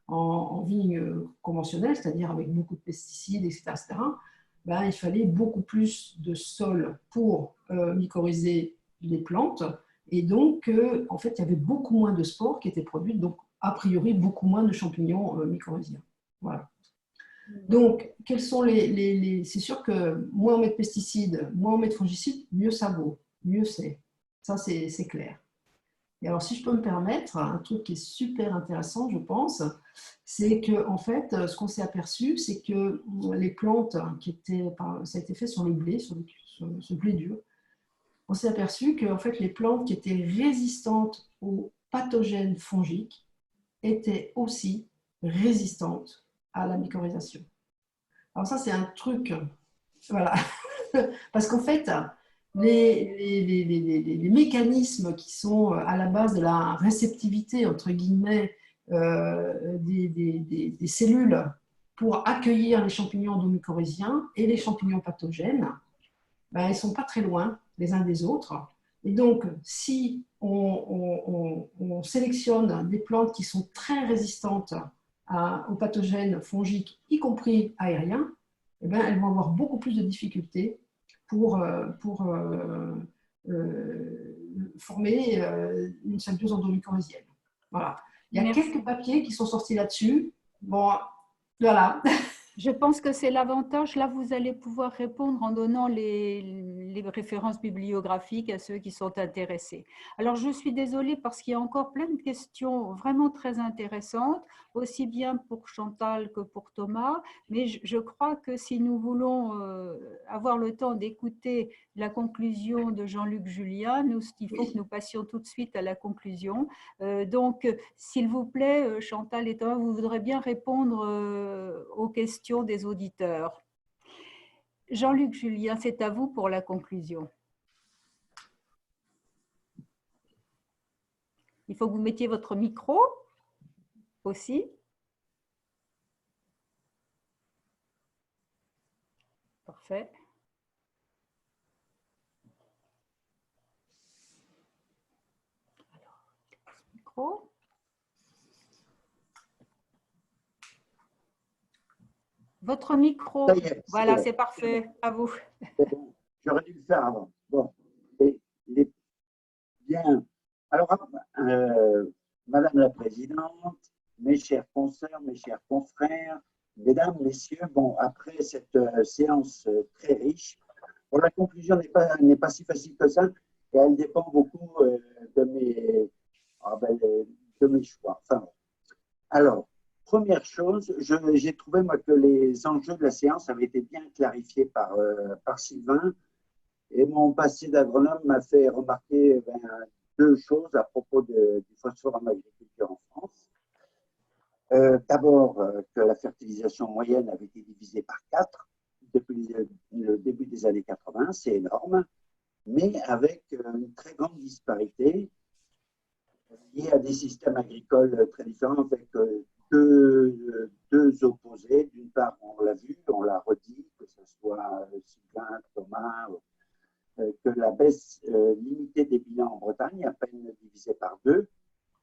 en vigne conventionnelle, c'est-à-dire avec beaucoup de pesticides, etc., il fallait beaucoup plus de sol pour mycorhizer les plantes, et donc, en fait, il y avait beaucoup moins de spores qui étaient produites, donc, a priori, beaucoup moins de champignons mycorhiziens. Voilà. Donc, quels sont c'est sûr que moins on met de pesticides, moins on met de fongicides, mieux ça vaut, mieux c'est. Ça, c'est clair. Et alors, si je peux me permettre, un truc qui est super intéressant, je pense, c'est que en fait, ce qu'on s'est aperçu, c'est que les plantes qui étaient, ça a été fait sur le blé, sur ce blé dur, on s'est aperçu que en fait, les plantes qui étaient résistantes aux pathogènes fongiques étaient aussi résistantes à la mycorhisation. Alors ça, c'est un truc, voilà, parce qu'en fait, les mécanismes qui sont à la base de la réceptivité, entre guillemets, des cellules pour accueillir les champignons endomycorhiziens et les champignons pathogènes, ben, ils ne sont pas très loin les uns des autres. Et donc, si on sélectionne des plantes qui sont très résistantes aux pathogènes fongiques, y compris aériens, eh bien, elles vont avoir beaucoup plus de difficultés pour former une symbiose endomycorhizienne. Voilà. Il y a Merci. quelques papiers qui sont sortis là-dessus. Bon, voilà. Je pense que c'est l'avantage. Là, vous allez pouvoir répondre en donnant les références bibliographiques à ceux qui sont intéressés. Alors, je suis désolée parce qu'il y a encore plein de questions vraiment très intéressantes, aussi bien pour Chantal que pour Thomas. Mais je crois que si nous voulons avoir le temps d'écouter la conclusion de Jean-Luc Julien, il faut que nous passions tout de suite à la conclusion. Donc, s'il vous plaît, Chantal et Thomas, vous voudrez bien répondre aux questions des auditeurs. Jean-Luc Julien, c'est à vous pour la conclusion. Il faut que vous mettiez votre micro aussi. Parfait. Alors, micro. Votre micro. Voilà, c'est parfait. À vous. Bon, j'aurais dû le faire avant. Bon, bien. Alors, Madame la Présidente, mes chers consoeurs, mes chers confrères, Mesdames, Messieurs, bon, après cette séance très riche, bon, la conclusion n'est pas si facile que ça, et elle dépend beaucoup de mes choix. Enfin, alors, première chose, j'ai trouvé moi, que les enjeux de la séance avaient été bien clarifiés par Sylvain, et mon passé d'agronome m'a fait remarquer deux choses à propos du phosphore en agriculture en France. D'abord, que la fertilisation moyenne avait été divisée par 4 depuis le début des années 80, c'est énorme, mais avec une très grande disparité liée à des systèmes agricoles très différents, avec deux opposés. D'une part, on l'a vu, on l'a redit, que ce soit Sylvain, Thomas, que la baisse limitée des bilans en Bretagne, à peine divisée par 2,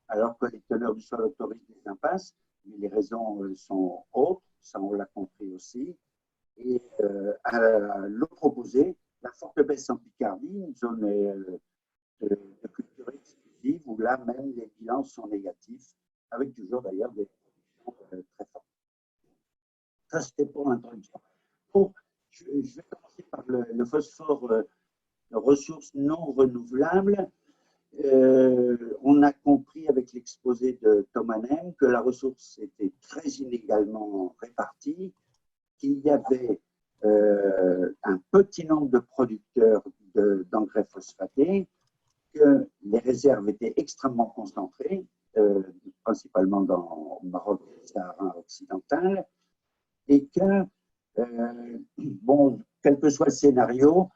alors que les teneurs du sol autorisent des impasses, mais les raisons sont autres, ça on l'a compris aussi. Et à l'autre opposé, la forte baisse en Picardie, une zone de culture exclusive, où là même les bilans sont négatifs, avec toujours d'ailleurs des productions très fortes. Ça, c'était pour l'introduction. Bon, je vais commencer par le phosphore, ressources non renouvelables. On a compris avec l'exposé de Thomas Nem que la ressource était très inégalement répartie, qu'il y avait un petit nombre de producteurs d'engrais phosphatés, que les réserves étaient extrêmement concentrées, principalement dans le Maroc et le Sahara occidental, et que, bon, quel que soit le scénario,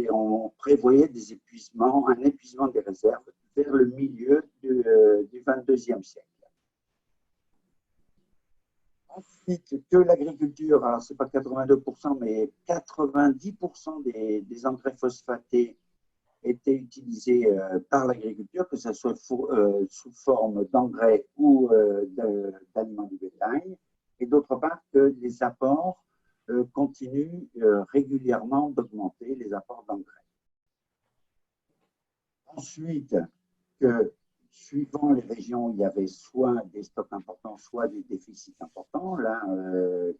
on prévoyait un épuisement des réserves vers le milieu du XXIe siècle. Ensuite, que l'agriculture, alors ce n'est pas 82%, mais 90% des engrais phosphatés étaient utilisés par l'agriculture, que ce soit sous forme d'engrais ou d'aliments du bétail, et d'autre part que les apports continuent régulièrement d'augmenter, les apports d'engrais. Ensuite, que suivant les régions, il y avait soit des stocks importants, soit des déficits importants. Là,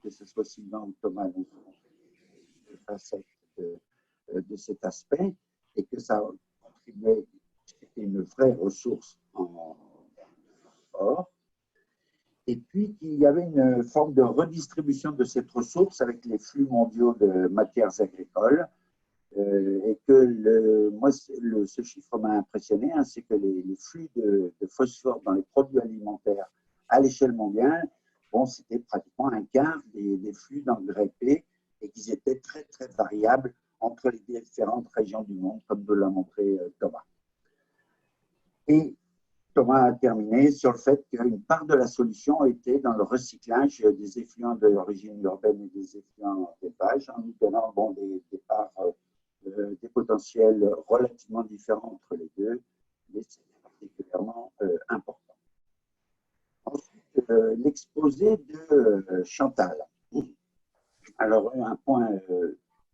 que ce soit Sylvain ou Thomas, nous avons fait des facettes de cet aspect, et que ça contribuait était une vraie ressource en phosphore, et puis qu'il y avait une forme de redistribution de cette ressource avec les flux mondiaux de matières agricoles, et que moi, ce chiffre m'a impressionné, hein, c'est que les flux de phosphore dans les produits alimentaires à l'échelle mondiale, bon, c'était pratiquement un quart des flux d'engrais P, et qu'ils étaient très, très variables entre les différentes régions du monde, comme nous l'a montré Thomas. Et Thomas a terminé sur le fait qu'une part de la solution était dans le recyclage des effluents d'origine urbaine et des effluents d'élevage, en nous donnant bon, des parts, des potentiels relativement différents entre les deux, mais c'est particulièrement important. Ensuite, l'exposé de Chantal. Alors, un point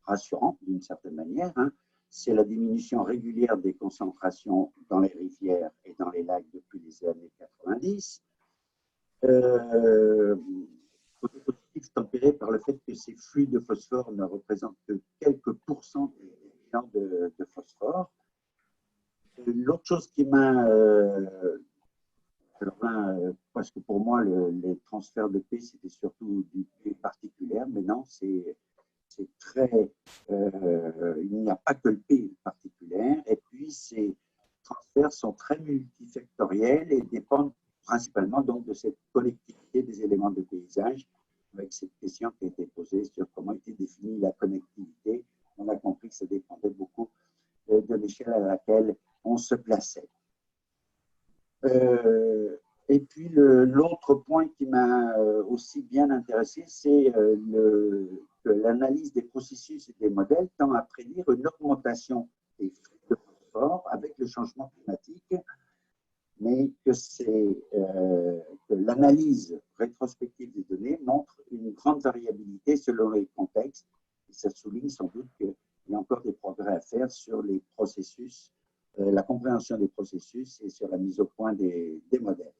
rassurant d'une certaine manière, hein, c'est la diminution régulière des concentrations dans les rivières et dans les lacs depuis les années 90. Positif tempéré par le fait que ces flux de phosphore ne représentent que quelques pourcents des bilans de phosphore. L'autre chose qui m'a... parce que pour moi, les transferts de P, c'était surtout du P particulier, mais non, c'est très... il n'y a pas que le P particulier, et puis ces transferts sont très multifactoriels et dépendent principalement donc de cette collectivité des éléments de paysage, avec cette question qui a été posée sur comment était définie la connectivité. On a compris que ça dépendait beaucoup de l'échelle à laquelle on se plaçait. Et puis l'autre point qui m'a aussi bien intéressé, c'est que l'analyse des processus et des modèles tend à prédire une augmentation des flux de phosphore avec le changement climatique, mais que l'analyse rétrospective des données montre une grande variabilité selon les contextes, et ça souligne sans doute qu'il y a encore des progrès à faire sur les processus, la compréhension des processus et sur la mise au point des modèles.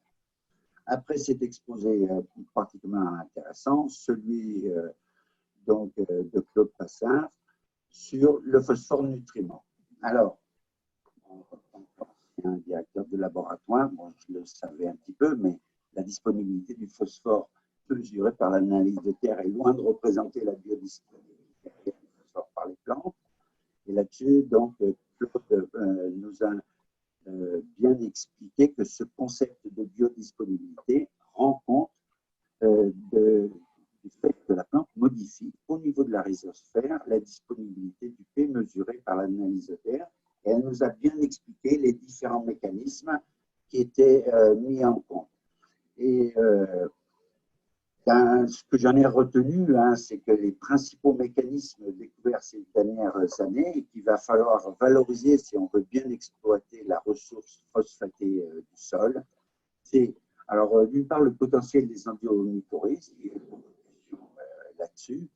Après cet exposé particulièrement intéressant, celui de Claude Passard sur le phosphore nutriment. Alors, un directeur de laboratoire, bon, je le savais un petit peu, mais la disponibilité du phosphore mesurée par l'analyse de terre est loin de représenter la biodisponibilité du phosphore par les plantes. Et là-dessus, donc, Claude nous a bien expliqué que ce concept de biodisponibilité rend compte du fait que la plante modifie au niveau de la rhizosphère la disponibilité du P mesurée par l'analyse de terre. Et elle nous a bien expliqué les différents mécanismes qui étaient mis en compte. Et ce que j'en ai retenu, hein, c'est que les principaux mécanismes découverts ces dernières années et qu'il va falloir valoriser si on veut bien exploiter la ressource phosphatée du sol, c'est, alors d'une part, le potentiel des endomycorhizes, il y a beaucoup de questions là-dessus,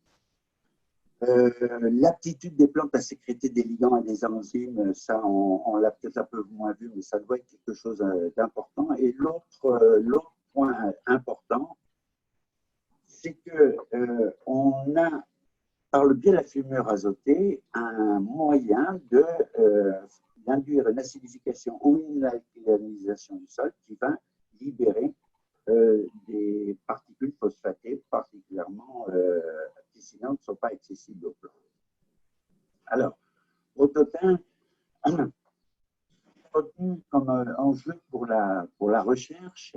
l'aptitude des plantes à sécréter des ligands et des enzymes, ça on l'a peut-être un peu moins vu, mais ça doit être quelque chose d'important. Et l'autre point important, c'est qu'on a, par le biais de la fumure azotée, un moyen d'induire une acidification ou une alcalinisation du sol qui va libérer des particules phosphatées, particulièrement qui sinon ne sont pas accessibles aux plantes. Alors, au total, retenu comme enjeu pour la recherche,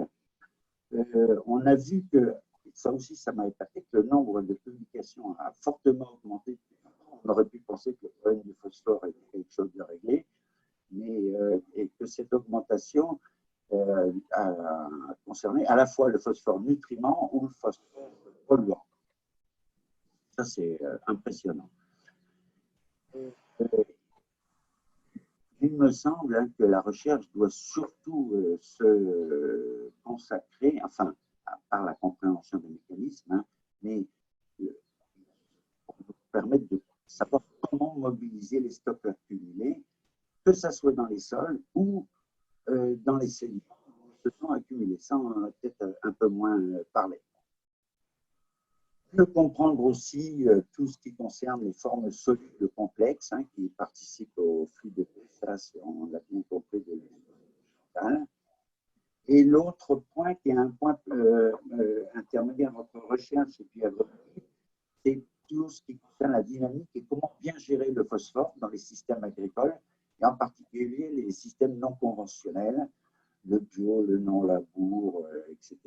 on a vu que, ça aussi, ça m'a épaté, que le nombre de publications a fortement augmenté. On aurait pu penser que le problème du phosphore était quelque chose de réglé, mais et que cette augmentation a concerné à la fois le phosphore nutriment ou le phosphore polluant. Ça, c'est impressionnant. Il me semble hein, que la recherche doit surtout se consacrer, enfin, par la compréhension des mécanismes, hein, mais pour nous permettre de savoir comment mobiliser les stocks accumulés, que ce soit dans les sols ou dans les sédiments qui se sont accumulés. Ça, on en a peut-être un peu moins parlé. De comprendre aussi tout ce qui concerne les formes solubles complexes hein, qui participent au flux de Ça, on l'a bien compris de Chantal. Et l'autre point, qui est un point intermédiaire entre recherche et puis agronomie, c'est tout ce qui concerne la dynamique et comment bien gérer le phosphore dans les systèmes agricoles, et en particulier les systèmes non conventionnels, le bio, le non-labour, etc.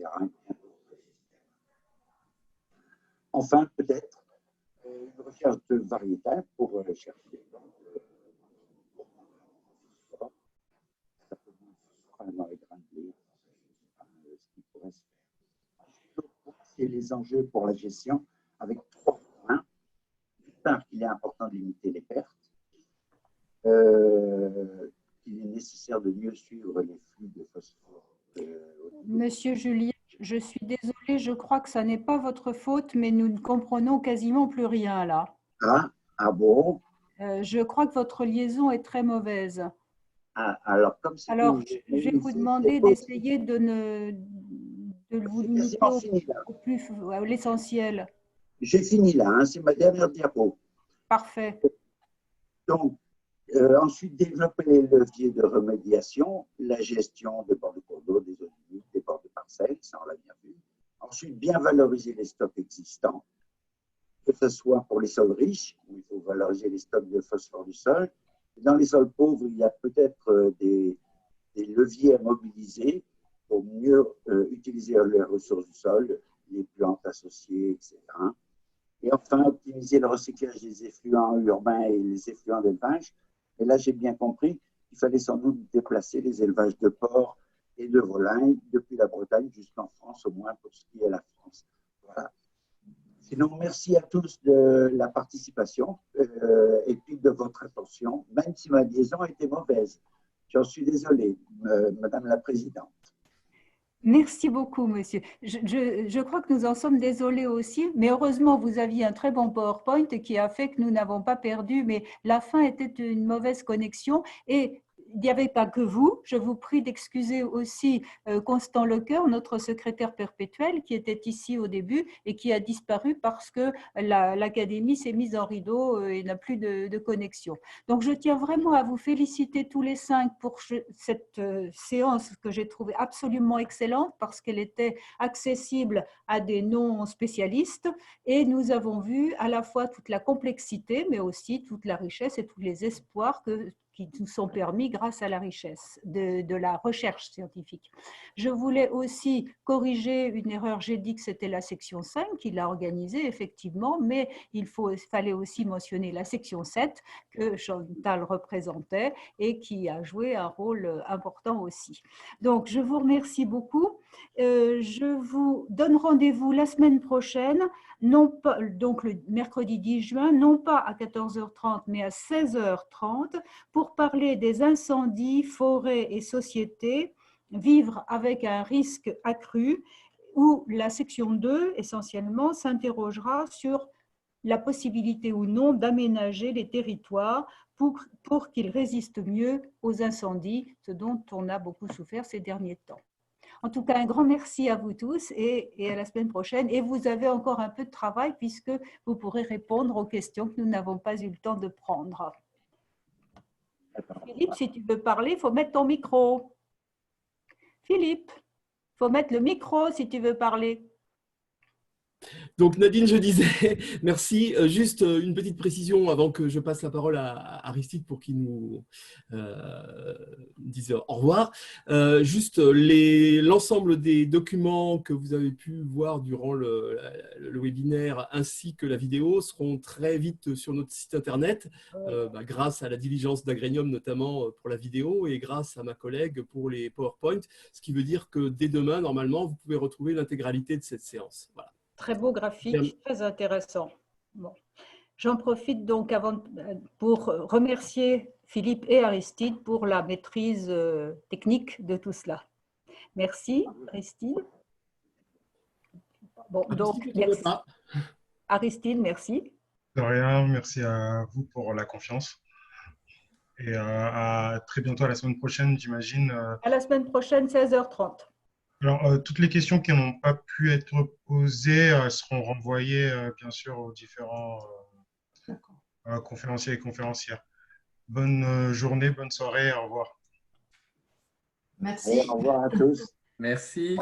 Enfin, peut-être une recherche variétale pour chercher dans les grains de blé, ce qui pourrait se faire. L'autre point, c'est les enjeux pour la gestion, avec 3 points. D'une part, qu'il est important de limiter les pertes, qu'il est nécessaire de mieux suivre les flux de phosphore. Monsieur Julien, je suis désolée, je crois que ça n'est pas votre faute, mais nous ne comprenons quasiment plus rien là. Ah bon? Je crois que votre liaison est très mauvaise. Alors, comme c'est Alors, je vais vous demander d'essayer de vous limiter à l'essentiel. J'ai fini là, hein, c'est ma dernière diapo. Parfait. Donc, ensuite, développer les leviers de remédiation, la gestion des bords de cours d'eau, des eaux humides, des bords de parcelles, ça on l'a bien vu. Ensuite, bien valoriser les stocks existants, que ce soit pour les sols riches, où il faut valoriser les stocks de phosphore du sol. Dans les sols pauvres, il y a peut-être des leviers à mobiliser pour mieux utiliser les ressources du sol, les plantes associées, etc. Et enfin, optimiser le recyclage des effluents urbains et les effluents d'élevage. Et là, j'ai bien compris qu'il fallait sans doute déplacer les élevages de porcs et de volailles depuis la Bretagne jusqu'en France, au moins pour ce qui est la France. Voilà. Sinon, merci à tous de la participation et puis de votre attention, même si ma liaison était mauvaise. J'en suis désolé, Madame la Présidente. Merci beaucoup, monsieur. Je crois que nous en sommes désolés aussi, mais heureusement, vous aviez un très bon PowerPoint qui a fait que nous n'avons pas perdu, mais la fin était une mauvaise connexion et il n'y avait pas que vous. Je vous prie d'excuser aussi Constant Lecoeur, notre secrétaire perpétuel, qui était ici au début et qui a disparu parce que l'académie s'est mise en rideau et n'a plus de connexion. Donc, je tiens vraiment à vous féliciter tous les 5 pour cette séance que j'ai trouvée absolument excellente parce qu'elle était accessible à des non-spécialistes et nous avons vu à la fois toute la complexité, mais aussi toute la richesse et tous les espoirs qui nous sont permis grâce à la richesse de la recherche scientifique. Je voulais aussi corriger une erreur, j'ai dit que c'était la section 5 qui l'a organisée, effectivement, mais il fallait aussi mentionner la section 7 que Chantal représentait et qui a joué un rôle important aussi. Donc, je vous remercie beaucoup. Je vous donne rendez-vous la semaine prochaine, non pas, donc le mercredi 10 juin, non pas à 14h30, mais à 16h30, pour parler des incendies, forêts et sociétés, vivre avec un risque accru, où la section 2, essentiellement, s'interrogera sur la possibilité ou non d'aménager les territoires pour qu'ils résistent mieux aux incendies, ce dont on a beaucoup souffert ces derniers temps. En tout cas, un grand merci à vous tous et à la semaine prochaine. Et vous avez encore un peu de travail puisque vous pourrez répondre aux questions que nous n'avons pas eu le temps de prendre. Philippe, si tu veux parler, il faut mettre ton micro. Philippe, il faut mettre le micro si tu veux parler. Donc Nadine, je disais merci. Juste une petite précision avant que je passe la parole à Aristide pour qu'il nous dise au revoir. Juste l'ensemble des documents que vous avez pu voir durant le webinaire ainsi que la vidéo seront très vite sur notre site internet grâce à la diligence d'Agrenium notamment pour la vidéo et grâce à ma collègue pour les PowerPoint, ce qui veut dire que dès demain, normalement, vous pouvez retrouver l'intégralité de cette séance. Voilà. Très beau graphique, très intéressant. Bon. J'en profite donc pour remercier Philippe et Aristide pour la maîtrise technique de tout cela. Merci, Aristide. Bon, donc, merci. Aristide, merci. De rien, merci à vous pour la confiance. Et à très bientôt, à la semaine prochaine, j'imagine. À la semaine prochaine, 16h30. Alors, toutes les questions qui n'ont pas pu être posées seront renvoyées, bien sûr, aux différents conférenciers et conférencières. Bonne journée, bonne soirée. Au revoir. Merci. Au revoir à tous. Merci.